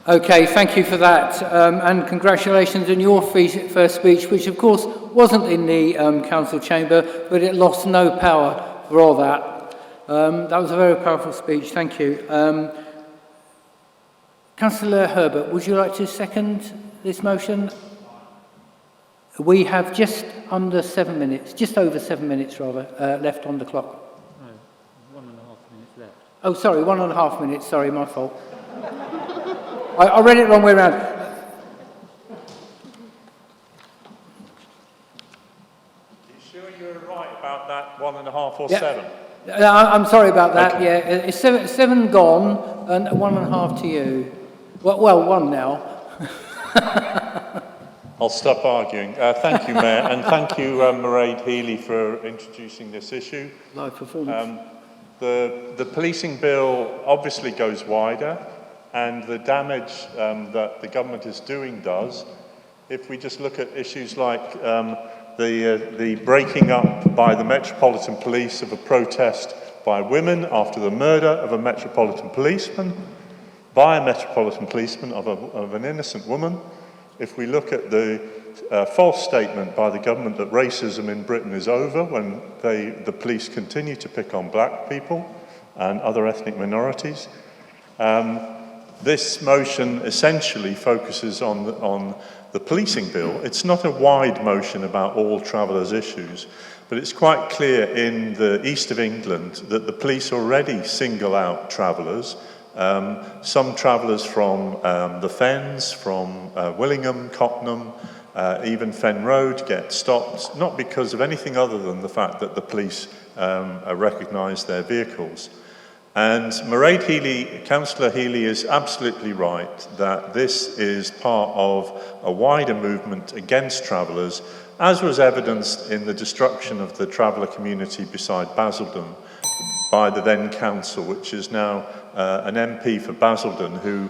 Okay, thank you for that, and congratulations on your first speech, which of course wasn't in the council chamber, but it lost no power for all that. That was a very powerful speech, thank you. Councillor Herbert, would you like to second this motion? We have just under 7 minutes, just over 7 minutes rather, left on the clock. No, 1.5 minutes left. Oh, sorry, 1.5 minutes, sorry, my fault. I read it the wrong way around. You sure you're right about that 1.5 or Yeah. 7? I'm sorry about that, Okay. yeah. It's seven gone and 1.5 to you. Well, 1 now. I'll stop arguing. Thank you, Mayor, and thank you, Mairead Healey, for introducing this issue. Live performance. The policing bill obviously goes wider, and the damage that the government is doing does. If we just look at issues like the breaking up by the Metropolitan Police of a protest by women after the murder of a Metropolitan policeman, by a Metropolitan policeman of an innocent woman, if we look at the false statement by the government that racism in Britain is over when the police continue to pick on black people and other ethnic minorities. This motion essentially focuses on the policing bill. It's not a wide motion about all travellers' issues, but it's quite clear in the east of England that the police already single out travellers. Some travellers from the Fens, from Willingham, Cottenham, even Fen Road get stopped, not because of anything other than the fact that the police recognise their vehicles. And Councillor Healey is absolutely right that this is part of a wider movement against travellers, as was evidenced in the destruction of the traveller community beside Basildon by the then council, which is now an MP for Basildon who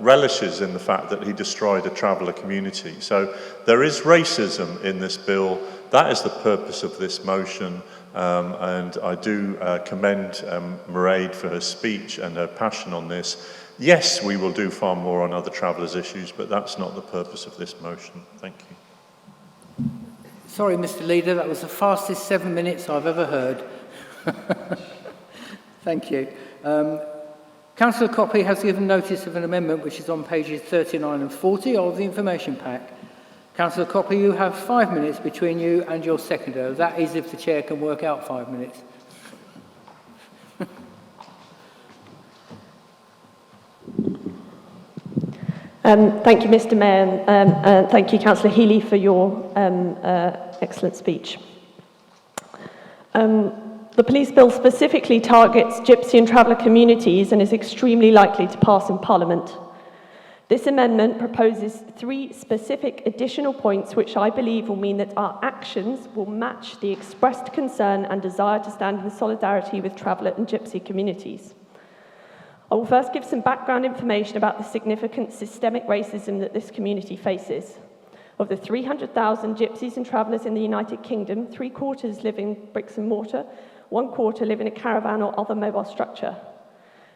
relishes in the fact that he destroyed a traveller community. So there is racism in this bill. That is the purpose of this motion. And I do commend Mairead for her speech and her passion on this. Yes, we will do far more on other travellers' issues, but that's not the purpose of this motion. Thank you. Sorry, Mr. Leader, that was the fastest 7 minutes I've ever heard. Thank you. Councillor Coppey has given notice of an amendment which is on pages 39 and 40 of the information pack. Councillor Coppey, you have 5 minutes between you and your seconder. That is if the chair can work out 5 minutes. Thank you, Mr. Mayor, and thank you, Councillor Healey, for your excellent speech. The police bill specifically targets gypsy and traveller communities and is extremely likely to pass in Parliament. This amendment proposes 3 specific additional points which I believe will mean that our actions will match the expressed concern and desire to stand in solidarity with traveller and gypsy communities. I will first give some background information about the significant systemic racism that this community faces. Of the 300,000 gypsies and travellers in the United Kingdom, 3/4 live in bricks and mortar, 1/4 live in a caravan or other mobile structure.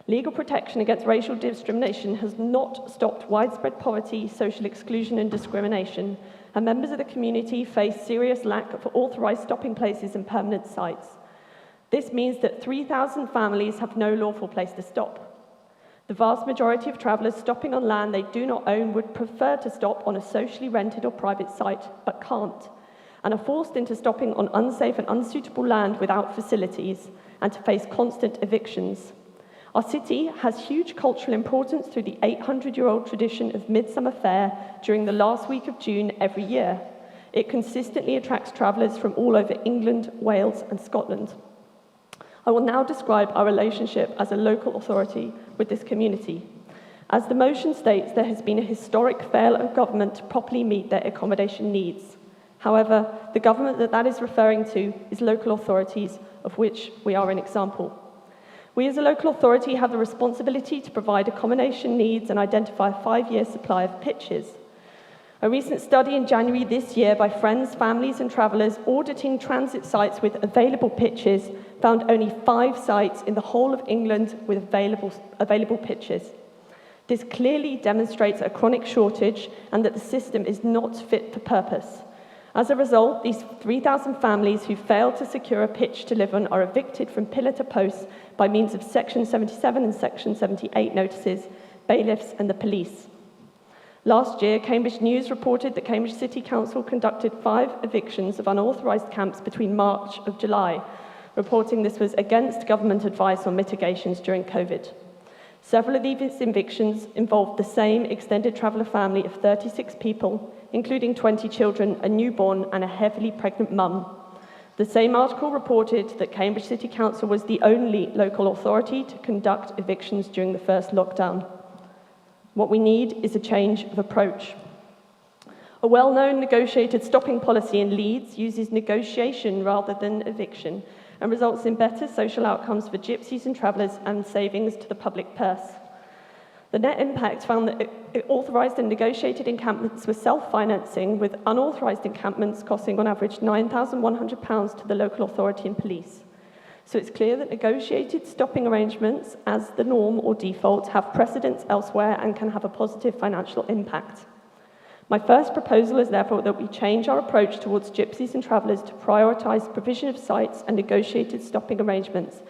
Legal protection against racial discrimination has not stopped widespread poverty, social exclusion and discrimination, and members of the community face serious lack of authorised stopping places and permanent sites. This means that 3,000 families have no lawful place to stop. The vast majority of travellers stopping on land they do not own would prefer to stop on a socially rented or private site, but can't, and are forced into stopping on unsafe and unsuitable land without facilities, and to face constant evictions. Our city has huge cultural importance through the 800-year-old tradition of Midsummer Fair during the last week of June every year. It consistently attracts travellers from all over England, Wales and Scotland. I will now describe our relationship as a local authority with this community. As the motion states, there has been a historic failure of government to properly meet their accommodation needs. However, the government that is referring to is local authorities, of which we are an example. We as a local authority have the responsibility to provide accommodation needs and identify a 5-year supply of pitches. A recent study in January this year by friends, families and travellers auditing transit sites with available pitches found only 5 sites in the whole of England with available pitches. This clearly demonstrates a chronic shortage and that the system is not fit for purpose. As a result, these 3,000 families who failed to secure a pitch to live on are evicted from pillar to post by means of Section 77 and Section 78 notices, bailiffs and the police. Last year, Cambridge News reported that Cambridge City Council conducted 5 evictions of unauthorised camps between March and July, reporting this was against government advice on mitigations during COVID. Several of these evictions involved the same extended traveller family of 36 people, including 20 children, a newborn and a heavily pregnant mum. The same article reported that Cambridge City Council was the only local authority to conduct evictions during the first lockdown. What we need is a change of approach. A well-known negotiated stopping policy in Leeds uses negotiation rather than eviction and results in better social outcomes for gypsies and travellers and savings to the public purse. The net impact found that authorised and negotiated encampments were self-financing, with unauthorised encampments costing on average £9,100 to the local authority and police. So it's clear that negotiated stopping arrangements, as the norm or default, have precedence elsewhere and can have a positive financial impact. My first proposal is therefore that we change our approach towards gypsies and travellers to prioritise provision of sites and negotiated stopping arrangements,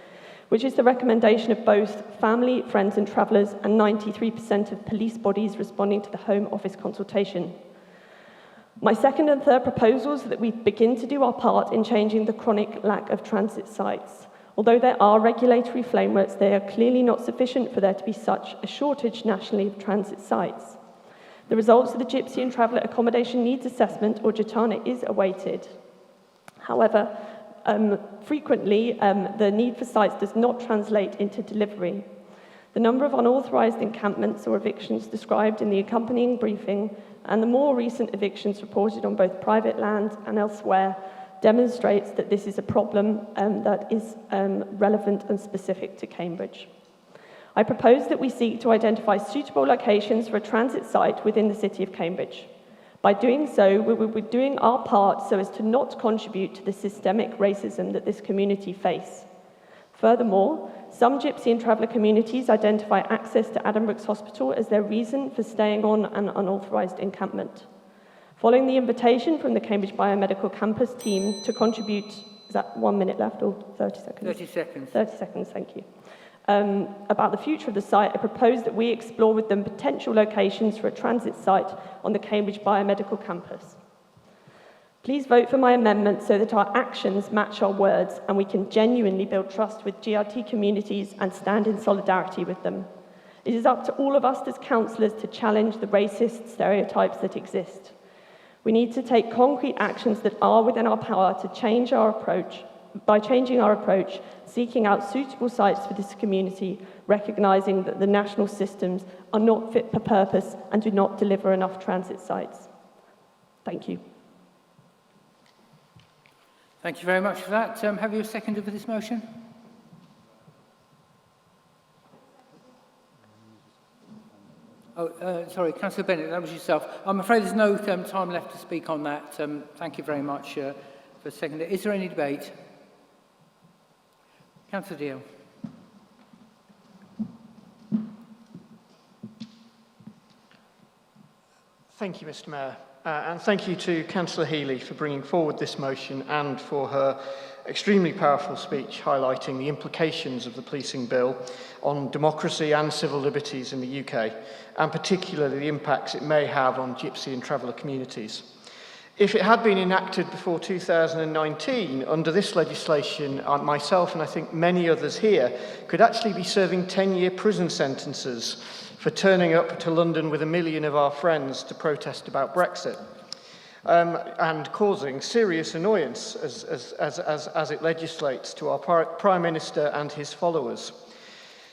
which is the recommendation of both family, friends and travellers and 93% of police bodies responding to the Home Office consultation. My second and third proposals are that we begin to do our part in changing the chronic lack of transit sites. Although there are regulatory frameworks, they are clearly not sufficient for there to be such a shortage nationally of transit sites. The results of the Gypsy and Traveller Accommodation Needs Assessment, or GITANA, is awaited. However, frequently, the need for sites does not translate into delivery. The number of unauthorised encampments or evictions described in the accompanying briefing and the more recent evictions reported on both private land and elsewhere demonstrates that this is a problem that is relevant and specific to Cambridge. I propose that we seek to identify suitable locations for a transit site within the City of Cambridge. By doing so, we will be doing our part so as to not contribute to the systemic racism that this community face. Furthermore, some Gypsy and Traveller communities identify access to Addenbrooke's Hospital as their reason for staying on an unauthorised encampment. Following the invitation from the Cambridge Biomedical Campus team to contribute, is that 1 minute left or 30 seconds? 30 seconds. 30 seconds, thank you. About the future of the site, I propose that we explore with them potential locations for a transit site on the Cambridge Biomedical Campus. Please vote for my amendment so that our actions match our words and we can genuinely build trust with GRT communities and stand in solidarity with them. It is up to all of us as councillors to challenge the racist stereotypes that exist. We need to take concrete actions that are within our power to change our approach. By changing our approach, seeking out suitable sites for this community, recognising that the national systems are not fit for purpose and do not deliver enough transit sites. Thank you. Thank you very much for that. Have you a seconder for this motion? Oh, sorry, Councillor Bennett, that was yourself. I'm afraid there's no time left to speak on that. Thank you very much for seconding. Is there any debate? Councillor Deal. Thank you, Mr. Mayor. And thank you to Councillor Healey for bringing forward this motion and for her extremely powerful speech highlighting the implications of the policing bill on democracy and civil liberties in the UK, and particularly the impacts it may have on Gypsy and Traveller communities. If it had been enacted before 2019, under this legislation, myself and I think many others here could actually be serving 10-year prison sentences for turning up to London with 1 million of our friends to protest about Brexit, and causing serious annoyance as it legislates to our Prime Minister and his followers.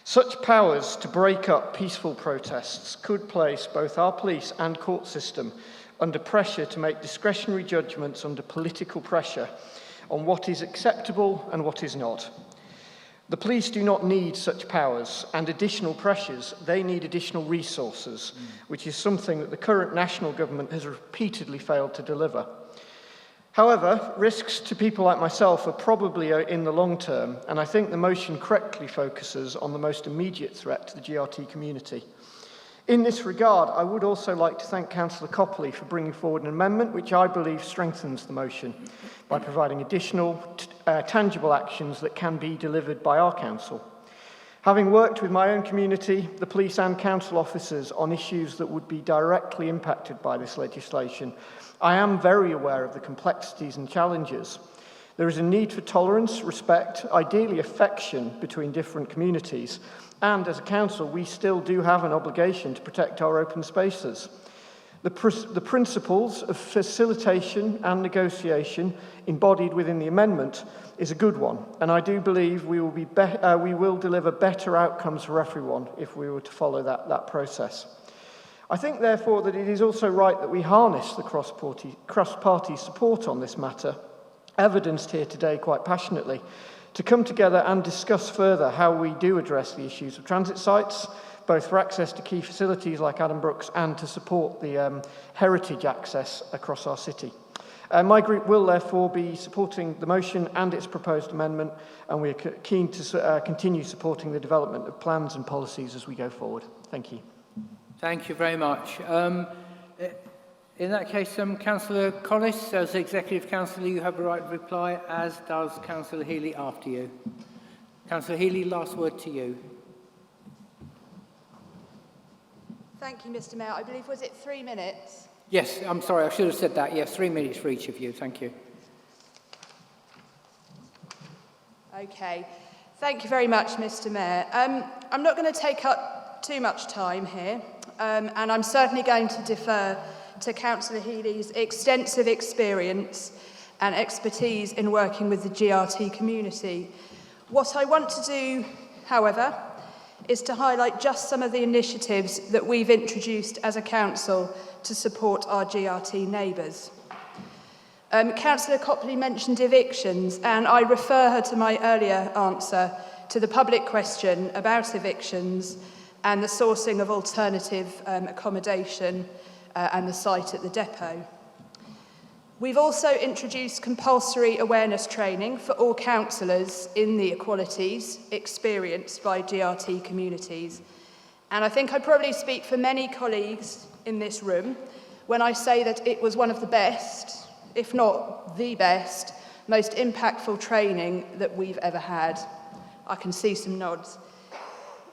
Such powers to break up peaceful protests could place both our police and court system under pressure to make discretionary judgments under political pressure on what is acceptable and what is not. The police do not need such powers and additional pressures, they need additional resources, which is something that the current national government has repeatedly failed to deliver. However, risks to people like myself are probably in the long term, and I think the motion correctly focuses on the most immediate threat to the GRT community. In this regard, I would also like to thank Councillor Copley for bringing forward an amendment which I believe strengthens the motion by providing additional tangible actions that can be delivered by our council. Having worked with my own community, the police and council officers on issues that would be directly impacted by this legislation, I am very aware of the complexities and challenges. There is a need for tolerance, respect, ideally affection between different communities, and as a council, we still do have an obligation to protect our open spaces. The principles of facilitation and negotiation embodied within the amendment is a good one, and I do believe we will deliver better outcomes for everyone if we were to follow that process. I think, therefore, that it is also right that we harness the cross-party support on this matter, evidenced here today quite passionately, to come together and discuss further how we do address the issues of transit sites, both for access to key facilities like Addenbrooke's and to support the heritage access across our city. My group will therefore be supporting the motion and its proposed amendment, and we are keen to continue supporting the development of plans and policies as we go forward. Thank you. Thank you very much. In that case, Councillor Collis, as Executive Councillor, you have the right to reply, as does Councillor Healey after you. Councillor Healey, last word to you. Thank you, Mr. Mayor. I believe, was it 3 minutes? Yes, I'm sorry, I should have said that. Yes, 3 minutes for each of you. Thank you. Okay. Thank you very much, Mr. Mayor. I'm not going to take up too much time here, and I'm certainly going to defer to Councillor Healey's extensive experience and expertise in working with the GRT community. What I want to do, however, is to highlight just some of the initiatives that we've introduced as a council to support our GRT neighbours. Councillor Copley mentioned evictions, and I refer her to my earlier answer to the public question about evictions and the sourcing of alternative accommodation and the site at the depot. We've also introduced compulsory awareness training for all councillors in the equalities experienced by GRT communities. And I think I probably speak for many colleagues in this room when I say that it was one of the best, if not the best, most impactful training that we've ever had. I can see some nods.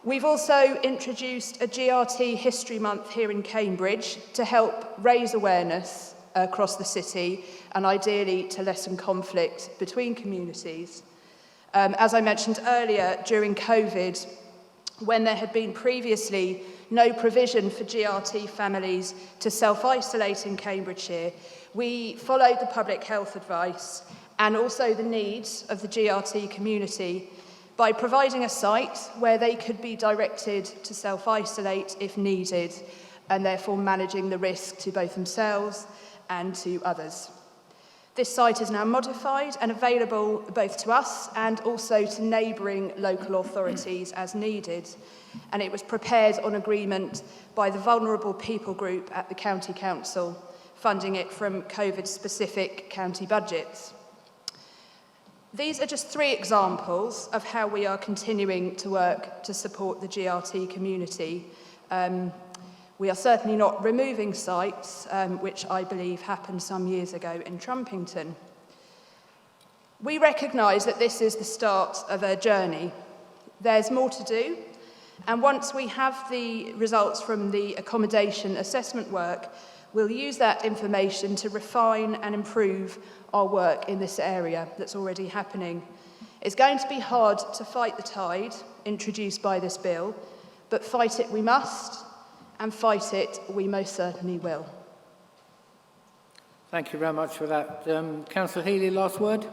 We've also introduced a GRT History Month here in Cambridge to help raise awareness across the city and ideally to lessen conflict between communities. As I mentioned earlier, during COVID, when there had been previously no provision for GRT families to self-isolate in Cambridgeshire, we followed the public health advice and also the needs of the GRT community by providing a site where they could be directed to self-isolate if needed, and therefore managing the risk to both themselves and to others. This site is now modified and available both to us and also to neighbouring local authorities as needed, and it was prepared on agreement by the Vulnerable People Group at the County Council, funding it from COVID-specific county budgets. These are just 3 examples of how we are continuing to work to support the GRT community. We are certainly not removing sites, which I believe happened some years ago in Trumpington. We recognise that this is the start of a journey. There's more to do, and once we have the results from the accommodation assessment work, we'll use that information to refine and improve our work in this area that's already happening. It's going to be hard to fight the tide introduced by this bill, but fight it we must, and fight it we most certainly will. Thank you very much for that. Councillor Healey, last word.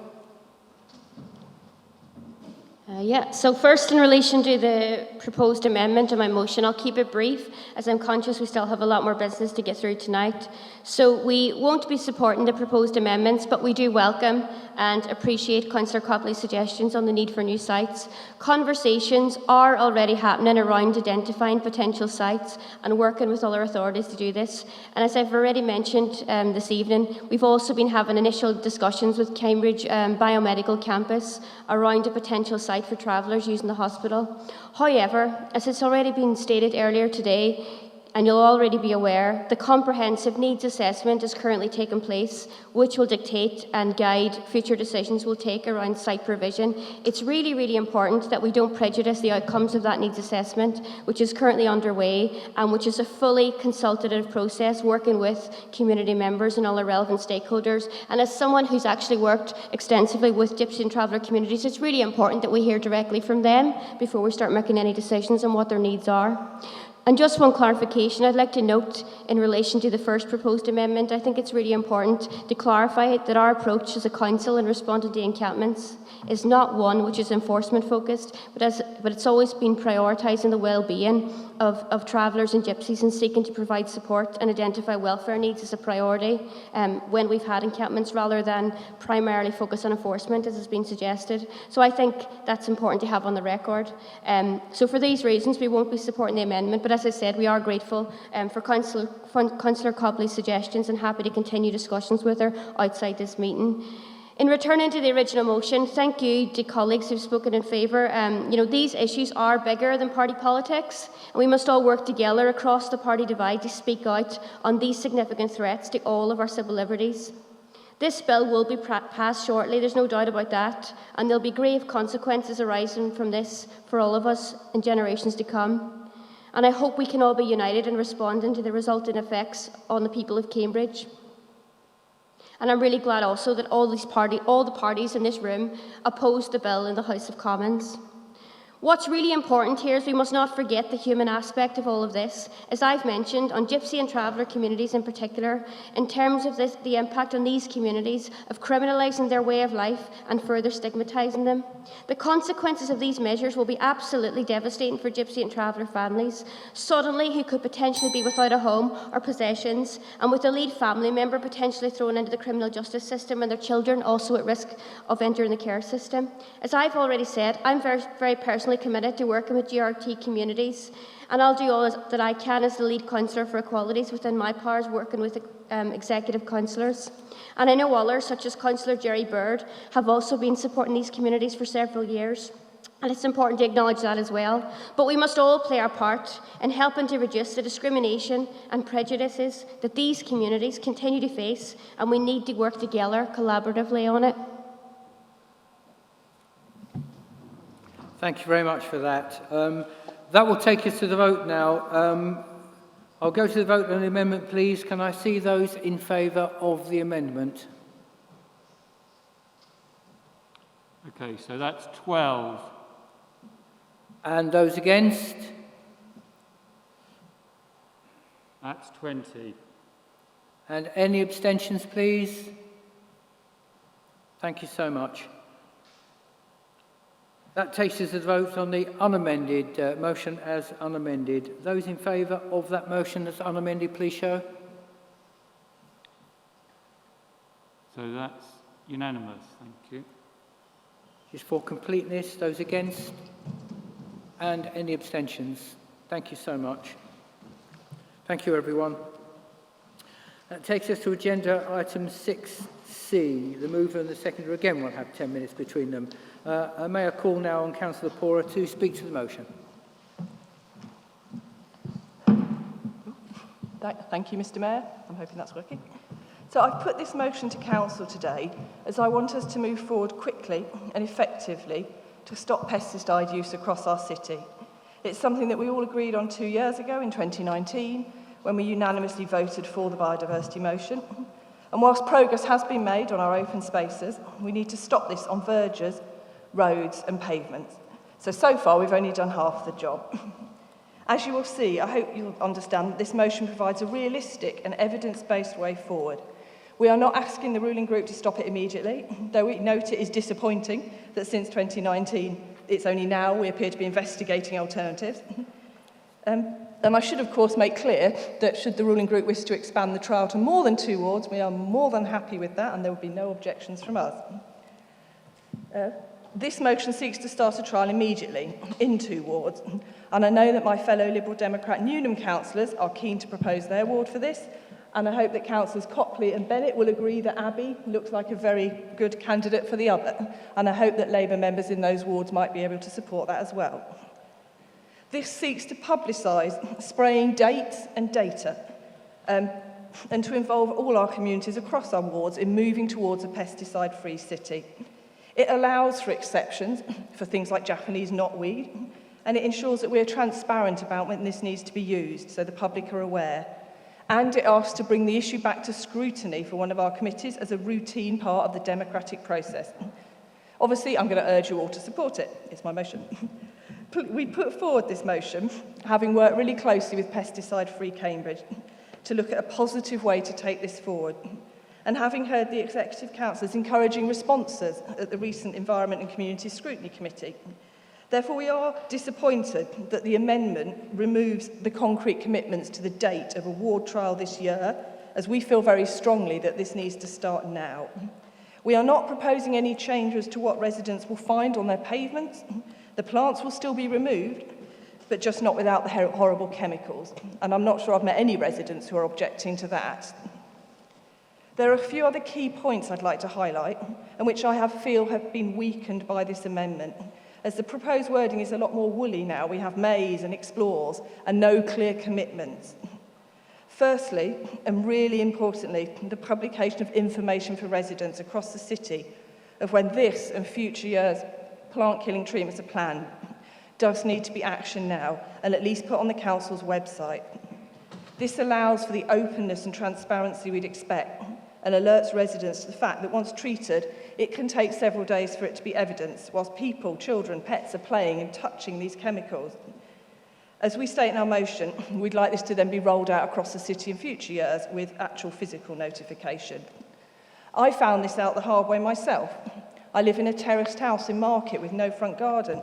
So first, in relation to the proposed amendment to my motion, I'll keep it brief, as I'm conscious we still have a lot more business to get through tonight. So we won't be supporting the proposed amendments, but we do welcome and appreciate Councillor Copley's suggestions on the need for new sites. Conversations are already happening around identifying potential sites and working with other authorities to do this. And as I've already mentioned this evening, we've also been having initial discussions with Cambridge Biomedical Campus around a potential site for travellers using the hospital. However, as it's already been stated earlier today, and you'll already be aware, the comprehensive needs assessment is currently taking place, which will dictate and guide future decisions we'll take around site provision. It's really, really important that we don't prejudice the outcomes of that needs assessment, which is currently underway, and which is a fully consultative process working with community members and all the relevant stakeholders. And as someone who's actually worked extensively with Gypsy and Traveller communities, it's really important that we hear directly from them before we start making any decisions on what their needs are. And just one clarification I'd like to note in relation to the first proposed amendment. I think it's really important to clarify that our approach as a council in responding to encampments is not one which is enforcement focused, but it's always been prioritising the well-being of travellers and gypsies and seeking to provide support and identify welfare needs as a priority when we've had encampments, rather than primarily focus on enforcement as has been suggested. So I think that's important to have on the record. So for these reasons we won't be supporting the amendment, but as I said, we are grateful for Councillor Copley's suggestions and happy to continue discussions with her outside this meeting. In returning to the original motion, thank you to colleagues who've spoken in favour. These issues are bigger than party politics, and we must all work together across the party divide to speak out on these significant threats to all of our civil liberties. This bill will be passed shortly, there's no doubt about that, and there'll be grave consequences arising from this for all of us in generations to come. And I hope we can all be united in responding to the resulting effects on the people of Cambridge. And I'm really glad also that all the parties in this room opposed the bill in the House of Commons. What's really important here is we must not forget the human aspect of all of this, as I've mentioned, on gypsy and traveller communities in particular, in terms of the impact on these communities of criminalising their way of life and further stigmatising them. The consequences of these measures will be absolutely devastating for gypsy and traveller families, suddenly who could potentially be without a home or possessions, and with a lead family member potentially thrown into the criminal justice system and their children also at risk of entering the care system. As I've already said, I'm very personally committed to working with GRT communities, and I'll do all that I can as the lead councillor for equalities within my powers, working with executive councillors. And I know others, such as Councillor Jerry Bird, have also been supporting these communities for several years. And it's important to acknowledge that as well. But we must all play our part in helping to reduce the discrimination and prejudices that these communities continue to face, and we need to work together collaboratively on it. Thank you very much for that. That will take us to the vote now. I'll go to the vote on the amendment, please. Can I see those in favour of the amendment? Okay, so that's 12. And those against? That's 20. And any abstentions, please? Thank you so much. That takes us to the vote on the unamended motion as unamended. Those in favour of that motion as unamended, please show. So that's unanimous, thank you. Just for completeness, those against? And any abstentions? Thank you so much. Thank you, everyone. That takes us to agenda item 6C. The mover and the seconder again will have 10 minutes between them. May I call now on Councillor Pora to speak to the motion. Thank you, Mr. Mayor. I'm hoping that's working. So I've put this motion to Council today as I want us to move forward quickly and effectively to stop pesticide use across our city. It's something that we all agreed on 2 years ago in 2019 when we unanimously voted for the biodiversity motion. And whilst progress has been made on our open spaces, we need to stop this on verges, roads and pavements. So far we've only done half the job. As you will see, I hope you'll understand that this motion provides a realistic and evidence-based way forward. We are not asking the ruling group to stop it immediately, though we note it is disappointing that since 2019, it's only now we appear to be investigating alternatives. And I should, of course, make clear that should the ruling group wish to expand the trial to more than 2 wards, we are more than happy with that, and there will be no objections from us. This motion seeks to start a trial immediately in 2 wards, and I know that my fellow Liberal Democrat Newnham councillors are keen to propose their ward for this, and I hope that Councillors Copley and Bennett will agree that Abbey looks like a very good candidate for the other, and I hope that Labour members in those wards might be able to support that as well. This seeks to publicise spraying dates and data, and to involve all our communities across our wards in moving towards a pesticide-free city. It allows for exceptions for things like Japanese knotweed, and it ensures that we are transparent about when this needs to be used so the public are aware. And it asks to bring the issue back to scrutiny for one of our committees as a routine part of the democratic process. Obviously, I'm going to urge you all to support it. It's my motion. We put forward this motion, having worked really closely with Pesticide-Free Cambridge, to look at a positive way to take this forward. And having heard the Executive Councillors encouraging responses at the recent Environment and Community Scrutiny Committee. Therefore, we are disappointed that the amendment removes the concrete commitments to the date of a ward trial this year, as we feel very strongly that this needs to start now. We are not proposing any changes to what residents will find on their pavements. The plants will still be removed, but just not without the horrible chemicals. And I'm not sure I've met any residents who are objecting to that. There are a few other key points I'd like to highlight, and which I feel have been weakened by this amendment, as the proposed wording is a lot more woolly now. We have mays and explores and no clear commitments. Firstly, and really importantly, the publication of information for residents across the city of when this and future years plant-killing treatments are planned does need to be actioned now and at least put on the council's website. This allows for the openness and transparency we'd expect and alerts residents to the fact that once treated, it can take several days for it to be evidenced, whilst people, children, pets are playing and touching these chemicals. As we state in our motion, we'd like this to then be rolled out across the city in future years with actual physical notification. I found this out the hard way myself. I live in a terraced house in Market with no front garden,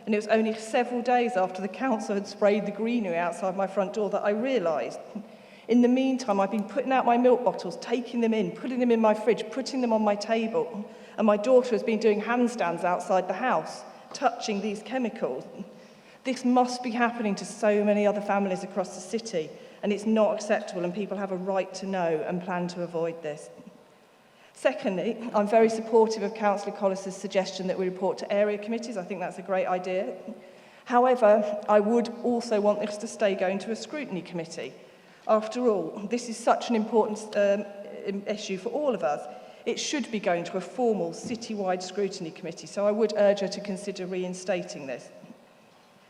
and it was only several days after the council had sprayed the greenery outside my front door that I realised. In the meantime, I've been putting out my milk bottles, taking them in, putting them in my fridge, putting them on my table, and my daughter has been doing handstands outside the house, touching these chemicals. This must be happening to so many other families across the city, and it's not acceptable, and people have a right to know and plan to avoid this. Secondly, I'm very supportive of Councillor Collis's suggestion that we report to area committees. I think that's a great idea. However, I would also want this to stay going to a scrutiny committee. After all, this is such an important issue for all of us. It should be going to a formal citywide scrutiny committee, so I would urge her to consider reinstating this.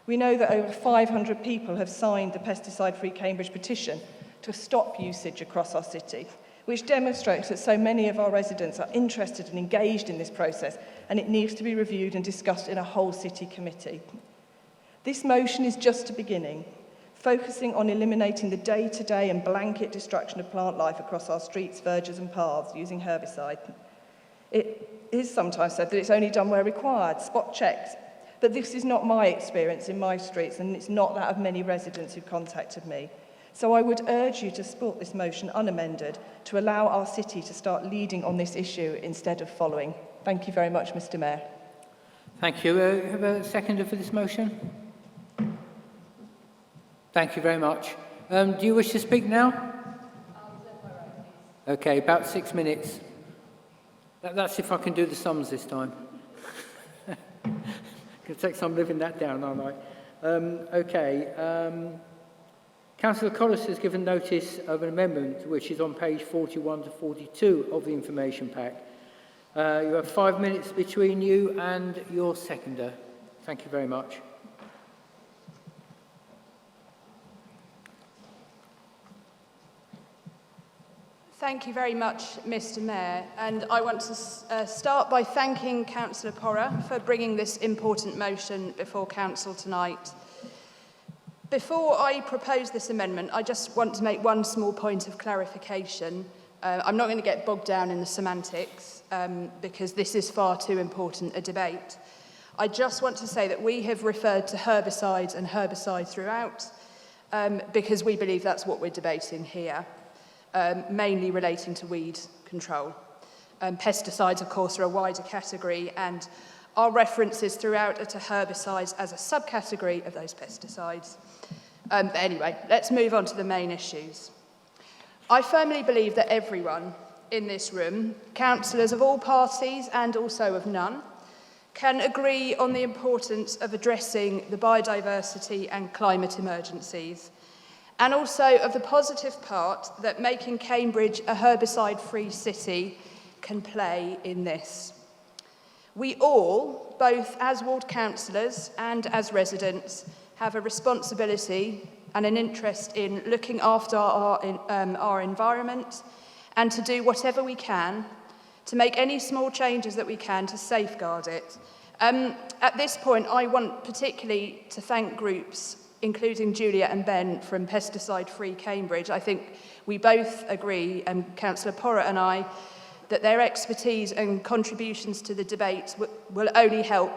We know that over 500 people have signed the Pesticide-Free Cambridge petition to stop usage across our city, which demonstrates that so many of our residents are interested and engaged in this process, and it needs to be reviewed and discussed in a whole city committee. This motion is just a beginning, focusing on eliminating the day-to-day and blanket destruction of plant life across our streets, verges and paths using herbicide. It is sometimes said that it's only done where required, spot checks, but this is not my experience in my streets, and it's not that of many residents who contacted me. So I would urge you to support this motion unamended to allow our city to start leading on this issue instead of following. Thank you very much, Mr. Mayor. Thank you. Have a seconder for this motion? Thank you very much. Do you wish to speak now? Okay, about 6 minutes. That's if I can do the sums this time. Can take some living that down, aren't I? Councillor Collis has given notice of an amendment which is on page 41 to 42 of the information pack. You have 5 minutes between you and your seconder. Thank you very much. Thank you very much, Mr. Mayor, and I want to start by thanking Councillor Porra for bringing this important motion before Council tonight. Before I propose this amendment, I just want to make one small point of clarification. I'm not going to get bogged down in the semantics because this is far too important a debate. I just want to say that we have referred to herbicides and herbicides throughout because we believe that's what we're debating here. Mainly relating to weed control. Pesticides, of course, are a wider category, and our references throughout are to herbicides as a subcategory of those pesticides. But anyway, let's move on to the main issues. I firmly believe that everyone in this room, councillors of all parties and also of none, can agree on the importance of addressing the biodiversity and climate emergencies, and also of the positive part that making Cambridge a herbicide-free city can play in this. We all, both as ward councillors and as residents, have a responsibility and an interest in looking after our environment and to do whatever we can to make any small changes that we can to safeguard it. At this point, I want particularly to thank groups including Julia and Ben from Pesticide-Free Cambridge. I think we both agree, Councillor Porra and I, that their expertise and contributions to the debate will only help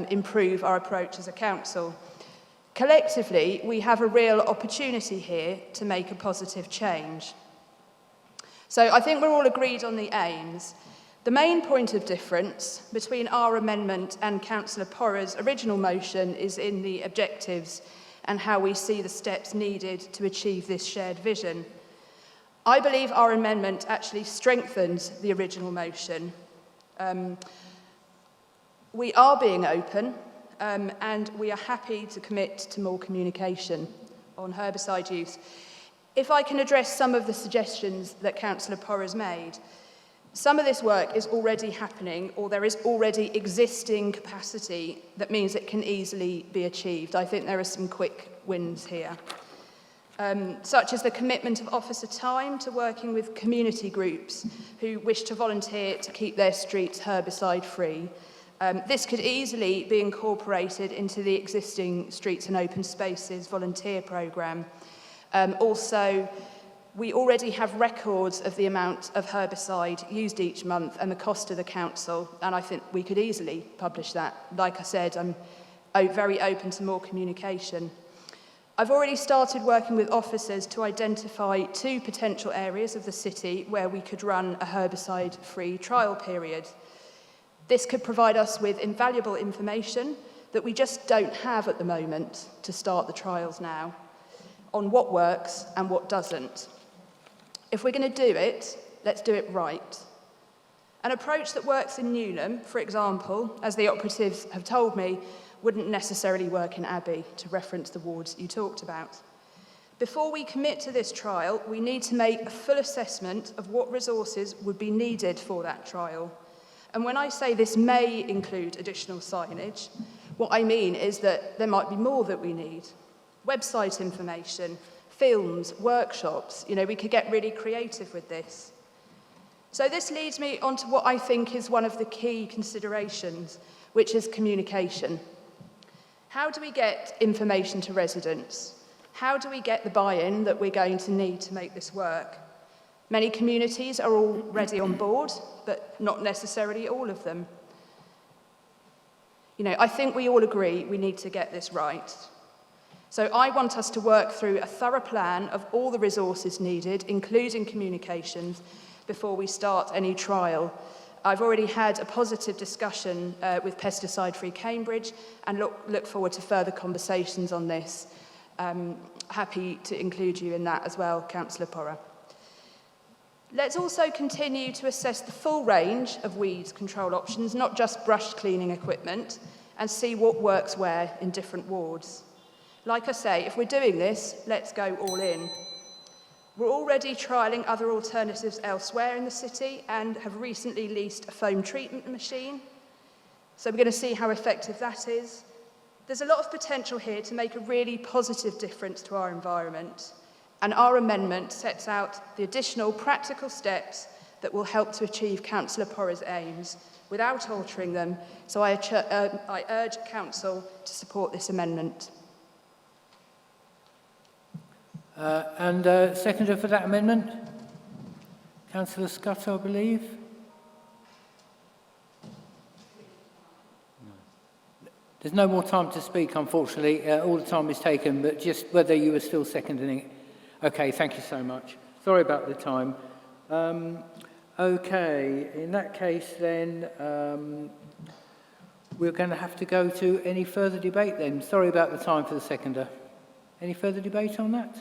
improve our approach as a council. Collectively, we have a real opportunity here to make a positive change. So I think we're all agreed on the aims. The main point of difference between our amendment and Councillor Porra's original motion is in the objectives and how we see the steps needed to achieve this shared vision. I believe our amendment actually strengthens the original motion. We are being open, and we are happy to commit to more communication on herbicide use. If I can address some of the suggestions that Councillor Porr has made, some of this work is already happening, or there is already existing capacity that means it can easily be achieved. I think there are some quick wins here, such as the commitment of officer time to working with community groups who wish to volunteer to keep their streets herbicide-free. This could easily be incorporated into the existing Streets and Open Spaces volunteer programme. Also, we already have records of the amount of herbicide used each month and the cost to the council, and I think we could easily publish that. Like I said, I'm very open to more communication. I've already started working with officers to identify 2 potential areas of the city where we could run a herbicide-free trial period. This could provide us with invaluable information that we just don't have at the moment to start the trials now, on what works and what doesn't. If we're going to do it, let's do it right. An approach that works in Newnham, for example, as the operatives have told me, wouldn't necessarily work in Abbey, to reference the wards you talked about. Before we commit to this trial, we need to make a full assessment of what resources would be needed for that trial. And when I say this may include additional signage, what I mean is that there might be more that we need. Website information, films, workshops, we could get really creative with this. So this leads me on to what I think is one of the key considerations, which is communication. How do we get information to residents? How do we get the buy-in that we're going to need to make this work? Many communities are already on board, but not necessarily all of them. I think we all agree we need to get this right. So I want us to work through a thorough plan of all the resources needed, including communications, before we start any trial. I've already had a positive discussion with Pesticide Free Cambridge and look forward to further conversations on this. Happy to include you in that as well, Councillor Porr. Let's also continue to assess the full range of weed control options, not just brush cleaning equipment, and see what works where in different wards. Like I say, if we're doing this, let's go all in. We're already trialling other alternatives elsewhere in the city and have recently leased a foam treatment machine. So we're going to see how effective that is. There's a lot of potential here to make a really positive difference to our environment. And our amendment sets out the additional practical steps that will help to achieve Councillor Porr's aims without altering them. So I urge Council to support this amendment. Seconder for that amendment? Councillor Scott, I believe. There's no more time to speak, unfortunately. All the time is taken, but just whether you were still seconding it. Okay, thank you so much. Sorry about the time. Okay, in that case then, we're going to have to go to any further debate then. Sorry about the time for the seconder. Any further debate on that?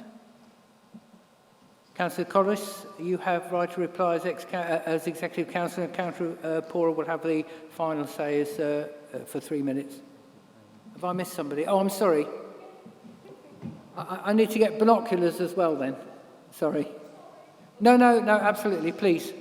Councillor Collis, you have right to reply as Executive Councillor, and Councillor Porr will have the final say for 3 minutes. Have I missed somebody? Oh, I'm sorry. I need to get binoculars as well then. Sorry. No, absolutely. Please.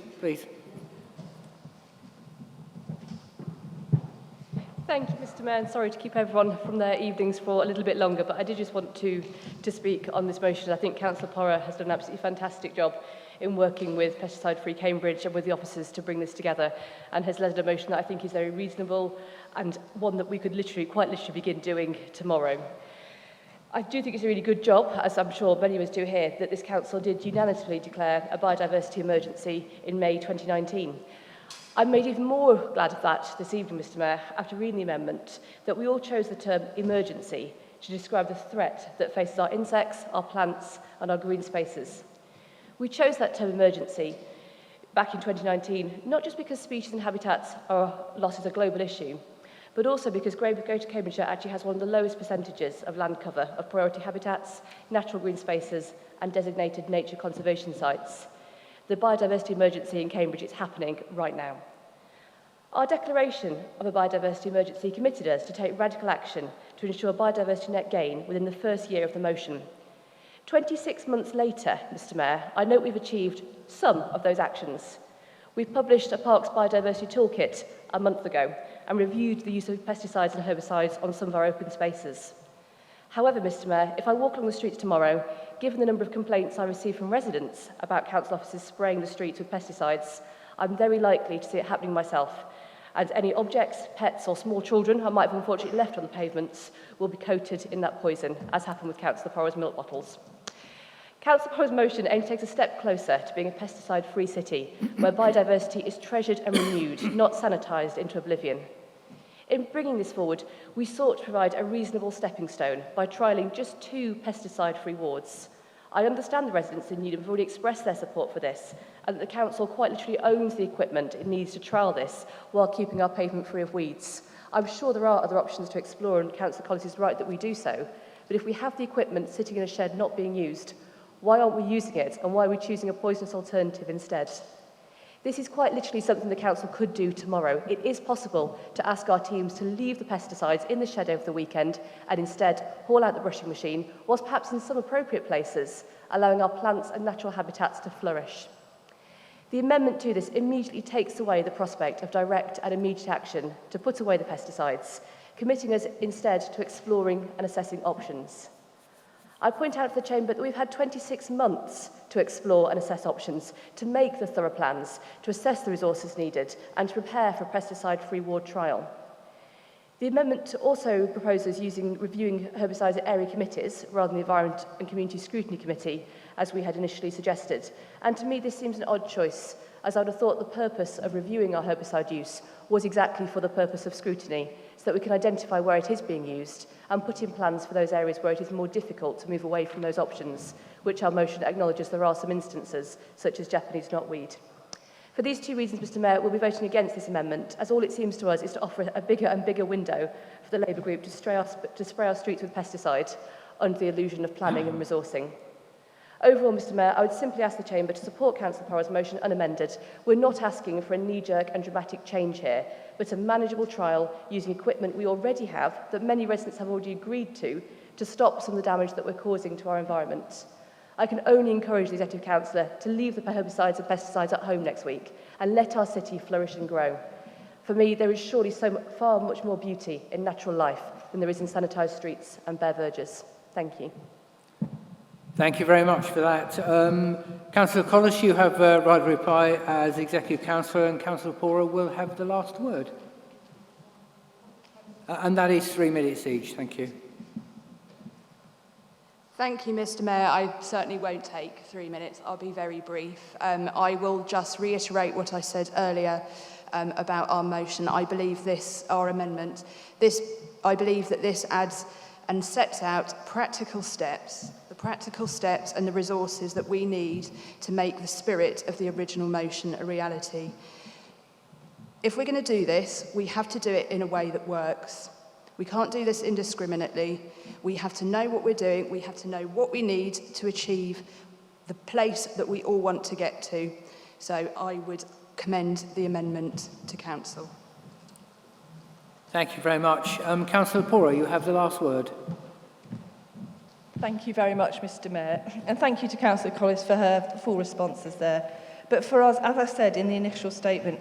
Thank you, Mr. Mayor, and sorry to keep everyone from their evenings for a little bit longer, but I did just want to speak on this motion. I think Councillor Porr has done an absolutely fantastic job in working with Pesticide Free Cambridge and with the officers to bring this together, and has led a motion that I think is very reasonable and one that we could quite literally begin doing tomorrow. I do think it's a really good job, as I'm sure many of us do here, that this council did unanimously declare a biodiversity emergency in May 2019. I'm made even more glad of that this evening, Mr. Mayor, after reading the amendment, that we all chose the term emergency to describe the threat that faces our insects, our plants, and our green spaces. We chose that term emergency back in 2019, not just because species and habitats loss is a global issue, but also because Greater Cambridgeshire actually has one of the lowest percentages of land cover of priority habitats, natural green spaces and designated nature conservation sites. The biodiversity emergency in Cambridge is happening right now. Our declaration of a biodiversity emergency committed us to take radical action to ensure biodiversity net gain within the first year of the motion. 26 months later, Mr Mayor, I note we've achieved some of those actions. We've published a Parks Biodiversity Toolkit a month ago and reviewed the use of pesticides and herbicides on some of our open spaces. However, Mr Mayor, if I walk along the streets tomorrow, given the number of complaints I receive from residents about council officers spraying the streets with pesticides, I'm very likely to see it happening myself, and any objects, pets or small children I might have unfortunately left on the pavements will be coated in that poison, as happened with Councillor Porrow's milk bottles. Councillor Porrow's motion aims to take a step closer to being a pesticide-free city, where biodiversity is treasured and renewed, not sanitised into oblivion. In bringing this forward, we sought to provide a reasonable stepping stone by trialling just 2 pesticide-free wards. I understand the residents in Needham have already expressed their support for this, and that the council quite literally owns the equipment it needs to trial this while keeping our pavement free of weeds. I'm sure there are other options to explore, and Councillor Collins is right that we do so, but if we have the equipment sitting in a shed not being used, why aren't we using it, and why are we choosing a poisonous alternative instead? This is quite literally something the council could do tomorrow. It is possible to ask our teams to leave the pesticides in the shed over the weekend and instead haul out the brushing machine, whilst perhaps in some appropriate places, allowing our plants and natural habitats to flourish. The amendment to this immediately takes away the prospect of direct and immediate action to put away the pesticides, committing us instead to exploring and assessing options. I point out to the Chamber that we've had 26 months to explore and assess options, to make the thorough plans, to assess the resources needed and to prepare for a pesticide-free ward trial. The amendment also proposes reviewing herbicides at area committees rather than the Environment and Community Scrutiny Committee, as we had initially suggested. And to me, this seems an odd choice, as I would have thought the purpose of reviewing our herbicide use was exactly for the purpose of scrutiny, so that we can identify where it is being used and put in plans for those areas where it is more difficult to move away from those options, which our motion acknowledges there are some instances, such as Japanese knotweed. For these 2 reasons, Mr Mayor, we'll be voting against this amendment, as all it seems to us is to offer a bigger and bigger window for the Labour group to spray our streets with pesticide under the illusion of planning and resourcing. Overall, Mr Mayor, I would simply ask the Chamber to support Councillor Porrow's motion unamended. We're not asking for a knee-jerk and dramatic change here, but a manageable trial using equipment we already have, that many residents have already agreed to stop some of the damage that we're causing to our environment. I can only encourage the Executive Councillor to leave the herbicides and pesticides at home next week and let our city flourish and grow. For me, there is surely far much more beauty in natural life than there is in sanitised streets and bare verges. Thank you. Thank you very much for that. Councillor Collis, you have right of reply as Executive Councillor, and Councillor Porrow will have the last word. And that is 3 minutes each. Thank you. Thank you, Mr Mayor. I certainly won't take 3 minutes. I'll be very brief. I will just reiterate what I said earlier about our motion. I believe our amendment, I believe that this adds and sets out practical steps, the practical steps and the resources that we need to make the spirit of the original motion a reality. If we're going to do this, we have to do it in a way that works. We can't do this indiscriminately. We have to know what we're doing. We have to know what we need to achieve the place that we all want to get to. So I would commend the amendment to Council. Thank you very much. Councillor Porrow, you have the last word. Thank you very much, Mr Mayor. And thank you to Councillor Collis for her full responses there. But for us, as I said in the initial statement,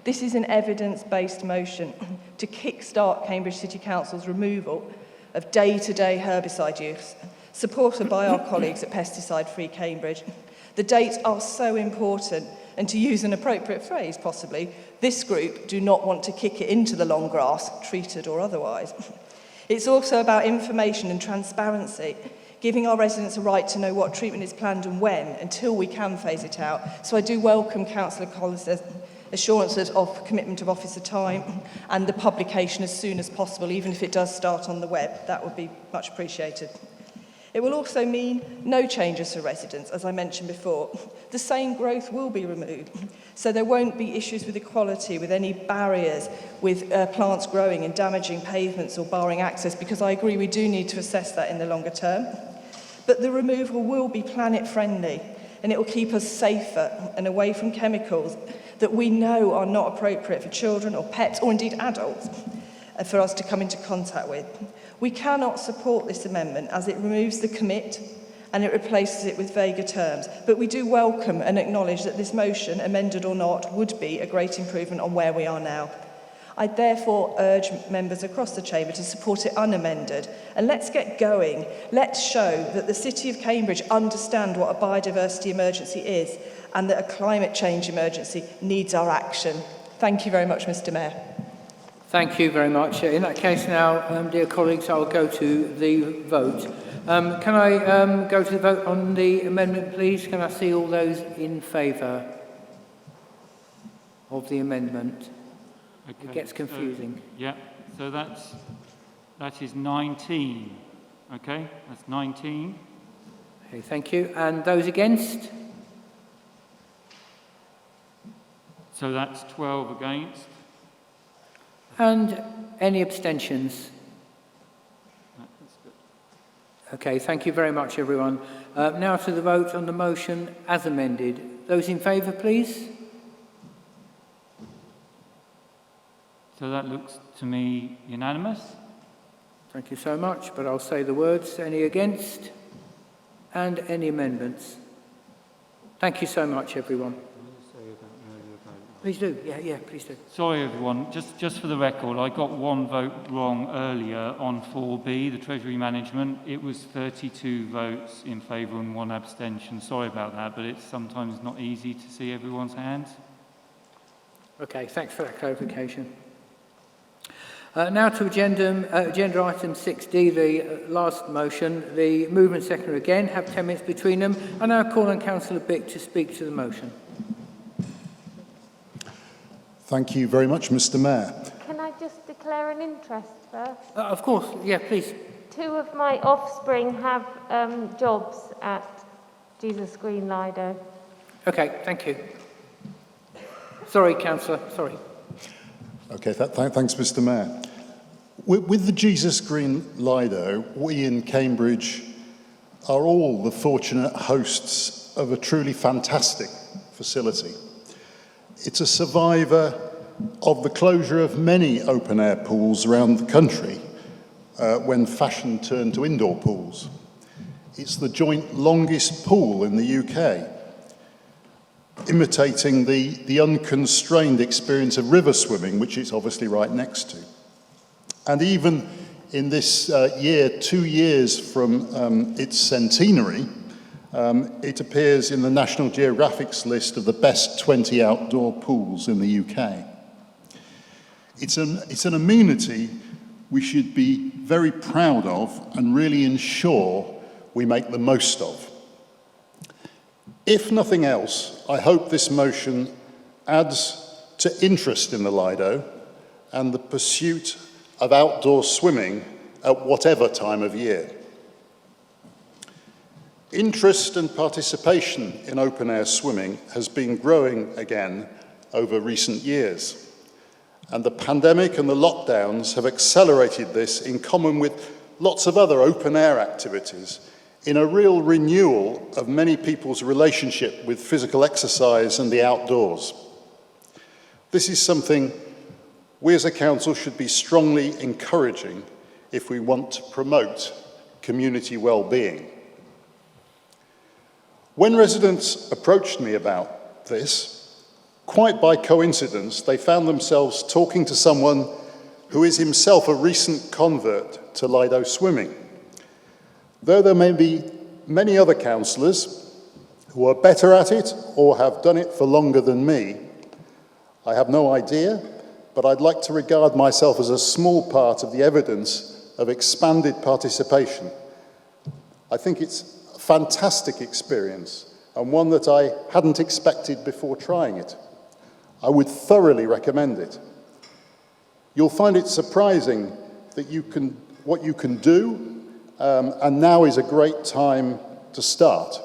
this is an evidence-based motion to kickstart Cambridge City Council's removal of day-to-day herbicide use, supported by our colleagues at Pesticide Free Cambridge. The dates are so important, and to use an appropriate phrase, possibly, this group do not want to kick it into the long grass, treated or otherwise. It's also about information and transparency, giving our residents a right to know what treatment is planned and when, until we can phase it out. So I do welcome Councillor Collis' assurances of commitment of officer time and the publication as soon as possible, even if it does start on the web. That would be much appreciated. It will also mean no changes for residents, as I mentioned before. The same growth will be removed, so there won't be issues with equality, with any barriers, with plants growing and damaging pavements or barring access, because I agree we do need to assess that in the longer term. But the removal will be planet-friendly, and it will keep us safer and away from chemicals that we know are not appropriate for children or pets, or indeed adults, for us to come into contact with. We cannot support this amendment as it removes the commit and it replaces it with vaguer terms, but we do welcome and acknowledge that this motion, amended or not, would be a great improvement on where we are now. I therefore urge members across the chamber to support it unamended, and let's get going. Let's show that the City of Cambridge understand what a biodiversity emergency is and that a climate change emergency needs our action. Thank you very much, Mr. Mayor. Thank you very much. In that case now, dear colleagues, I'll go to the vote. Can I go to the vote on the amendment, please? Can I see all those in favour of the amendment? Okay. It gets confusing. So that is 19. Okay, that's 19. Okay, thank you. And those against? So that's 12 against. And any abstentions? That's good. Okay, thank you very much, everyone. Now to the vote on the motion as amended. Those in favour, please? So that looks to me unanimous. Thank you so much, but I'll say the words. Any against? And any amendments? Thank you so much, everyone. Please do. Yeah, please do. Sorry, everyone. Just for the record, I got one vote wrong earlier on 4B, the Treasury Management. It was 32 votes in favour and 1 abstention. Sorry about that, but it's sometimes not easy to see everyone's hands. Okay, thanks for that clarification. Now to agenda item 6D, the last motion. The mover and seconder again have 10 minutes between them. I now call on Councillor Bick to speak to the motion. Thank you very much, Mr. Mayor. Can I just declare an interest first? Of course, yeah, please. 2 of my offspring have jobs at Jesus Green Lido. Okay, thank you. Sorry, Councillor, sorry. Okay, thanks, Mr. Mayor. With the Jesus Green Lido, we in Cambridge are all the fortunate hosts of a truly fantastic facility. It's a survivor of the closure of many open-air pools around the country when fashion turned to indoor pools. It's the joint longest pool in the UK, imitating the unconstrained experience of river swimming, which it's obviously right next to. And even in this year, 2 years from its centenary, it appears in the National Geographic's list of the best 20 outdoor pools in the UK. It's an amenity we should be very proud of and really ensure we make the most of. If nothing else, I hope this motion adds to interest in the Lido and the pursuit of outdoor swimming at whatever time of year. Interest and participation in open-air swimming has been growing again over recent years, and the pandemic and the lockdowns have accelerated this in common with lots of other open-air activities in a real renewal of many people's relationship with physical exercise and the outdoors. This is something we as a council should be strongly encouraging if we want to promote community well-being. When residents approached me about this, quite by coincidence, they found themselves talking to someone who is himself a recent convert to Lido swimming. Though there may be many other councillors who are better at it or have done it for longer than me, I have no idea, but I'd like to regard myself as a small part of the evidence of expanded participation. I think it's a fantastic experience and one that I hadn't expected before trying it. I would thoroughly recommend it. You'll find it surprising that what you can do and now is a great time to start.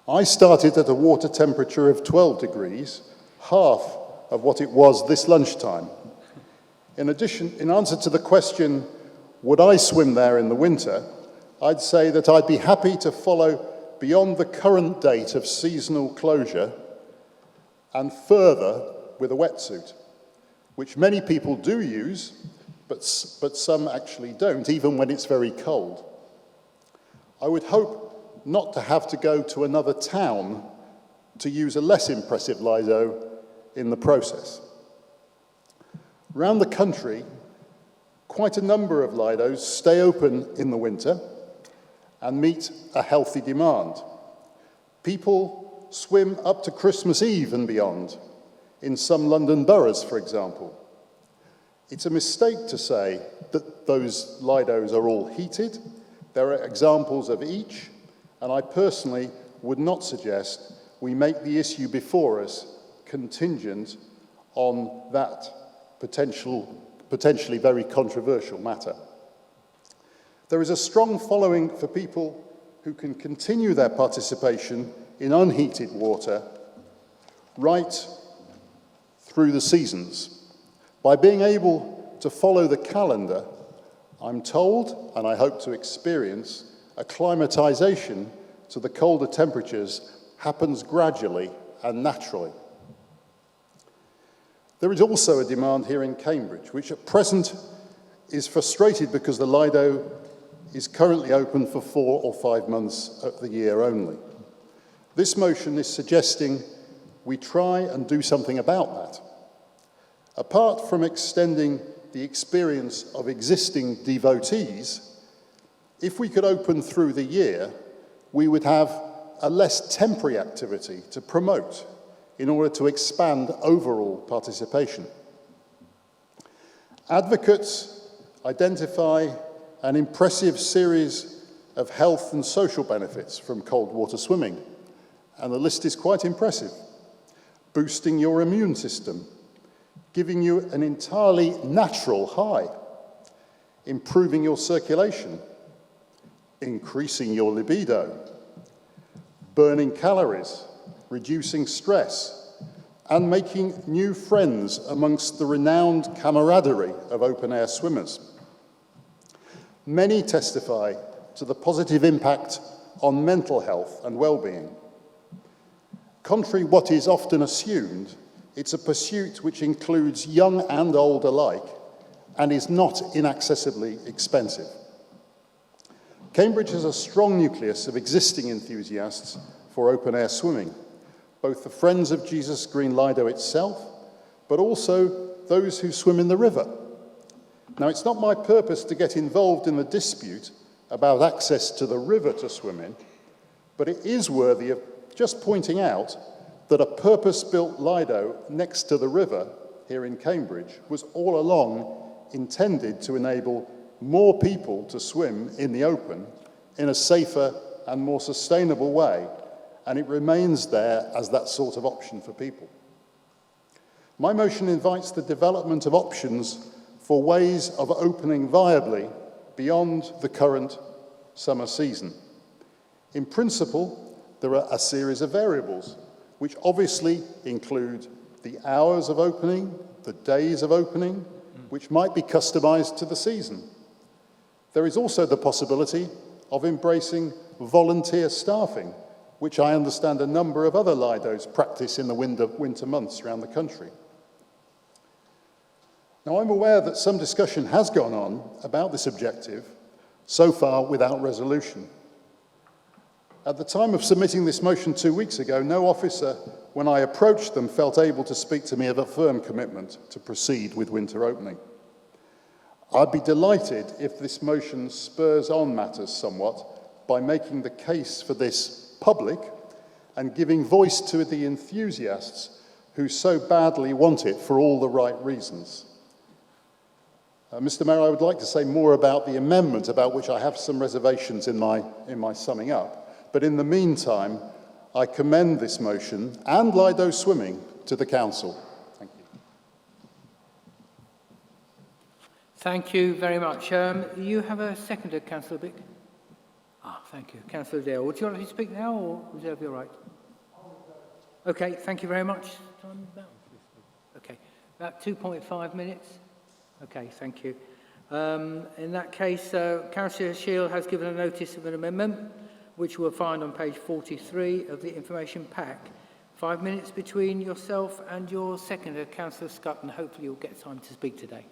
I started at a water temperature of 12 degrees, half of what it was this lunchtime. In addition, in answer to the question, would I swim there in the winter, I'd say that I'd be happy to follow beyond the current date of seasonal closure and further with a wetsuit, which many people do use, but some actually don't, even when it's very cold. I would hope not to have to go to another town to use a less impressive Lido in the process. Around the country, quite a number of Lidos stay open in the winter and meet a healthy demand. People swim up to Christmas Eve and beyond, in some London boroughs, for example. It's a mistake to say that those Lidos are all heated. There are examples of each, and I personally would not suggest we make the issue before us contingent on that potentially very controversial matter. There is a strong following for people who can continue their participation in unheated water right through the seasons. By being able to follow the calendar, I'm told, and I hope to experience, acclimatization to the colder temperatures happens gradually and naturally. There is also a demand here in Cambridge, which at present is frustrated because the Lido is currently open for 4 or 5 months of the year only. This motion is suggesting we try and do something about that. Apart from extending the experience of existing devotees, if we could open through the year, we would have a less temporary activity to promote in order to expand overall participation. Advocates identify an impressive series of health and social benefits from cold water swimming, and the list is quite impressive. Boosting your immune system, giving you an entirely natural high, improving your circulation, increasing your libido, burning calories, reducing stress, and making new friends amongst the renowned camaraderie of open-air swimmers. Many testify to the positive impact on mental health and well-being. Contrary to what is often assumed, it's a pursuit which includes young and old alike and is not inaccessibly expensive. Cambridge has a strong nucleus of existing enthusiasts for open-air swimming, both the Friends of Jesus Green Lido itself, but also those who swim in the river. Now, it's not my purpose to get involved in the dispute about access to the river to swim in, but it is worthy of just pointing out that a purpose-built Lido next to the river here in Cambridge was all along intended to enable more people to swim in the open in a safer and more sustainable way, and it remains there as that sort of option for people. My motion invites the development of options for ways of opening viably beyond the current summer season. In principle, there are a series of variables, which obviously include the hours of opening, the days of opening, which might be customized to the season. There is also the possibility of embracing volunteer staffing, which I understand a number of other Lidos practice in the winter months around the country. Now, I'm aware that some discussion has gone on about this objective, so far without resolution. At the time of submitting this motion 2 weeks ago, no officer, when I approached them, felt able to speak to me of a firm commitment to proceed with winter opening. I'd be delighted if this motion spurs on matters somewhat by making the case for this public and giving voice to the enthusiasts who so badly want it for all the right reasons. Mr. Mayor, I would like to say more about the amendment, about which I have some reservations in my summing up. But in the meantime, I commend this motion and Lido swimming to the Council. Thank you. Thank you very much. You have a seconder, Councillor Bick? Thank you. Councillor Dale, would you like to speak now or reserve your right? Okay, thank you very much. Okay, about 2.5 minutes. Okay, thank you. In that case, Councillor Shield has given a notice of an amendment, which you will find on page 43 of the information pack. 5 minutes between yourself and your seconder, Councillor Scott, and hopefully you'll get time to speak today.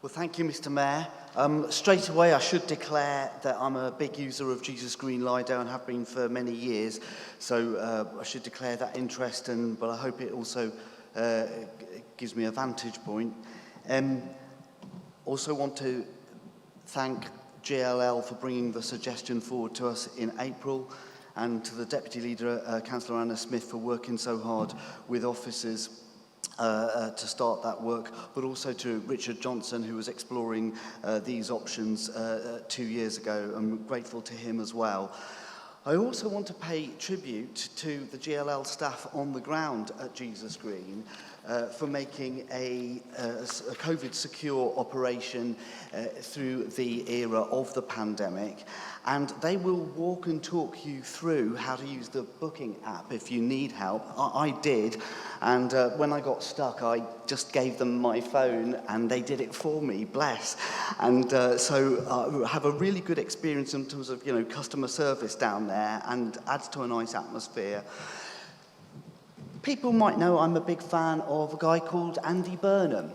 Well, thank you, Mr. Mayor. Straight away, I should declare that I'm a big user of Jesus Green Lido and have been for many years. So I should declare that interest, but I hope it also gives me a vantage point. Also want to thank GLL for bringing the suggestion forward to us in April, and to the Deputy Leader, Councillor Anna Smith, for working so hard with officers to start that work, but also to Richard Johnson, who was exploring these options 2 years ago. I'm grateful to him as well. I also want to pay tribute to the GLL staff on the ground at Jesus Green for making a COVID-secure operation through the era of the pandemic. And they will walk and talk you through how to use the booking app if you need help. I did, and when I got stuck, I just gave them my phone, and they did it for me, bless. And so I have a really good experience in terms of, customer service down there, and adds to a nice atmosphere. People might know I'm a big fan of a guy called Andy Burnham.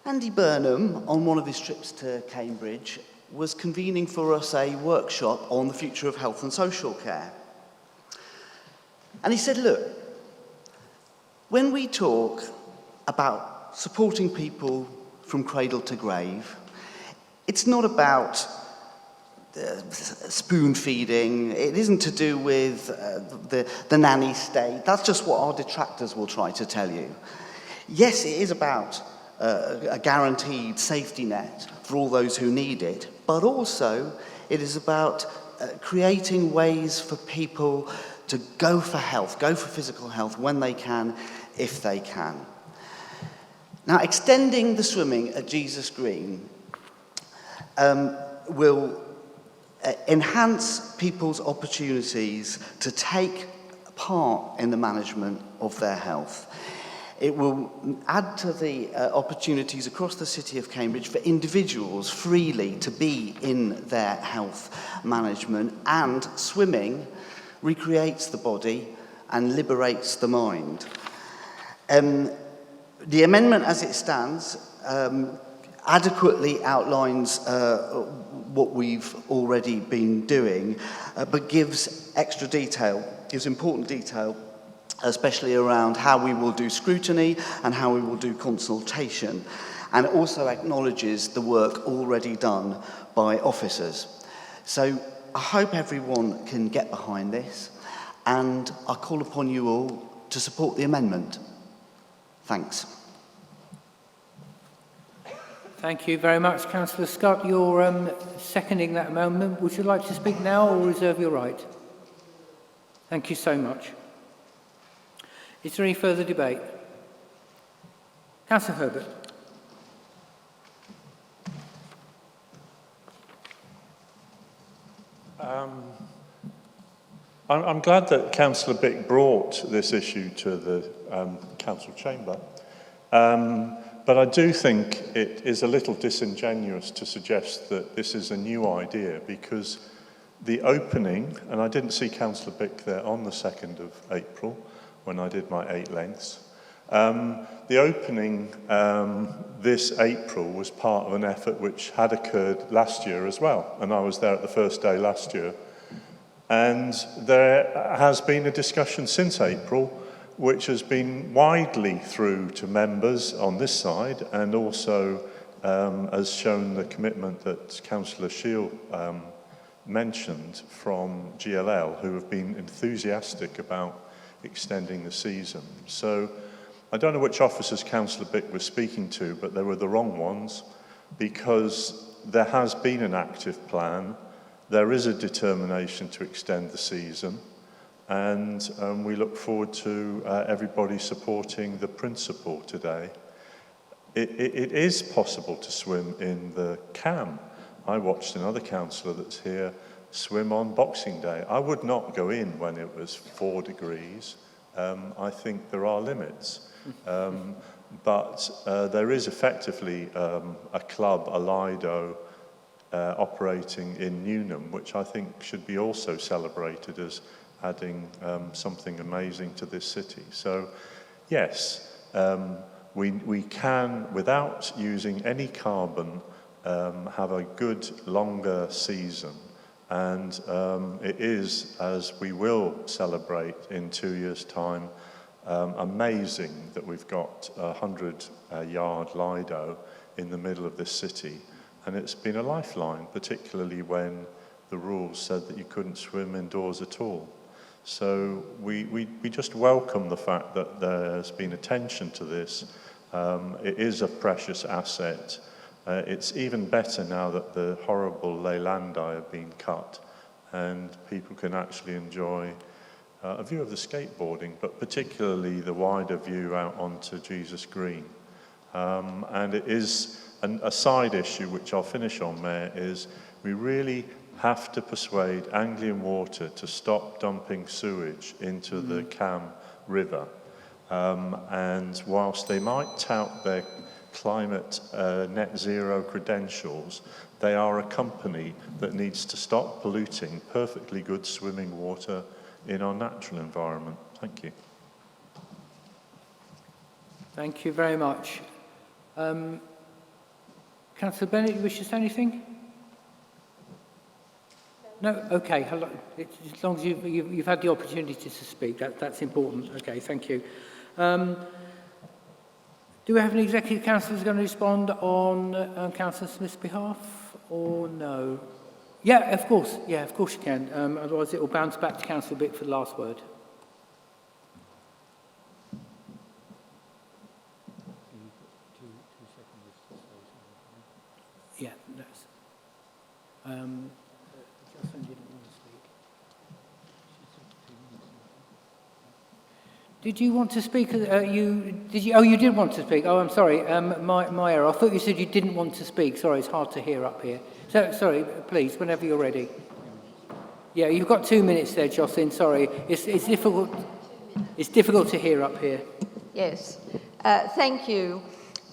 Andy Burnham, on one of his trips to Cambridge, was convening for us a workshop on the future of health and social care. And he said, look, when we talk about supporting people from cradle to grave, it's not about spoon feeding. It isn't to do with the nanny state. That's just what our detractors will try to tell you. Yes, it is about a guaranteed safety net for all those who need it, but also it is about creating ways for people to go for health, go for physical health when they can, if they can. Now, extending the swimming at Jesus Green will enhance people's opportunities to take part in the management of their health. It will add to the opportunities across the city of Cambridge for individuals freely to be in their health management, and swimming recreates the body and liberates the mind. The amendment as it stands adequately outlines what we've already been doing, but gives extra detail, gives important detail, especially around how we will do scrutiny and how we will do consultation, and it also acknowledges the work already done by officers. So I hope everyone can get behind this, and I call upon you all to support the amendment. Thanks. Thank you very much, Councillor Scott. You're seconding that amendment. Would you like to speak now or reserve your right? Thank you so much. Is there any further debate? Councillor Herbert. I'm glad that Councillor Bick brought this issue to the council chamber, but I do think it is a little disingenuous to suggest that this is a new idea, because the opening, and I didn't see Councillor Bick there on the 2nd of April when I did my 8 lengths. The opening this April was part of an effort which had occurred last year as well, and I was there at the first day last year. And there has been a discussion since April which has been widely through to members on this side, and also has shown the commitment that Councillor Shield mentioned from GLL, who have been enthusiastic about extending the season. So I don't know which officers Councillor Bick was speaking to, but they were the wrong ones, because there has been an active plan. There is a determination to extend the season. And we look forward to everybody supporting the principle today. It is possible to swim in the Cam. I watched another councillor that's here swim on Boxing Day. I would not go in when it was 4 degrees. I think there are limits. But there is effectively a club, a Lido, operating in Newnham, which I think should be also celebrated as adding something amazing to this city. So, yes, we can, without using any carbon, have a good, longer season. And it is, as we will celebrate in 2 years' time, amazing that we've got a 100-yard Lido in the middle of this city. And it's been a lifeline, particularly when the rules said that you couldn't swim indoors at all. So we just welcome the fact that there's been attention to this. It is a precious asset. It's even better now that the horrible Leylandi have been cut and people can actually enjoy a view of the skateboarding, but particularly the wider view out onto Jesus Green. And it is a side issue, which I'll finish on, Mayor, is we really have to persuade Anglian Water to stop dumping sewage into the Cam River. And whilst they might tout their climate net zero credentials, they are a company that needs to stop polluting perfectly good swimming water in our natural environment. Thank you. Thank you very much. Councillor Bennett, you wish to say anything? No? Okay. As long as you've had the opportunity to speak, that's important. Okay, thank you. Do we have an executive councillor who's going to respond on Councillor Smith's behalf, or no? Yeah, of course. Yeah, of course you can. Otherwise, it will bounce back to Councillor Bick for the last word. Yeah, that's. Jocelyn didn't want to speak. Did you want to speak? Oh, you did want to speak. Oh, I'm sorry. My error. I thought you said you didn't want to speak. Sorry, it's hard to hear up here. So, sorry, please, whenever you're ready. Yeah, you've got 2 minutes there, Jocelyn. Sorry, it's difficult. It's difficult to hear up here. Yes, thank you.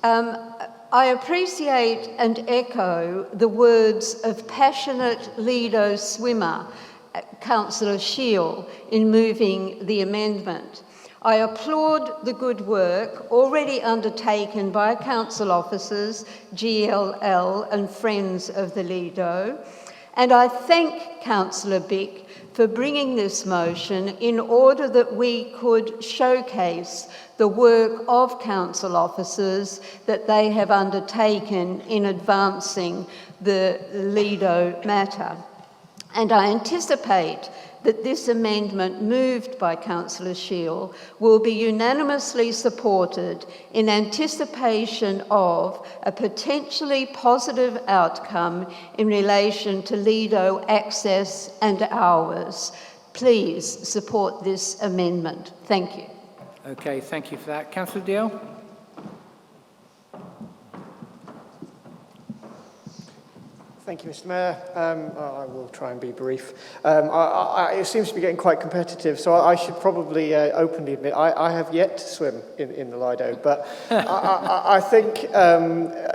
I appreciate and echo the words of passionate Lido swimmer, Councillor Shield, in moving the amendment. I applaud the good work already undertaken by council officers, GLL and friends of the Lido, and I thank Councillor Bick for bringing this motion in order that we could showcase the work of council officers that they have undertaken in advancing the Lido matter. And I anticipate that this amendment moved by Councillor Shield will be unanimously supported in anticipation of a potentially positive outcome in relation to Lido access and hours. Please support this amendment. Thank you. Okay, thank you for that. Councillor Deal? Thank you, Mr. Mayor. I will try and be brief. It seems to be getting quite competitive, so I should probably openly admit I have yet to swim in the Lido, but I think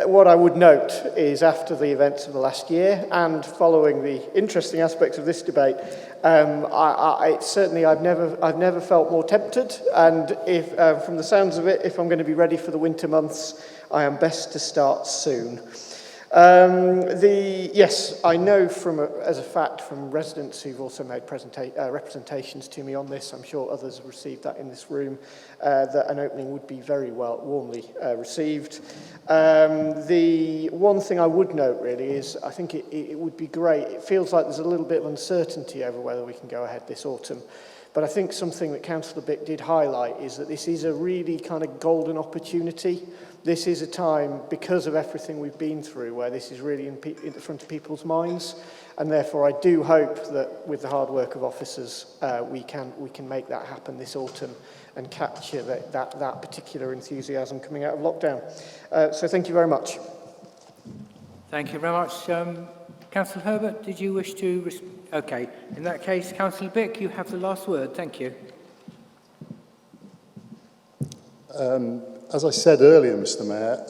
what I would note is after the events of the last year and following the interesting aspects of this debate, certainly I've never felt more tempted, and if from the sounds of it, if I'm going to be ready for the winter months, I am best to start soon. Yes, I know as a fact from residents who've also made representations to me on this, I'm sure others have received that in this room, that an opening would be very warmly received. The one thing I would note really is I think it would be great. It feels like there's a little bit of uncertainty over whether we can go ahead this autumn. But I think something that Councillor Bick did highlight is that this is a really kind of golden opportunity. This is a time, because of everything we've been through, where this is really in the front of people's minds. And therefore, I do hope that with the hard work of officers, we can make that happen this autumn and capture that particular enthusiasm coming out of lockdown. So thank you very much. Thank you very much. Councillor Herbert, did you wish to... Okay, in that case, Councillor Bick, you have the last word. Thank you. As I said earlier, Mr. Mayor,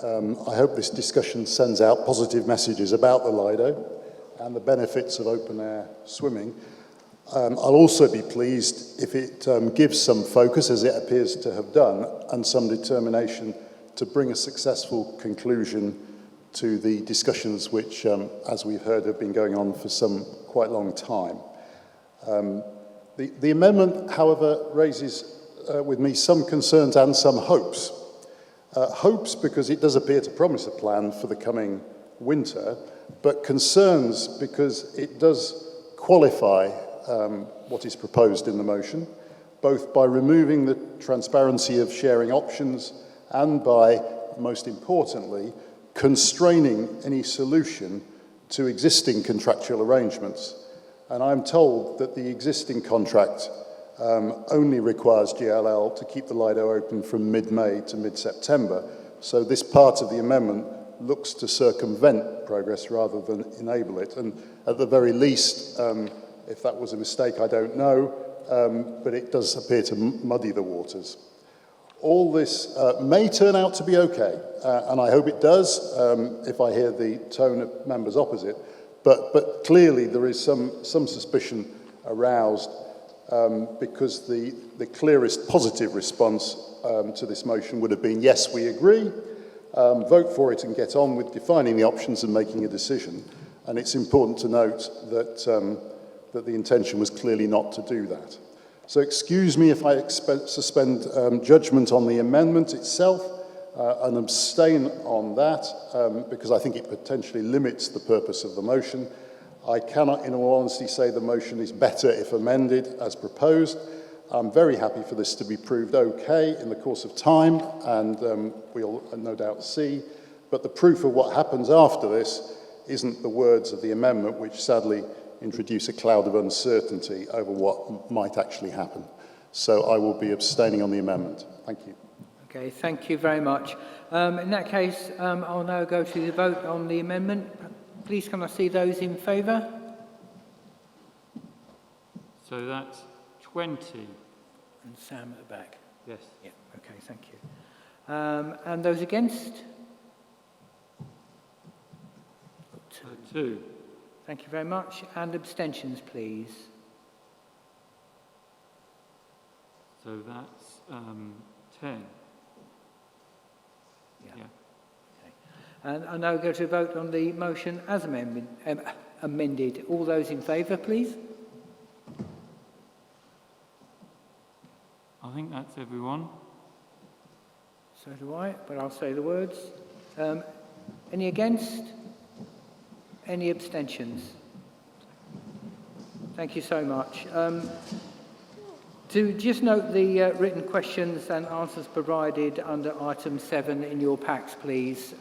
I hope this discussion sends out positive messages about the Lido and the benefits of open-air swimming. I'll also be pleased if it gives some focus, as it appears to have done, and some determination to bring a successful conclusion to the discussions which, as we've heard, have been going on for some quite long time. The amendment, however, raises with me some concerns and some hopes. Hopes because it does appear to promise a plan for the coming winter, but concerns because it does qualify what is proposed in the motion, both by removing the transparency of sharing options and by, most importantly, constraining any solution to existing contractual arrangements. And I'm told that the existing contract only requires GLL to keep the Lido open from mid-May to mid-September. So this part of the amendment looks to circumvent progress rather than enable it. And at the very least, if that was a mistake, I don't know, but it does appear to muddy the waters. All this may turn out to be okay, and I hope it does if I hear the tone of members opposite, but clearly there is some suspicion aroused because the clearest positive response to this motion would have been, yes, we agree, vote for it and get on with defining the options and making a decision. And it's important to note that, that the intention was clearly not to do that. So excuse me if I suspend judgment on the amendment itself and abstain on that because I think it potentially limits the purpose of the motion. I cannot, in all honesty, say the motion is better if amended as proposed. I'm very happy for this to be proved okay in the course of time, and we'll no doubt see. But the proof of what happens after this isn't the words of the amendment, which sadly introduce a cloud of uncertainty over what might actually happen. So I will be abstaining on the amendment. Thank you. Okay, thank you very much. In that case, I'll now go to the vote on the amendment. Please can I see those in favour? So that's 20. And Sam at the back. Yes. Yeah, okay, thank you. And those against? 2. Thank you very much. And abstentions, please. So that's 10. Yeah. And I now go to vote on the motion as amended. All those in favour, please. I think that's everyone. So do I, but I'll say the words. Any against? Any abstentions? Thank you so much. To just note the written questions and answers provided under item 7 in your packs, please.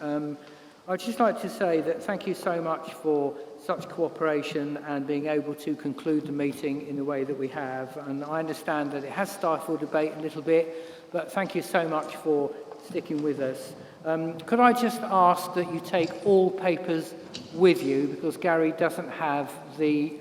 I'd just like to say that thank you so much for such cooperation and being able to conclude the meeting in the way that we have. And I understand that it has stifled debate a little bit, but thank you so much for sticking with us. Could I just ask that you take all papers with you, because Gary doesn't have the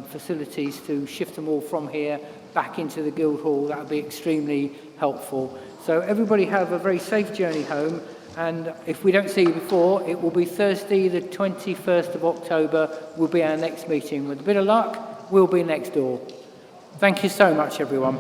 facilities to shift them all from here back into the Guildhall. That would be extremely helpful. So everybody have a very safe journey home, and if we don't see you before, it will be Thursday the 21st of October will be our next meeting. With a bit of luck, we'll be next door. Thank you so much, everyone.